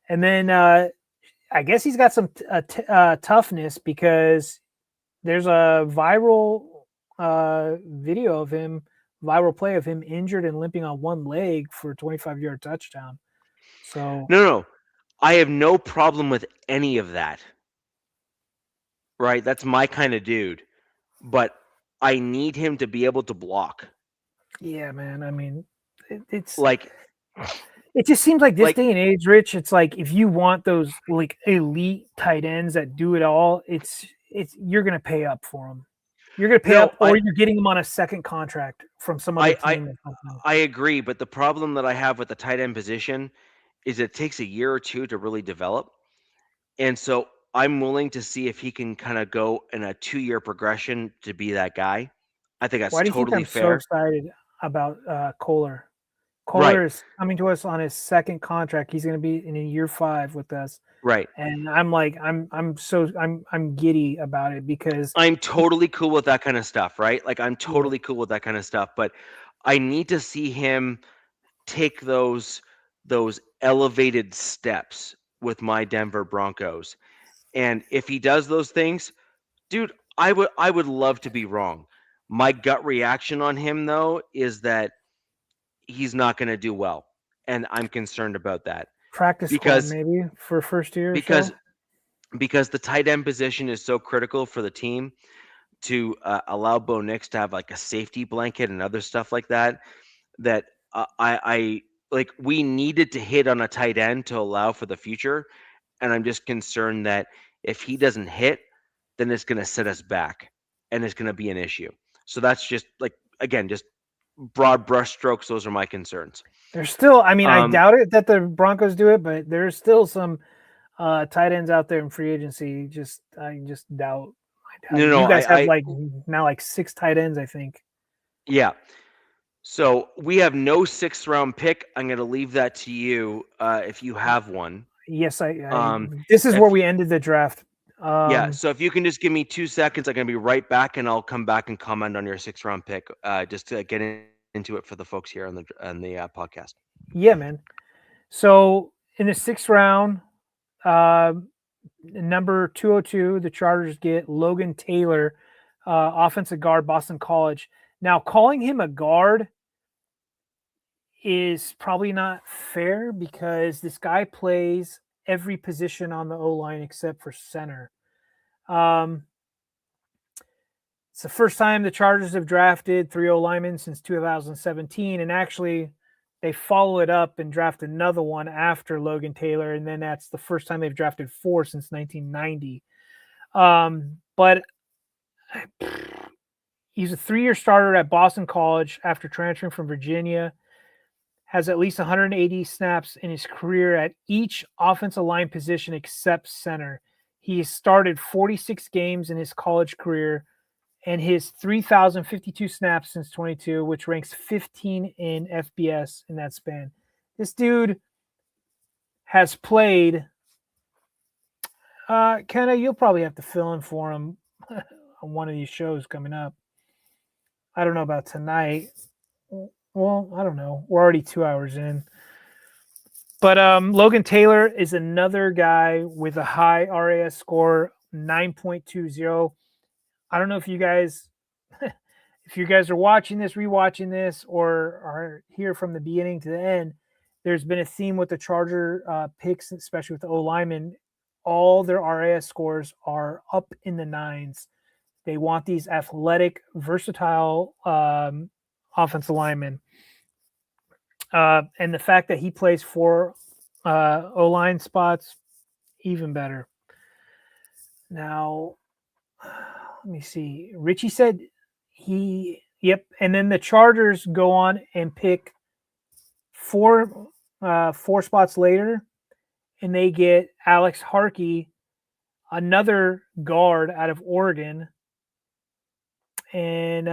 And then I guess he's got some toughness because there's a viral video of him, viral play of him injured and limping on one leg for a 25-yard touchdown. So No. I have no problem with any of that. Right? That's my kind of dude. But I need him to be able to block. yeah, man. I mean, it's like it just seems like this like day and age, Rich. It's like if you want those like elite tight ends that do it all, it's you're gonna pay up for them. You're gonna pay up, or you're getting them on a second contract from some other team. I agree, but the problem that I have with the tight end position is it takes a year or two to really develop. And so I'm willing to see if he can kind of go in a 2-year progression to be that guy. I think that's Why do you think totally I'm so fair. excited about Kohler? Right. Kohler is coming to us on his second contract. He's going to be in year 5 with us. Right. And I'm like, I'm giddy about it because I'm totally cool with that kind of stuff, right? Like I'm totally cool with that kind of stuff, but I need to see him take those elevated steps with my Denver Broncos. And if he does those things, dude, I would love to be wrong. My gut reaction on him though is that he's not going to do well, and I'm concerned about that. Practice squad maybe for first year. Because the tight end position is so critical for the team to allow Bo Nix to have like a safety blanket and other stuff like that. That I like we needed to hit on a tight end to allow for the future, and I'm just concerned that if he doesn't hit, then it's going to set us back, and it's going to be an issue. So that's just like again, just broad brush strokes. Those are my concerns. There's still, I mean, I doubt it that the Broncos do it, but there's still some tight ends out there in free agency. I just doubt. No, you guys have now 6 tight ends, I think. Yeah. So we have no 6th round pick. I'm going to leave that to you if you have one. Yes, this is where we ended the draft. Yeah. So if you can just give me 2 seconds, I'm going to be right back, and I'll come back and comment on your 6th round pick just to get into it for the folks here on the podcast. Yeah, man. So in the 6th round, number 202, the Chargers get Logan Taylor, offensive guard, Boston College. Now, calling him a guard is probably not fair because this guy plays every position on the O-line except for center. It's the first time the Chargers have drafted 3 O-linemen since 2017, and actually they follow it up and draft another one after Logan Taylor, and then that's the first time they've drafted 4 since 1990. But he's a 3-year starter at Boston College after transferring from Virginia, has at least 180 snaps in his career at each offensive line position except center. He has started 46 games in his college career, and his 3,052 snaps since 22, which ranks 15 in FBS in that span. This dude has played. Kenna, you'll probably have to fill in for him on one of these shows coming up. I don't know about tonight. well, I don't know. We're already 2 hours in. But Logan Taylor is another guy with a high RAS score, 9.20. I don't know if you guys are watching this, rewatching this, or are here from the beginning to the end. There's been a theme with the Charger picks, especially with the O linemen. All their RAS scores are up in the nines. They want these athletic, versatile offensive linemen. And the fact that he plays 4 O-line spots, even better. Now, let me see. Richie said yep. And then the Chargers go on and pick 4 spots later, and they get Alex Harkey, another guard out of Oregon. And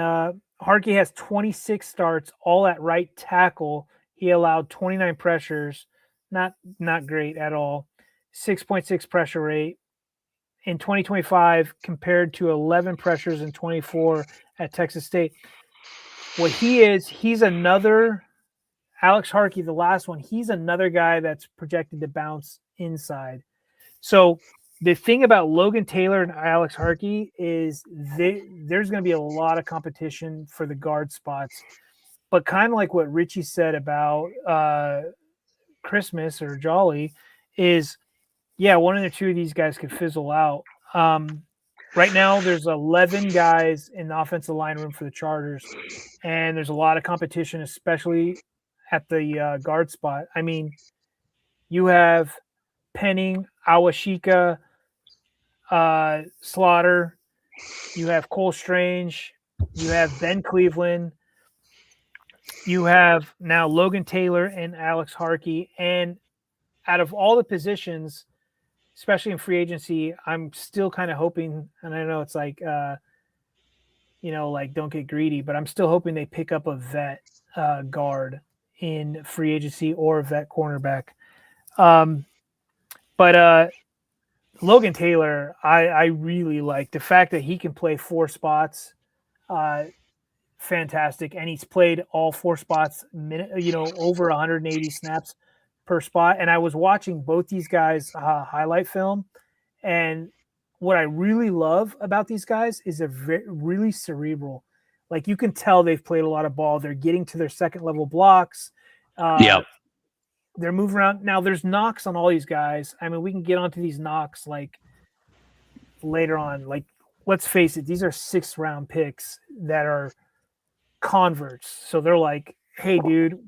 Harkey has 26 starts, all at right tackle. He allowed 29 pressures, not great at all. 6.6 pressure rate in 2025 compared to 11 pressures in 24 at Texas State. What he's another Alex Harkey, the last one. He's another guy that's projected to bounce inside. So the thing about Logan Taylor and Alex Harkey is there's going to be a lot of competition for the guard spots. But kind of like what Richie said about Christmas or Jolly is, yeah, one of the two of these guys could fizzle out. Right now, there's 11 guys in the offensive line room for the Chargers, and there's a lot of competition, especially at the guard spot. I mean, you have Penning, Awashika, Slaughter, you have Cole Strange, you have Ben Cleveland, you have now Logan Taylor and Alex Harkey. And out of all the positions, especially in free agency, I'm still kind of hoping, and I know it's like, like don't get greedy, but I'm still hoping they pick up a vet guard in free agency or a vet cornerback. But Logan Taylor, I really like the fact that he can play 4 spots. Fantastic. And he's played all 4 spots, over 180 snaps per spot. And I was watching both these guys highlight film. And what I really love about these guys is they're really cerebral. Like you can tell they've played a lot of ball. They're getting to their second level blocks. Yep. They're moving around. Now there's knocks on all these guys. I mean, we can get onto these knocks like later on. Like, let's face it, these are 6th round picks that are converts. So they're like, hey, dude,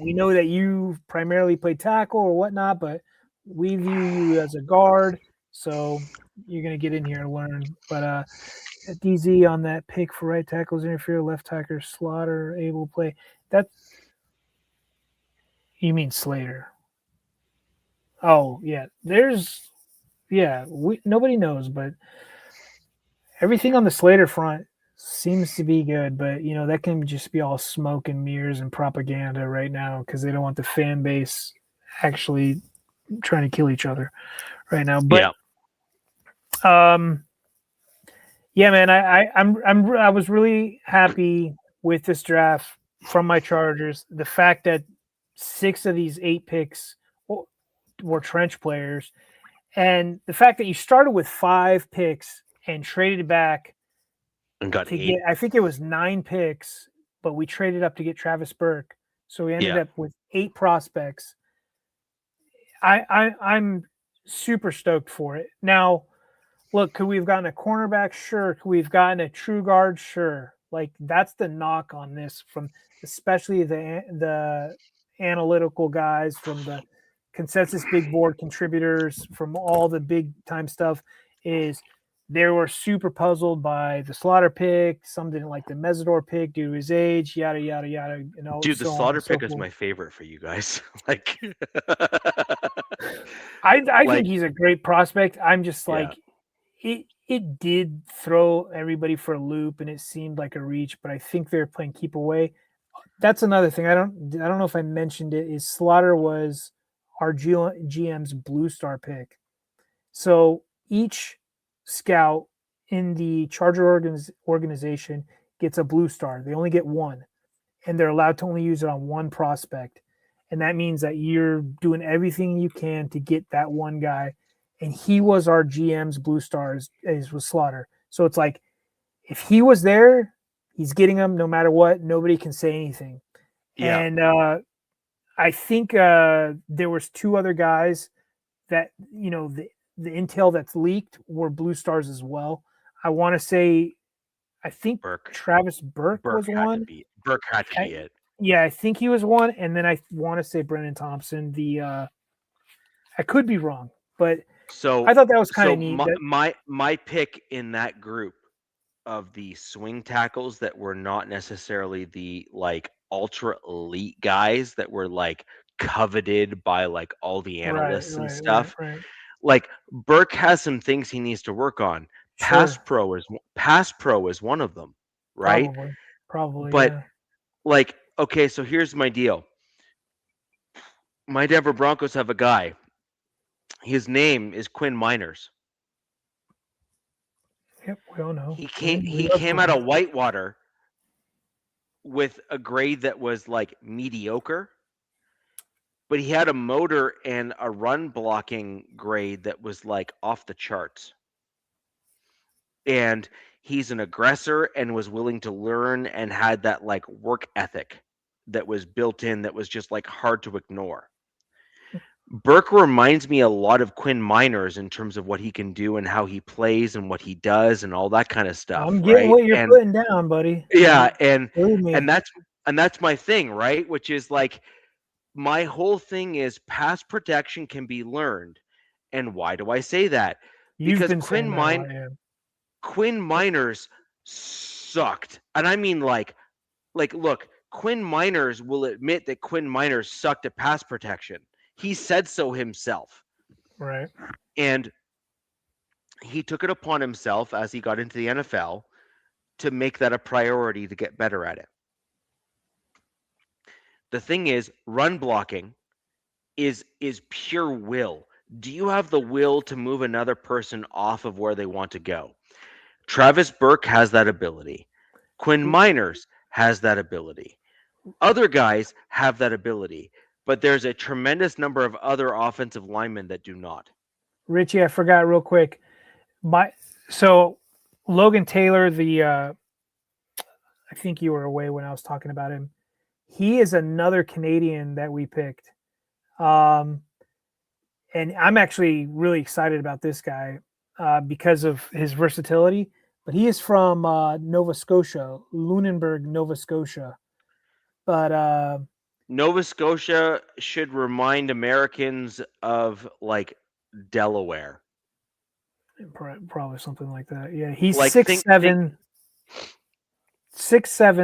we know that you primarily play tackle or whatnot, but we view you as a guard. So you're going to get in here and learn. But DZ on that pick for right tackles interfere, left tackle Slaughter able to play. That you mean Slater? Oh yeah, nobody knows, but everything on the Slater front seems to be good. But that can just be all smoke and mirrors and propaganda right now because they don't want the fan base actually trying to kill each other right now. But yeah, man, I was really happy with this draft from my Chargers. The fact that 6 of these 8 picks were trench players, and the fact that you started with 5 picks and traded back and got to 8. get, I think it was 9 picks, but we traded up to get Travis Burke, so we ended up with 8 prospects. I'm super stoked for it. Now, look, could we have gotten a cornerback? Sure. Could we have gotten a true guard? Sure. Like that's the knock on this from especially the analytical guys, from the consensus big board contributors, from all the big time stuff, is they were super puzzled by the Slaughter pick. Some didn't like the Mesidor pick due to his age, yada yada yada. Dude, the Slaughter pick is my favorite for you guys. Like, I think he's a great prospect. I'm just like, it did throw everybody for a loop, and it seemed like a reach. But I think they're playing keep away. That's another thing. I don't know if I mentioned it. Is Slaughter was our GM's Blue Star pick. So each scout in the Charger organization gets a Blue Star. They only get one. and they're allowed to only use it on one prospect. And that means that you're doing everything you can to get that one guy. And he was our GM's Blue Stars, as was Slaughter. So it's like, if he was there, he's getting them no matter what. Nobody can say anything. Yeah. And I think there was 2 other guys that, the intel that's leaked were Blue Stars as well. I want to say, I think Burke. Travis Burke was one. Burke had to be it. Yeah, I think he was one. And then I want to say Brendan Thompson. I could be wrong, but So I thought that was kind of neat. My pick in that group of the swing tackles that were not necessarily the like ultra elite guys that were like coveted by like all the analysts and stuff. Right. Like Burke has some things he needs to work on. Pass pro is one of them, right? Probably. But yeah. like, okay, so here's my deal. My Denver Broncos have a guy. His name is Quinn Miners. Yep, we all know. He came out of Whitewater with a grade that was like mediocre, but he had a motor and a run blocking grade that was like off the charts. And he's an aggressor and was willing to learn and had that like work ethic that was built in that was just like hard to ignore. Burke reminds me a lot of Quinn Miners in terms of what he can do and how he plays and what he does and all that kind of stuff. I'm getting what you're putting down, buddy. Yeah, and that's my thing, right? Which is like my whole thing is pass protection can be learned. And why do I say that? Because Quinn Miners sucked. And I mean like look, Quinn Miners will admit that Quinn Miners sucked at pass protection. He said so himself. Right. And he took it upon himself as he got into the NFL to make that a priority to get better at it. The thing is, run blocking is pure will. Do you have the will to move another person off of where they want to go? Travis Burke has that ability. Quinn Miners has that ability. Other guys have that ability. But there's a tremendous number of other offensive linemen that do not. Richie, I forgot real quick. So Logan Taylor, I think you were away when I was talking about him. He is another Canadian that we picked. And I'm actually really excited about this guy because of his versatility. But he is from Nova Scotia, Lunenburg, Nova Scotia. But Nova Scotia should remind Americans of like Delaware. Probably something like that. Yeah, he's like 6'7",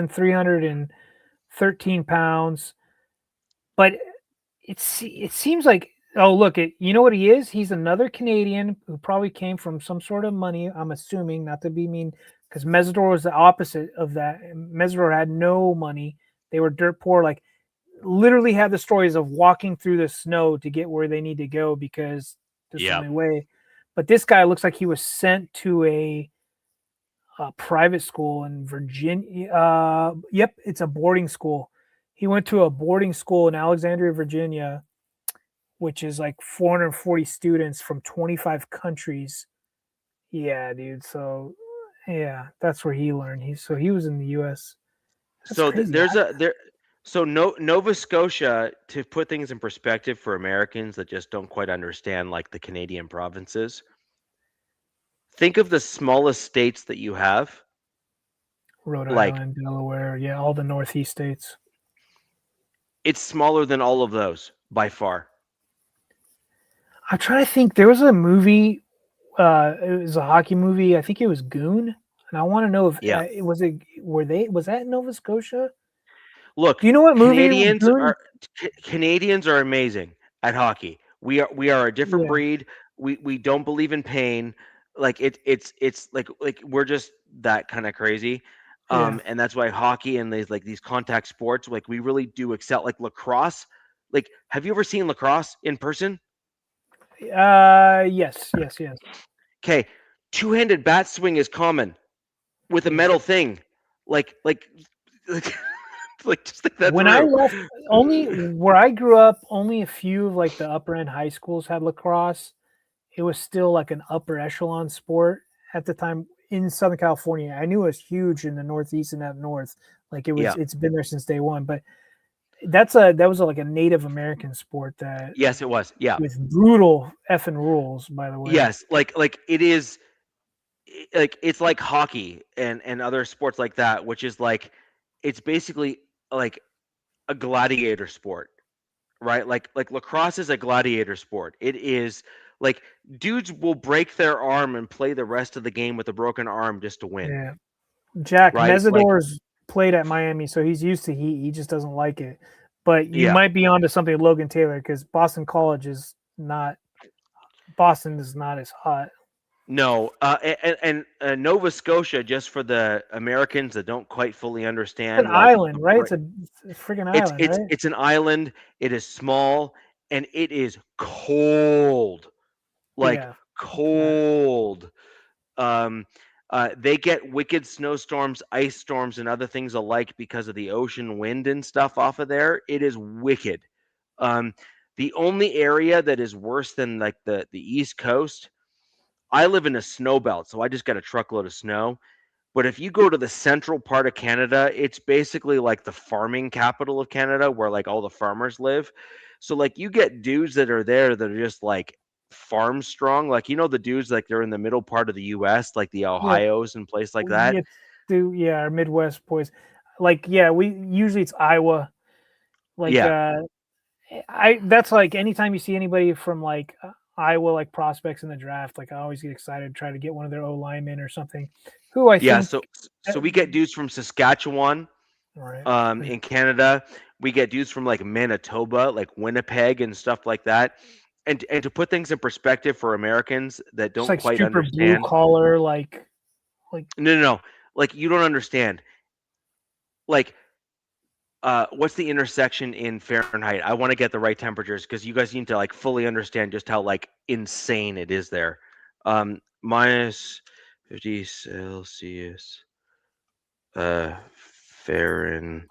313 pounds. But it seems like, oh, look, you know what he is? He's another Canadian who probably came from some sort of money, I'm assuming, not to be mean, because Mesidor was the opposite of that. Mesidor had no money. They were dirt poor, like literally had the stories of walking through the snow to get where they need to go because there's the only way. But this guy looks like he was sent to a private school in Virginia. Yep, it's a boarding school. He went to a boarding school in Alexandria, Virginia, which is like 440 students from 25 countries. Yeah, dude. So, yeah, that's where he learned. He was in the U.S. So Nova Scotia, to put things in perspective for Americans that just don't quite understand like the Canadian provinces, think of the smallest states that you have. Rhode Island, Delaware, yeah, all the Northeast states. It's smaller than all of those by far. I'm trying to think. There was a movie, it was a hockey movie. I think it was Goon. And I want to know if was that in Nova Scotia? Look, do you know what movie Canadians are amazing at hockey. We are a different breed. We don't believe in pain. Like it's like we're just that kind of crazy. And that's why hockey and these contact sports, like we really do excel. Like lacrosse. Like, have you ever seen lacrosse in person? Yes. Okay, two-handed bat swing is common with a metal thing. Like Like, just think that When through. I left, only where I grew up, only a few of like the upper end high schools had lacrosse. It was still like an upper echelon sport at the time in Southern California. I knew it was huge in the Northeast and up north. Like Yeah. it's been there since day one. But that was like a Native American sport that Yes, it was. Yeah. with brutal effing rules, by the way. Yes, like it is like it's like hockey and other sports like that, which is like it's basically like a gladiator sport, right? Like lacrosse is a gladiator sport. It is like dudes will break their arm and play the rest of the game with a broken arm just to win, Yeah. Jack right? Like Mesidor's played at Miami, so he's used to heat. He just doesn't like it. But you yeah. might be onto something with Logan Taylor because Boston College is not as hot. No, and Nova Scotia, just for the Americans that don't quite fully It's understand, an like island, right? It's a freaking island, right? it's an island. It is small and it is cold, like Yeah. cold. Um, they get wicked snowstorms, ice storms, and other things alike because of the ocean wind and stuff off of there. It is wicked. Um, the only area that is worse than like the East Coast. I live in a snow belt, so I just got a truckload of snow. But if you go to the central part of Canada, it's basically like the farming capital of Canada where like all the farmers live. So like you get dudes that are there that are just like farm strong. Like the dudes like they're in the middle part of the US, like the Yeah. Ohio's and place like that. Our Midwest boys. Like, yeah, we usually it's Iowa. Like Yeah. that's like anytime you see anybody from like Iowa like prospects in the draft, like I always get excited to try to get one of their O linemen or something. Who I Yeah, think so we get dudes from Saskatchewan, right. in Canada. We get dudes from like Manitoba, like Winnipeg and stuff like that. And to put things in perspective for Americans that Just don't like quite super blue understand. collar, like No. Like you don't understand. Like what's the intersection in Fahrenheit? I want to get the right temperatures because you guys need to like fully understand just how like insane it is there. Minus 50 Celsius Fahrenheit.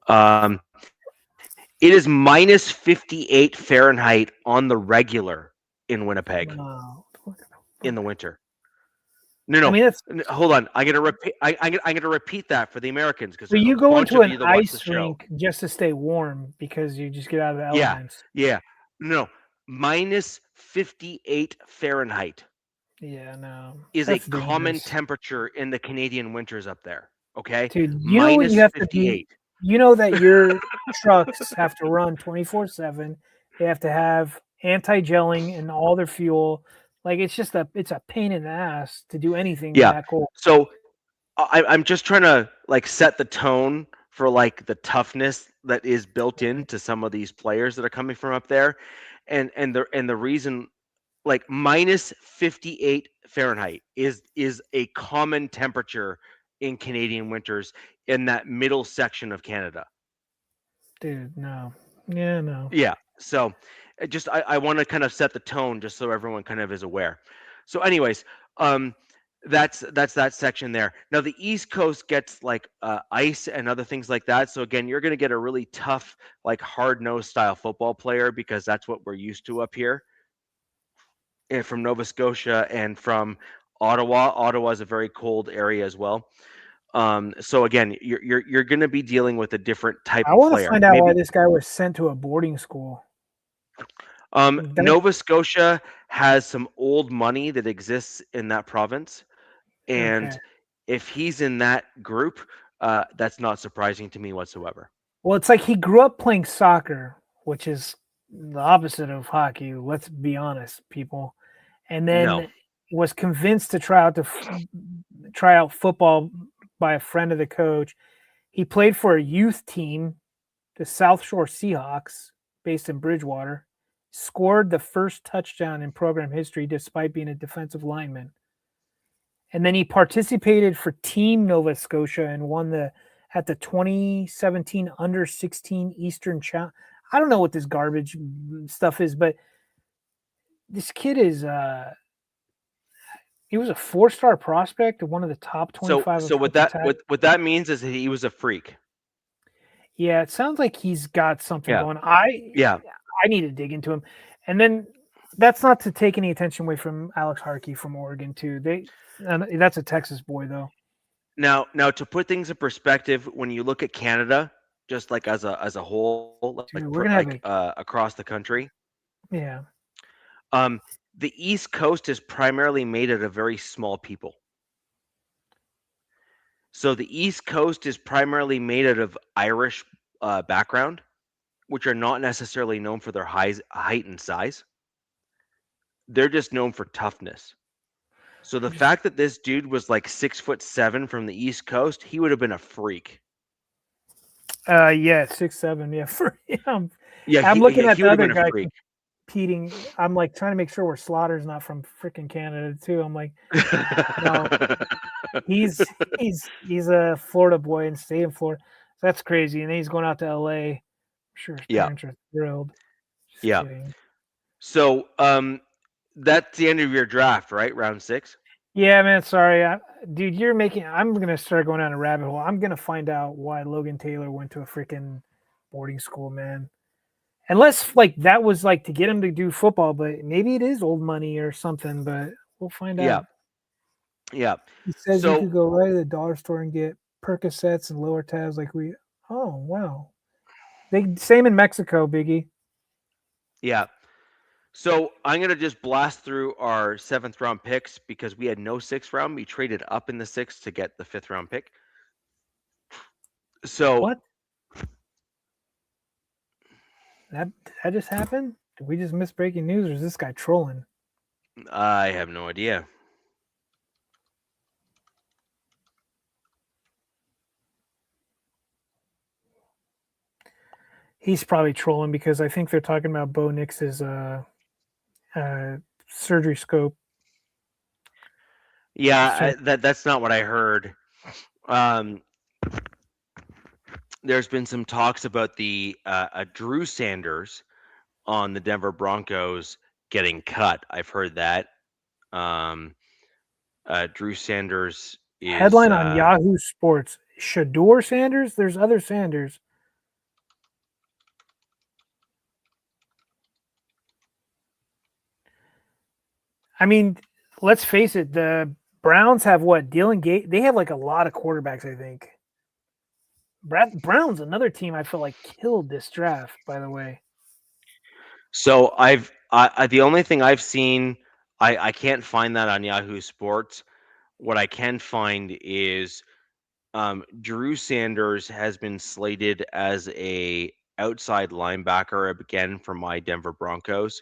Um, it is minus 58 Fahrenheit on the regular in Winnipeg wow. in the winter. No. I mean, that's Hold on. I'm gonna repeat. I'm gonna repeat that for the Americans because so there's you a go bunch into of an you that watch the ice show. rink just to stay warm because you just get out of the Yeah, elements. yeah. No, minus 58 Fahrenheit Yeah, no, is a that's common dangerous. temperature in the Canadian winters up there. Okay, Dude, you know what minus you have to do? 58. You know that your trucks have to run 24/7. They have to have anti-gelling in all their fuel. Like it's a pain in the ass to do anything Yeah. that cold. So I'm just trying to like set the tone for like the toughness that is built into some of these players that are coming from up there, and the reason like minus 58 Fahrenheit is a common temperature in Canadian winters in that middle section of Canada. Dude, no. Yeah, no. Yeah. So just I want to kind of set the tone just so everyone kind of is aware. So anyways, that's that section there. Now the East Coast gets like ice and other things like that. So again, you're going to get a really tough like hard-nosed style football player because that's what we're used to up here. And from Nova Scotia and from Ottawa. Ottawa is a very cold area as well. So again, you're going to be dealing with a different type I of want to player. find out why Maybe this guy was sent to a boarding school. Nova Scotia has some old money that exists in that province, and Okay. if he's in that group, that's not surprising to me whatsoever. Well, it's like he grew up playing soccer, which is the opposite of hockey. Let's be honest, people. And then No. was convinced to try out football by a friend of the coach. He played for a youth team, the South Shore Seahawks, based in Bridgewater. Scored the first touchdown in program history despite being a defensive lineman. And then he participated for Team Nova Scotia and won at the 2017 Under 16 Eastern Challenge. I don't know what this garbage stuff is, but this kid is He was a 4-star prospect, one of the top 25 So what that means is that he was a freak. Yeah, it sounds like he's got something Yeah. going. Yeah. I need to dig into him. And then that's not to take any attention away from Alex Harkey from Oregon too. That's a Texas boy though. Now to put things in perspective, when you look at Canada, just like as a whole, Dude, we're gonna have across the country, yeah. The East Coast is primarily made out of very small people. So the East Coast is primarily made out of Irish background, which are not necessarily known for their height and size. They're just known for toughness. So the fact that this dude was like 6'7" from the East Coast, he would have been a freak. Yeah, 6'7". Yeah, for him. Yeah, I'm looking at the other guy freak. competing. I'm like trying to make sure Slaughter's not from freaking Canada too. I'm like, no, he's a Florida boy and stay in Florida. That's crazy. And then he's going out to LA. I'm sure his parents are thrilled. Just kidding. So that's the end of your draft, right? Round 6. Yeah, man. Sorry, dude. I'm gonna start going down a rabbit hole. I'm gonna find out why Logan Taylor went to a freaking boarding school, man. Unless like that was like to get him to do football, but maybe it is old money or something. But we'll find out. Yeah. He says you could go right to the dollar store and get Percocets and lower tabs like we. Oh wow. Same in Mexico, Biggie. Yeah. So I'm going to just blast through our 7th round picks because we had no 6th round. We traded up in the 6th to get the 5th round pick. So what? That just happened? Did we just miss breaking news or is this guy trolling? I have no idea. He's probably trolling because I think they're talking about Bo Nix's surgery scope. Yeah, that's not what I heard. There's been some talks about the Drew Sanders on the Denver Broncos getting cut. I've heard that. Drew Sanders is headline on Yahoo Sports. Shador Sanders? There's other Sanders. I mean, let's face it. The Browns have what? Dylan Gates. They have like a lot of quarterbacks, I think. Browns, another team I feel like killed this draft, by the way. So the only thing I've seen, I can't find that on Yahoo Sports. What I can find is Drew Sanders has been slated as a outside linebacker again for my Denver Broncos.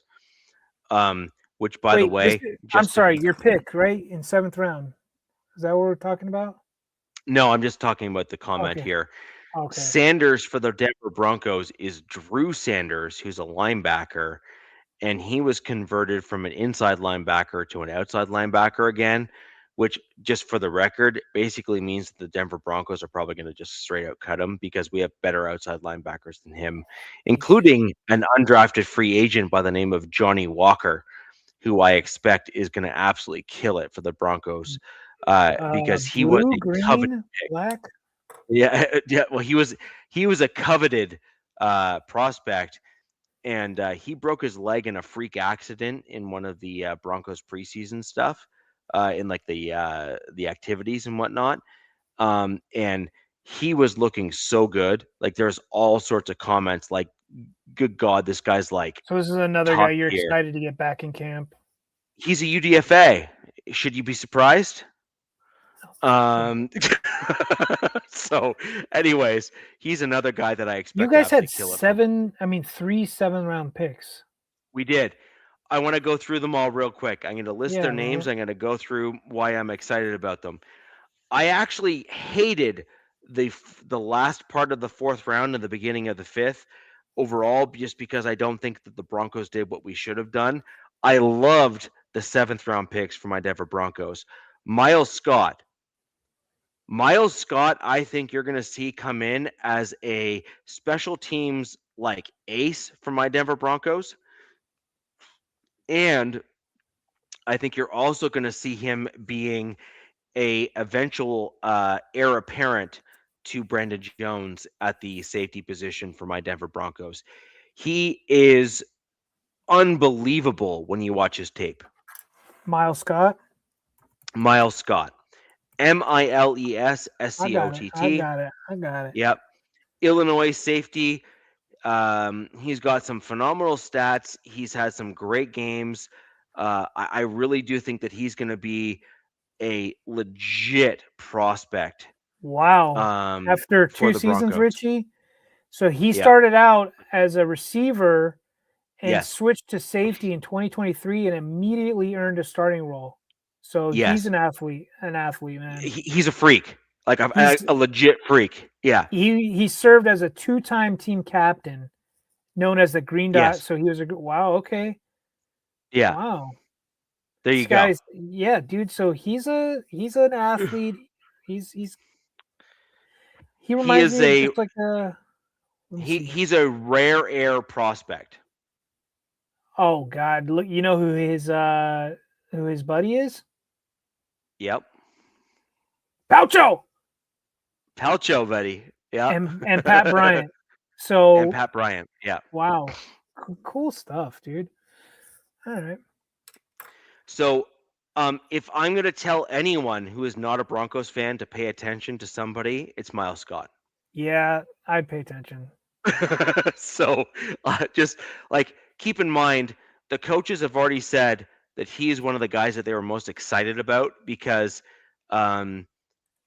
Which, by the way, I'm sorry, your pick, right? In 7th round. Is that what we're talking about? No, I'm just talking about the comment here. Okay. Sanders for the Denver Broncos is Drew Sanders, who's a linebacker, and he was converted from an inside linebacker to an outside linebacker again, which, just for the record, basically means that the Denver Broncos are probably going to just straight out cut him because we have better outside linebackers than him, including an undrafted free agent by the name of Johnny Walker, who I expect is going to absolutely kill it for the Broncos because he was a coveted pick. Black. Yeah. Well, he was a coveted prospect, and he broke his leg in a freak accident in one of the Broncos preseason stuff, in like the activities and whatnot. And he was looking so good. Like there's all sorts of comments like, good God, this guy's like. So this is another guy you're excited to get back in camp. He's a UDFA. Should you be surprised? So anyways, he's another guy that I expect. You guys had 3 7-round picks. We did. I want to go through them all real quick. I'm going to list their names. I'm going to go through why I'm excited about them. I actually hated the last part of the 4th round and the beginning of the 5th overall, just because I don't think that the Broncos did what we should have done. I loved the 7th round picks for my Denver Broncos. Miles Scott, I think you're going to see come in as a special teams like ace for my Denver Broncos. And I think you're also going to see him being a eventual heir apparent to Brandon Jones at the safety position for my Denver Broncos. He is unbelievable when you watch his tape. Miles Scott. Miles Scott. I got it. I Milesscott. got it. I got it. Yep. Illinois safety. He's got some phenomenal stats. He's had some great games. I really do think that he's going to be a legit prospect. Wow. After for 2 the seasons, Broncos. Richie. So he Yeah. started out as a receiver and Yes. switched to safety in 2023 and immediately earned a starting role. So Yes. he's an athlete, man. He's a freak, like He's- a legit freak. Yeah. He served as a 2-time team captain, known as the Green Dot. Yes. So he was a wow. Okay. Yeah. Wow. There you This go. guy's, yeah, dude. So he's an athlete. He reminds is me a- of just like a. let me see. He's a rare air prospect. Oh God! Look, you know who his buddy is? Yep. Paucho Palcho, buddy. Yeah. and Pat Bryant. So And Pat Bryant. Yeah. wow, cool stuff, dude. All right. So, if I'm going to tell anyone who is not a Broncos fan to pay attention to somebody, it's Miles Scott. Yeah, I'd pay attention. So, just like keep in mind, the coaches have already said that he is one of the guys that they were most excited about because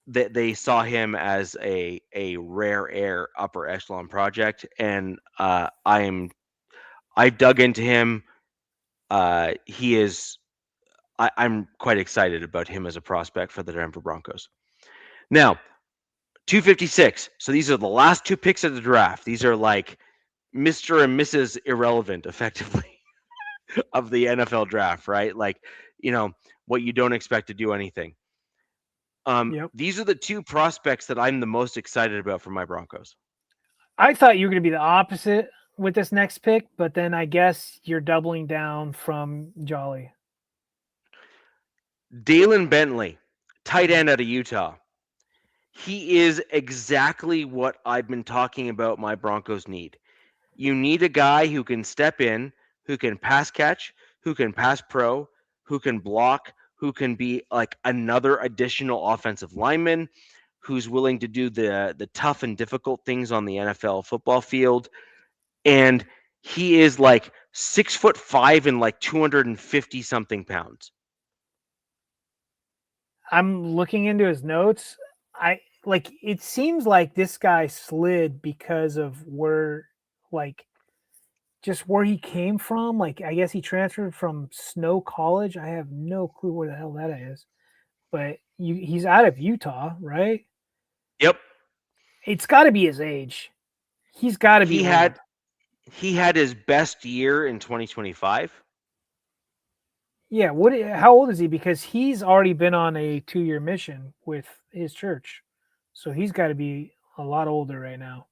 they saw him as a rare air upper echelon project, and I dug into him. He is. I'm quite excited about him as a prospect for the Denver Broncos. Now, 256. So these are the last 2 picks of the draft. These are like Mr. and Mrs. Irrelevant, effectively, of the NFL draft, right? Like, what you don't expect to do anything. Yep. These are the 2 prospects that I'm the most excited about for my Broncos. I thought you were going to be the opposite with this next pick, but then I guess you're doubling down from Jolly. Dalen Bentley, tight end out of Utah. He is exactly what I've been talking about my Broncos need. You need a guy who can step in, who can pass catch, who can pass pro, who can block, who can be like another additional offensive lineman, who's willing to do the tough and difficult things on the NFL football field. And he is like 6'5" and like 250 something pounds. I'm looking into his notes. It seems like this guy slid because of where he came from. Like, I guess he transferred from Snow College. I have no clue where the hell that is, but he's out of Utah, right? Yep. It's got to be his age. He's got to be. He had his best year in 2025. Yeah. How old is he? Because he's already been on a 2-year mission with his church. So he's got to be a lot older right now.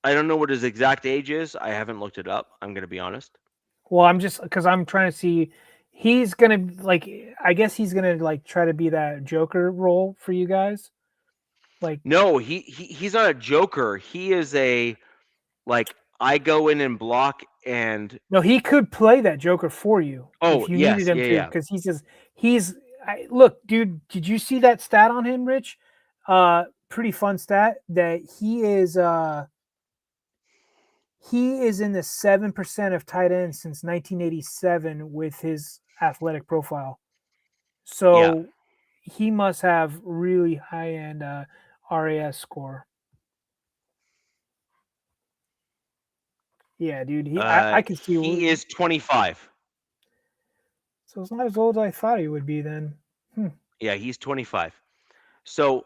I don't know what his exact age is. I haven't looked it up. I'm going to be honest. Well, I'm trying to see. He's going to I guess he's going to try to be that Joker role for you guys. No, he's not a Joker. He is I go in and block and. No, he could play that Joker for you. Oh, if you yes, needed him to, yeah. because look, dude, did you see that stat on him, Rich? Pretty fun stat that he is in the 7% of tight ends since 1987 with his athletic profile. So he must have really high end RAS score. Yeah, dude. I can see he is 25. So it's not as old as I thought he would be then. Yeah, he's 25. So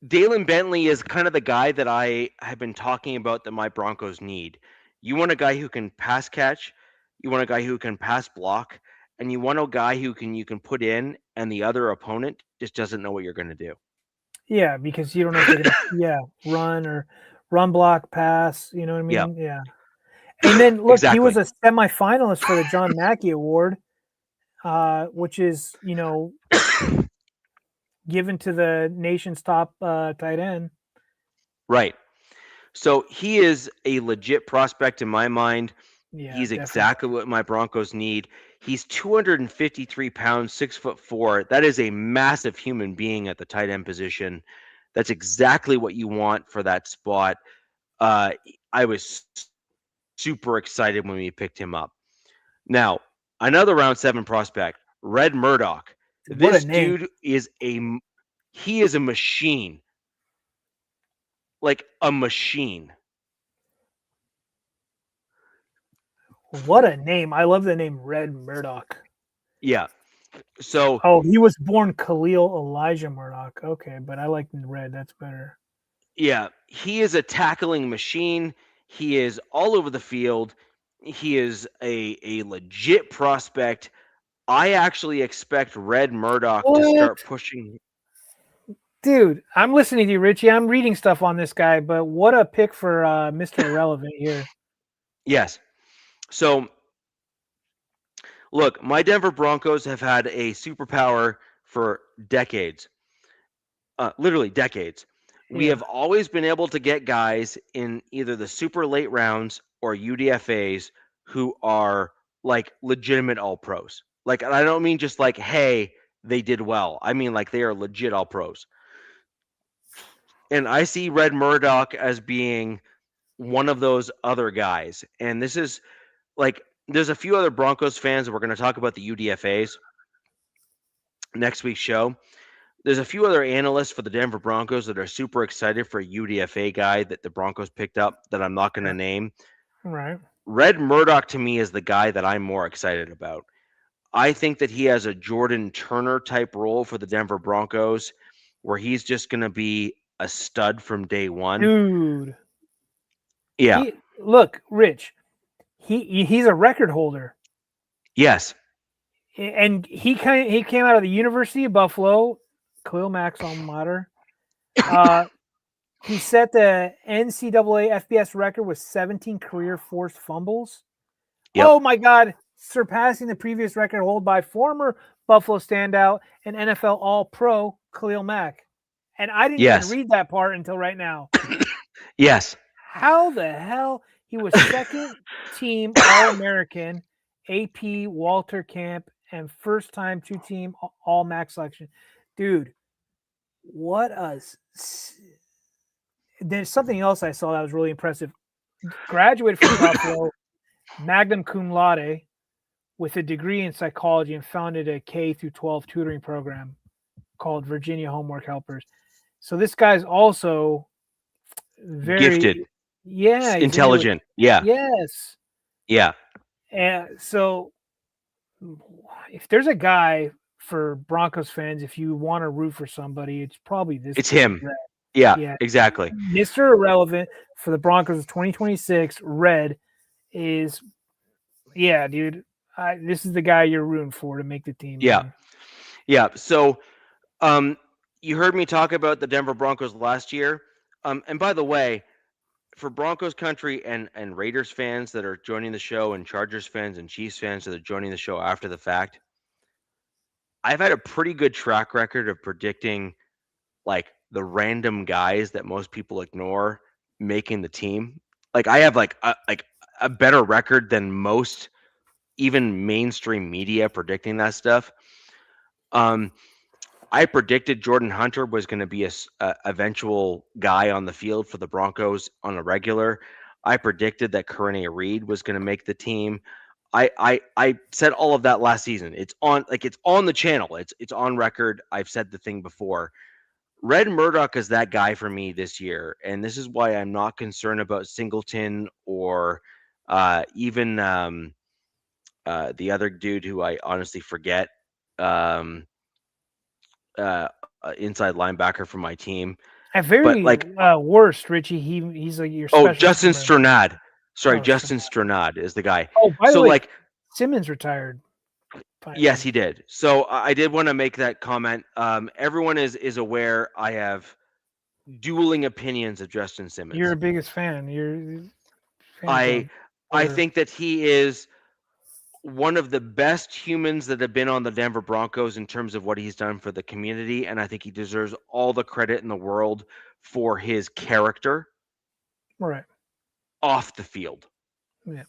Dalen Bentley is kind of the guy that I have been talking about that my Broncos need. You want a guy who can pass catch, you want a guy who can pass block, and you want a guy who you can put in and the other opponent just doesn't know what you're going to do. Yeah, because you don't know if they're going to run or run block pass, you know what I mean? Yeah. And then look, Exactly. He was a semifinalist for the John Mackey Award which is given to the nation's top tight end. Right. So he is a legit prospect in my mind. Yeah, He's definitely. exactly what my Broncos need. He's 253 pounds, 6'4". That is a massive human being at the tight end position. That's exactly what you want for that spot. I was super excited when we picked him up. Now, another round 7 prospect, Red Murdoch. What a This name. dude is a machine. Like a machine. What a name. I love the name Red Murdoch. Yeah. So he was born Khalil Elijah Murdoch. Okay, but I like Red. That's better. yeah, he is a tackling machine. He is all over the field. He is a legit prospect. I actually expect Red Murdoch to start pushing. Dude, I'm listening to you, Richie. I'm reading stuff on this guy, but what a pick for Mr. Irrelevant here. Yes. So, look, my Denver Broncos have had a superpower for decades. Literally decades. We have always been able to get guys in either the super late rounds or UDFAs who are like legitimate all pros. Like, and I don't mean just like, hey, they did well. I mean like they are legit all pros. And I see Red Murdoch as being one of those other guys. And this is like, there's a few other Broncos fans that we're going to talk about the UDFAs next week's show. There's a few other analysts for the Denver Broncos that are super excited for a UDFA guy that the Broncos picked up that I'm not going to name. Right. Red Murdoch to me is the guy that I'm more excited about. I think that he has a Jordan Turner type role for the Denver Broncos where he's just going to be a stud from day one. Dude. Yeah. Look, Rich, he's a record holder. Yes. And he came out of the University of Buffalo, Khalil Mack's alma mater. He set the NCAA FBS record with 17 career forced fumbles. Yep. Oh my God, surpassing the previous record held by former Buffalo standout and NFL All-Pro Khalil Mack. And I didn't even read that part until right now. Yes. How the hell? He was second team All-American, AP Walter Camp, and first time 2-team All-Mac selection. Dude, what a... There's something else I saw that was really impressive. Graduated from Buffalo, magna cum laude, with a degree in psychology, and founded a K through 12 tutoring program called Virginia Homework Helpers. So this guy's also very gifted. Yeah. Intelligent. Yeah. Yes. Yeah. And so if there's a guy for Broncos fans, if you want to root for somebody, it's probably this. It's him. Yeah, exactly. Mr. Irrelevant for the Broncos of 2026, Red is, dude. This is the guy you're rooting for to make the team. Yeah. Man. Yeah. So, you heard me talk about the Denver Broncos last year. And by the way, for Broncos country and Raiders fans that are joining the show and Chargers fans and Chiefs fans that are joining the show after the fact, I've had a pretty good track record of predicting like the random guys that most people ignore making the team. Like I have like a better record than most even mainstream media predicting that stuff. I predicted Jordan Hunter was going to be a eventual guy on the field for the Broncos on a regular. I predicted that Courtney Reed was going to make the team. I said all of that last season. It's on the channel. It's on record. I've said the thing before. Red Murdoch is that guy for me this year, and this is why I'm not concerned about Singleton or even the other dude who I honestly forget. Inside linebacker for my team. Worst, Richie. He's like your special Justin Strnad. Sorry, Justin Strnad is the guy. Oh, by the way, Simmons retired. Finally. Yes, he did. So I did want to make that comment. Everyone is aware I have dueling opinions of Justin Simmons. You're a biggest fan. I think that he is one of the best humans that have been on the Denver Broncos in terms of what he's done for the community, and I think he deserves all the credit in the world for his character Right. off the field. Yeah.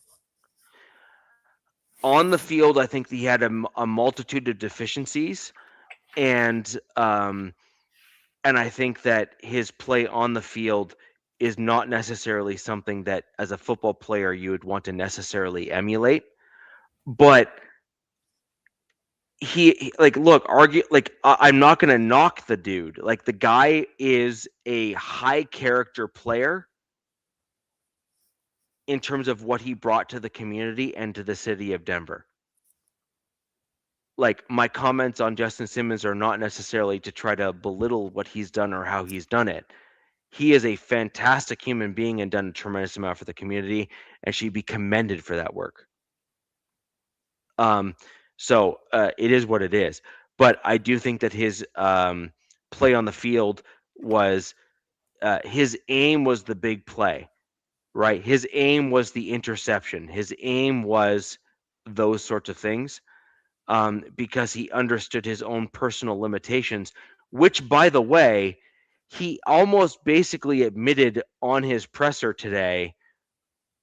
On the field, I think he had a multitude of deficiencies, and I think that his play on the field is not necessarily something that, as a football player, you would want to necessarily emulate. But I'm not going to knock the dude. Like, the guy is a high character player in terms of what he brought to the community and to the city of Denver. Like, my comments on Justin Simmons are not necessarily to try to belittle what he's done or how he's done it. He is a fantastic human being and done a tremendous amount for the community, and should be commended for that work. So it is what it is. But I do think that his play on the field was his aim was the big play, right? His aim was the interception. His aim was those sorts of things, because he understood his own personal limitations, which, by the way, he almost basically admitted on his presser today,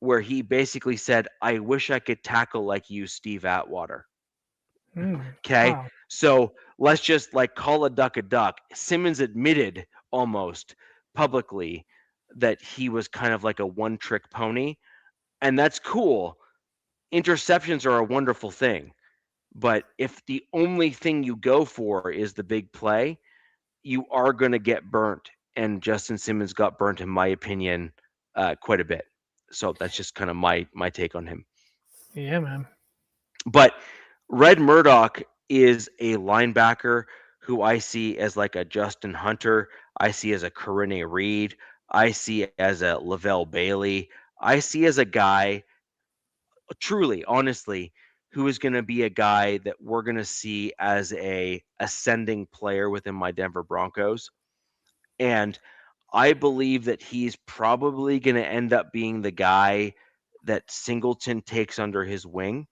where he basically said, "I wish I could tackle like you, Steve Atwater." Okay. Wow. So let's just call a duck a duck. Simmons admitted almost publicly that he was kind of like a one-trick pony, and that's cool. Interceptions are a wonderful thing, but if the only thing you go for is the big play, you are going to get burnt. And Justin Simmons got burnt, in my opinion, quite a bit. So that's just kind of my take on him. Yeah, man. But Red Murdoch is a linebacker who I see as like a Justin Hunter. I see as a Corinne Reed. I see as a Lavelle Bailey. I see as a guy, truly, honestly, who is going to be a guy that we're going to see as a ascending player within my Denver Broncos. And I believe that he's probably going to end up being the guy that Singleton takes under his wing,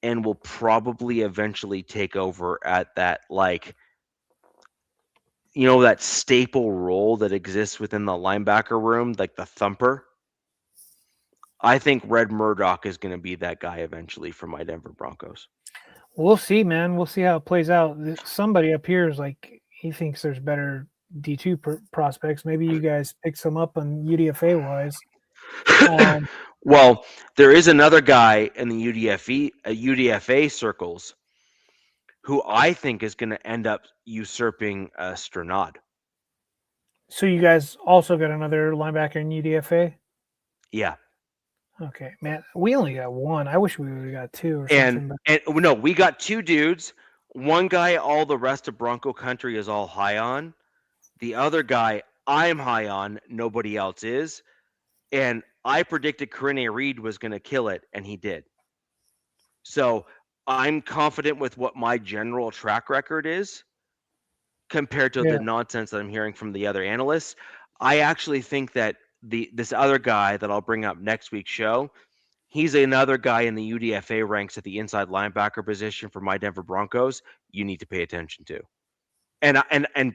and will probably eventually take over at that, that staple role that exists within the linebacker room, like the thumper. I think Red Murdoch is going to be that guy eventually for my Denver Broncos. We'll see, man. We'll see how it plays out. Somebody up here is like, he thinks there's better D2 prospects. Maybe you guys pick some up on UDFA wise. Well, there is another guy in the UDFA circles who I think is going to end up usurping Sternad. So you guys also got another linebacker in UDFA? Yeah. Okay, man. We only got one. I wish we would have got two or something. And no, we got two dudes. One guy all the rest of Bronco country is all high on. The other guy I'm high on, nobody else is. And I predicted Corinne Reed was going to kill it, and he did. So I'm confident with what my general track record is compared to the nonsense that I'm hearing from the other analysts. I actually think that this other guy that I'll bring up next week's show, he's another guy in the UDFA ranks at the inside linebacker position for my Denver Broncos you need to pay attention to. And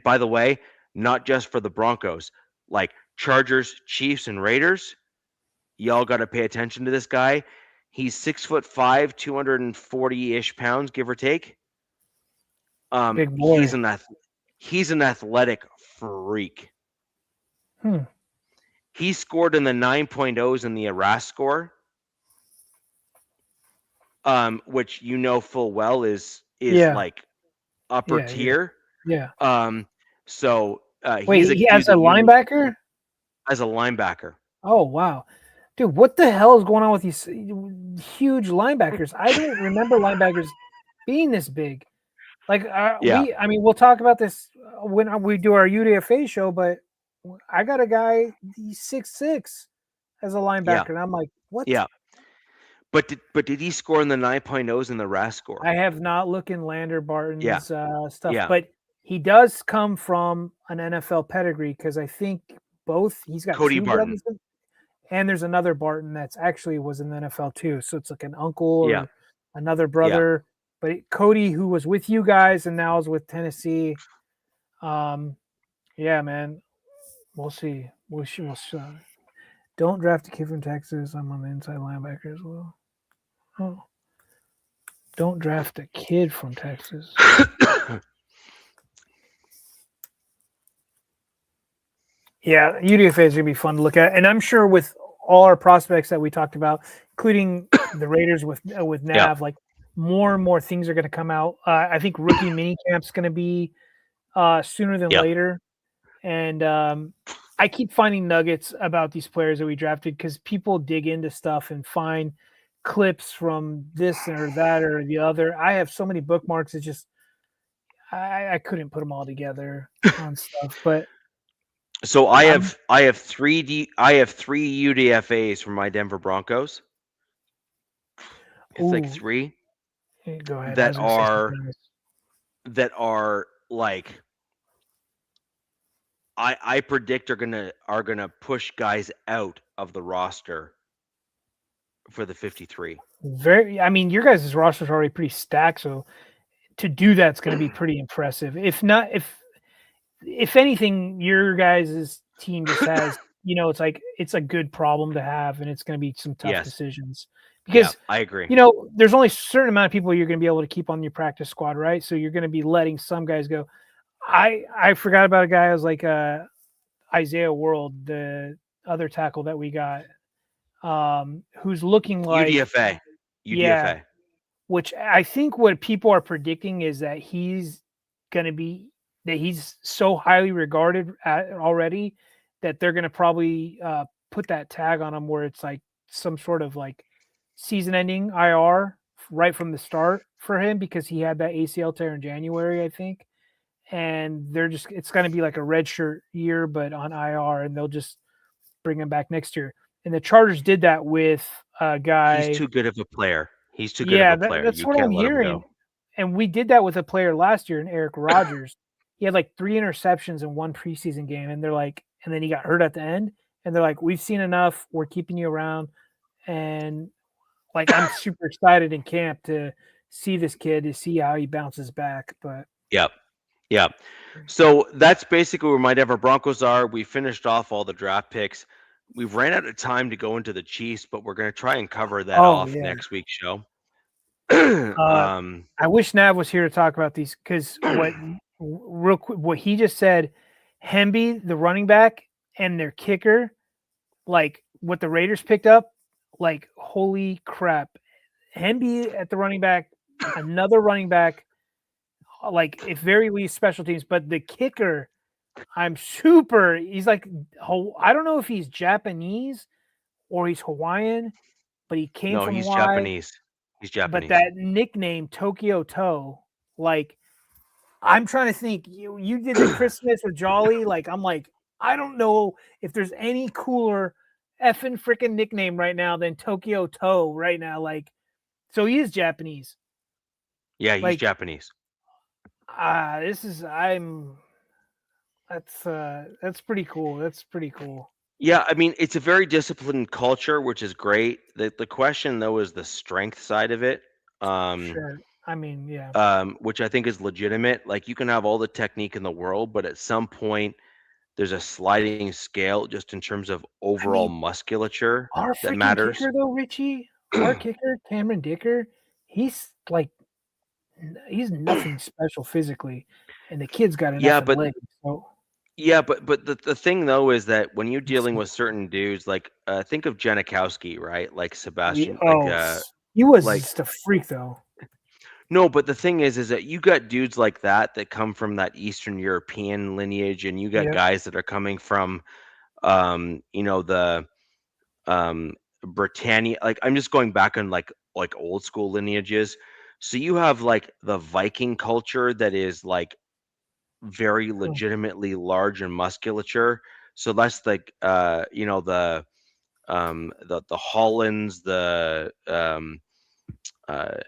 by the way, not just for the Broncos, like Chargers, Chiefs, and Raiders, y'all got to pay attention to this guy. He's 6'5", 240-ish pounds, give or take. Big boy. He's an athletic freak. He scored in the 9.0s in the Arask score, which you know full well is like upper tier. Yeah. So wait, he has a linebacker? As a linebacker. Oh wow. Dude, what the hell is going on with these huge linebackers? I don't remember linebackers being this big. Like, we'll talk about this when we do our UDFA show, but I got a guy, he's 6'6" as a linebacker, and I'm like, what? Yeah. But did he score in the 9.0s in the Rask score? I have not looked in Lander Barton's stuff, but he does come from an NFL pedigree because I think he's got Cody two Barton. brothers, and there's another Barton that's actually was in the NFL too. So it's like an uncle or another brother, but Cody, who was with you guys and now is with Tennessee. Yeah, man, we'll see. We'll see. Don't draft a kid from Texas. I'm on the inside linebacker as well. Oh, don't draft a kid from Texas. Yeah, UDFA is gonna be fun to look at, and I'm sure with all our prospects that we talked about, including the Raiders with Nav, like more and more things are going to come out. I think rookie mini camp's going to be sooner than later, and I keep finding nuggets about these players that we drafted because people dig into stuff and find clips from this or that or the other. I have so many bookmarks; it's just I couldn't put them all together on stuff, but. So I have three UDFAs from my Denver Broncos. It's like 3. Go ahead. That are like I predict are gonna push guys out of the roster for the 53. I mean, your guys' roster is already pretty stacked, so to do that's going to be pretty impressive. If not, if anything, your guys' team just has, it's like it's a good problem to have, and it's going to be some tough decisions because I agree. There's only a certain amount of people you're going to be able to keep on your practice squad, right? So you're going to be letting some guys go. I forgot about a guy who's like Isaiah World, the other tackle that we got, who's looking like UDFA. Yeah, which I think what people are predicting is that he's so highly regarded already that they're going to probably put that tag on him where it's like some sort of like season-ending IR right from the start for him because he had that ACL tear in January, I think. And it's going to be like a redshirt year, but on IR, and they'll just bring him back next year. And the Chargers did that with a guy. He's too good of a player. He's too good of a player. That's what I'm hearing. And we did that with a player last year in Eric Rodgers. He had like 3 interceptions in one preseason game, and they're like, and then he got hurt at the end. And they're like, we've seen enough. We're keeping you around. And like, I'm super excited in camp to see this kid, to see how he bounces back. But yeah. So that's basically where my Denver Broncos are. We finished off all the draft picks. We've ran out of time to go into the Chiefs, but we're going to try and cover that next week's show. I wish Nav was here to talk about these because real quick, what he just said, Hemby, the running back, and their kicker, like what the Raiders picked up, like holy crap. Hemby at the running back, another running back, like if very least special teams, but the kicker, he's like, I don't know if he's Japanese or he's Hawaiian, but he came from Hawaii. Japanese. He's Japanese. But that nickname, Tokyo Toe, like, I'm trying to think. You did the Christmas with Jolly. Like, I'm like, I don't know if there's any cooler effing freaking nickname right now than Tokyo Toe right now. Like, so he is Japanese. Yeah, he's Japanese. That's pretty cool. That's pretty cool. Yeah, I mean, it's a very disciplined culture, which is great. The question though is the strength side of it. Sure. I mean, yeah. Which I think is legitimate. Like you can have all the technique in the world, but at some point there's a sliding scale just in terms of overall musculature that matters. Kicker, though, Richie, our kicker, Cameron Dicker, he's nothing special physically, and the kid's got enough legs. So. Yeah, but the thing though is that when you're dealing with certain dudes, like think of Janikowski, right? Like Sebastian. He was just a freak though. No, but the thing is that you got dudes like that come from that Eastern European lineage, and you got guys that are coming from, the Britannia. Like I'm just going back on like old school lineages. So you have like the Viking culture that is like very legitimately large in musculature. So that's like the Hollands, the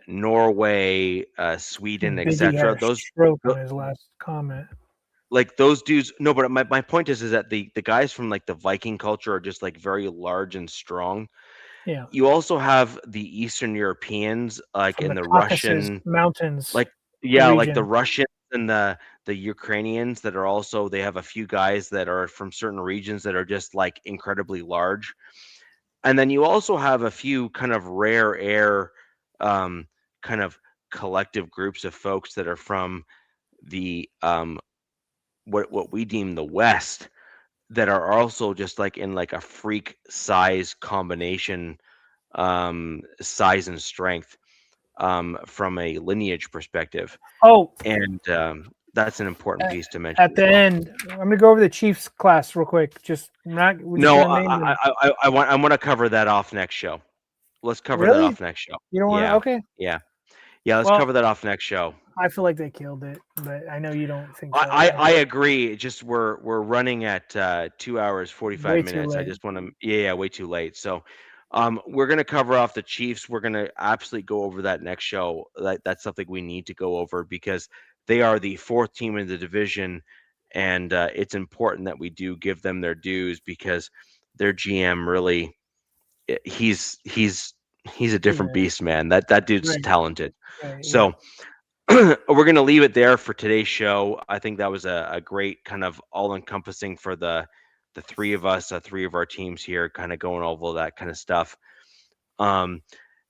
Norway, Sweden, etc. Those stroke on his last comment. Like those dudes. No, but my point is that the guys from like the Viking culture are just like very large and strong. Yeah. You also have the Eastern Europeans, like From in the the Caucasus Russian, Mountains like like the region. Russians and the Ukrainians that are also, they have a few guys that are from certain regions that are just like incredibly large. And then you also have a few kind of rare air, kind of collective groups of folks that are from the what we deem the West, that are also just like in like a freak size combination, size and strength, from a lineage perspective. Oh, And that's an important piece to mention at as the well. end, I'm gonna go over the Chiefs class real quick. We're just No, gonna name them. I want to cover that off next show. Let's cover that Really? off next show. You don't want to? Yeah, Okay. yeah, yeah. Let's Well, cover that off next show. I feel like they killed it, but I know you don't think so. I agree. Just we're running at 2 hours 45 Way too minutes. I late. just want to, yeah, way too late. So we're gonna cover off the Chiefs. We're gonna absolutely go over that next show. That's something we need to go over because they are the fourth team in the division, and it's important that we do give them their dues because their GM really, he's a different Yeah. beast, man. That dude's Right. talented. Right. So we're going to leave it there for today's show. I think that was a great kind of all-encompassing for the three of us, three of our teams here, kind of going over that kind of stuff.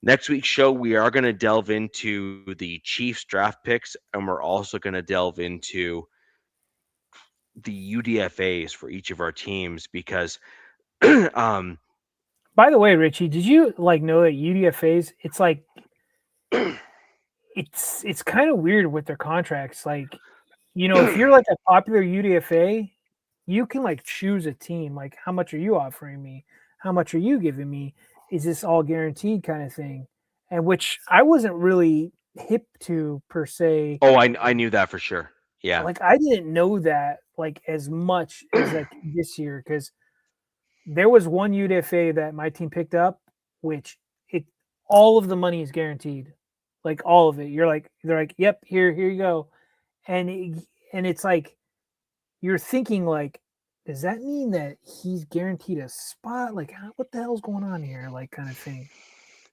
Next week's show, we are going to delve into the Chiefs draft picks, and we're also going to delve into the UDFAs for each of our teams because By the way, Richie, did you know that UDFAs? It's like it's kind of weird with their contracts. Like, if you're like a popular UDFA, you can choose a team. Like, how much are you offering me? How much are you giving me? Is this all guaranteed kind of thing? And which I wasn't really hip to per se. Oh, I knew that for sure. Yeah. I didn't know that as much as this year because there was one UDFA that my team picked up, which all of the money is guaranteed, all of it. They're like, yep, here you go, and it's like you're thinking does that mean that he's guaranteed a spot? What the hell's going on here? Kind of thing.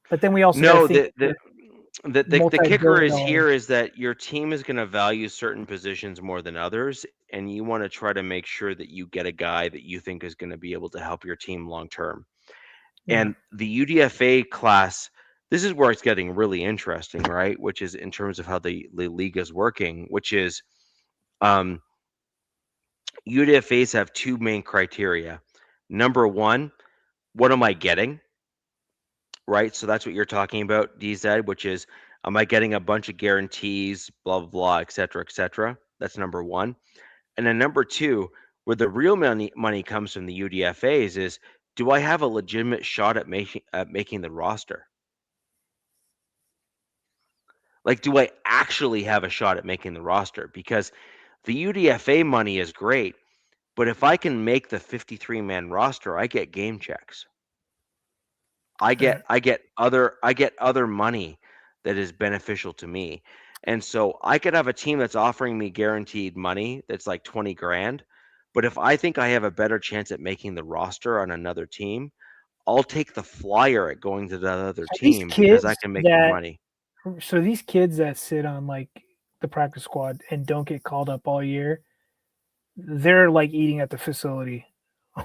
But then we also No, think the kicker is multi-billion-dollar. here is that your team is going to value certain positions more than others, and you want to try to make sure that you get a guy that you think is going to be able to help your team long term. Yeah. And the UDFA class, this is where it's getting really interesting, right? Which is in terms of how the league is working, which is UDFAs have two main criteria. Number one, what am I getting? Right? So that's what you're talking about, DZ, which is, am I getting a bunch of guarantees, blah, blah, blah, et cetera, et cetera? That's number one. And then number two, where the real money comes from the UDFAs is, do I have a legitimate shot at making the roster? Do I actually have a shot at making the roster? Because the UDFA money is great, but if I can make the 53-man roster, I get game checks. I get other money that is beneficial to me. And so I could have a team that's offering me guaranteed money that's like 20 grand, but if I think I have a better chance at making the roster on another team, I'll take the flyer at going to that other team because I can make more money. So these kids that sit on the practice squad and don't get called up all year, they're eating at the facility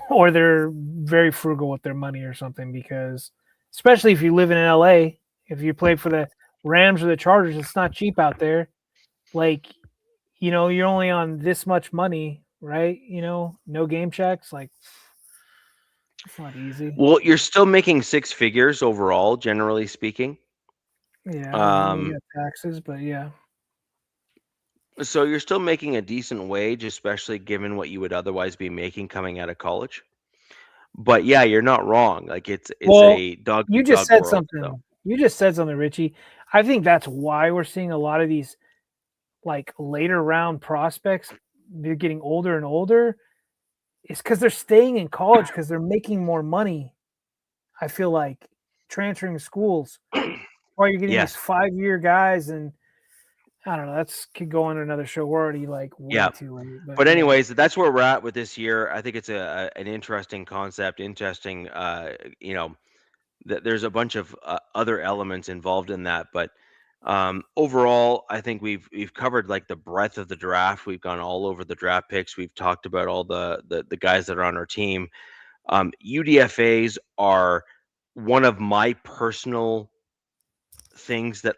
or they're very frugal with their money or something, because especially if you live in LA, if you play for the Rams or the Chargers, it's not cheap out there. You're only on this much money, right? No game checks. It's not easy. Well, you're still making six figures overall, generally speaking. Yeah, you got taxes, but yeah. So you're still making a decent wage, especially given what you would otherwise be making coming out of college. But yeah, you're not wrong. It's a dog. You just said something. So. You just said something, Richie. I think that's why we're seeing a lot of these later round prospects. They're getting older and older. It's because they're staying in college because they're making more money. I feel like transferring schools while you're getting these 5-year guys, and I don't know. That's could go on another show. We're already way too late. But anyways, that's where we're at with this year. I think it's an interesting concept, interesting there's a bunch of other elements involved in that, but overall, I think we've covered like the breadth of the draft. We've gone all over the draft picks. We've talked about all the guys that are on our team. UDFAs are one of my personal things that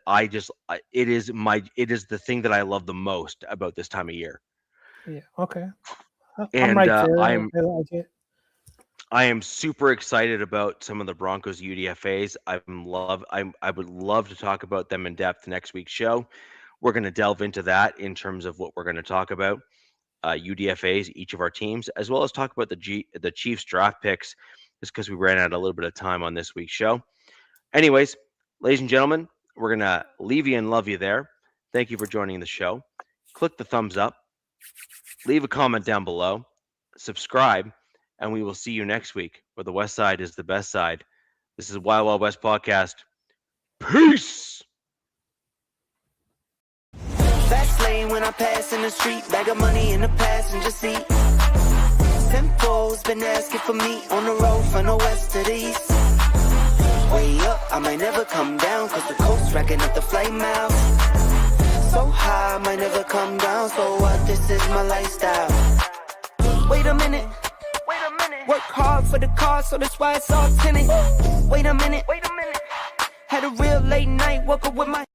it is the thing that I love the most about this time of year. Yeah. Okay. And I'm right there. I like it. I am super excited about some of the Broncos UDFAs. I would love to talk about them in depth next week's show. We're going to delve into that in terms of what we're going to talk about, UDFAs, each of our teams, as well as talk about the Chiefs draft picks, just because we ran out a little bit of time on this week's show. Anyways, ladies and gentlemen, we're going to leave you and love you there. Thank you for joining the show. Click the thumbs up, leave a comment down below, subscribe, and we will see you next week where the West Side is the best side. This is Wild Wild West Podcast. Peace! Fast lane when I pass in the street, bag of money in the passenger seat. Simcoe's been asking for me on the road from the west to the east. Way up, I might never come down, cause the coast racking up the flight miles. So high, I might never come down, so what, this is my lifestyle. Wait a minute. Work hard for the car, so that's why it's all tinted. Wait a minute. Had a real late night, woke up with my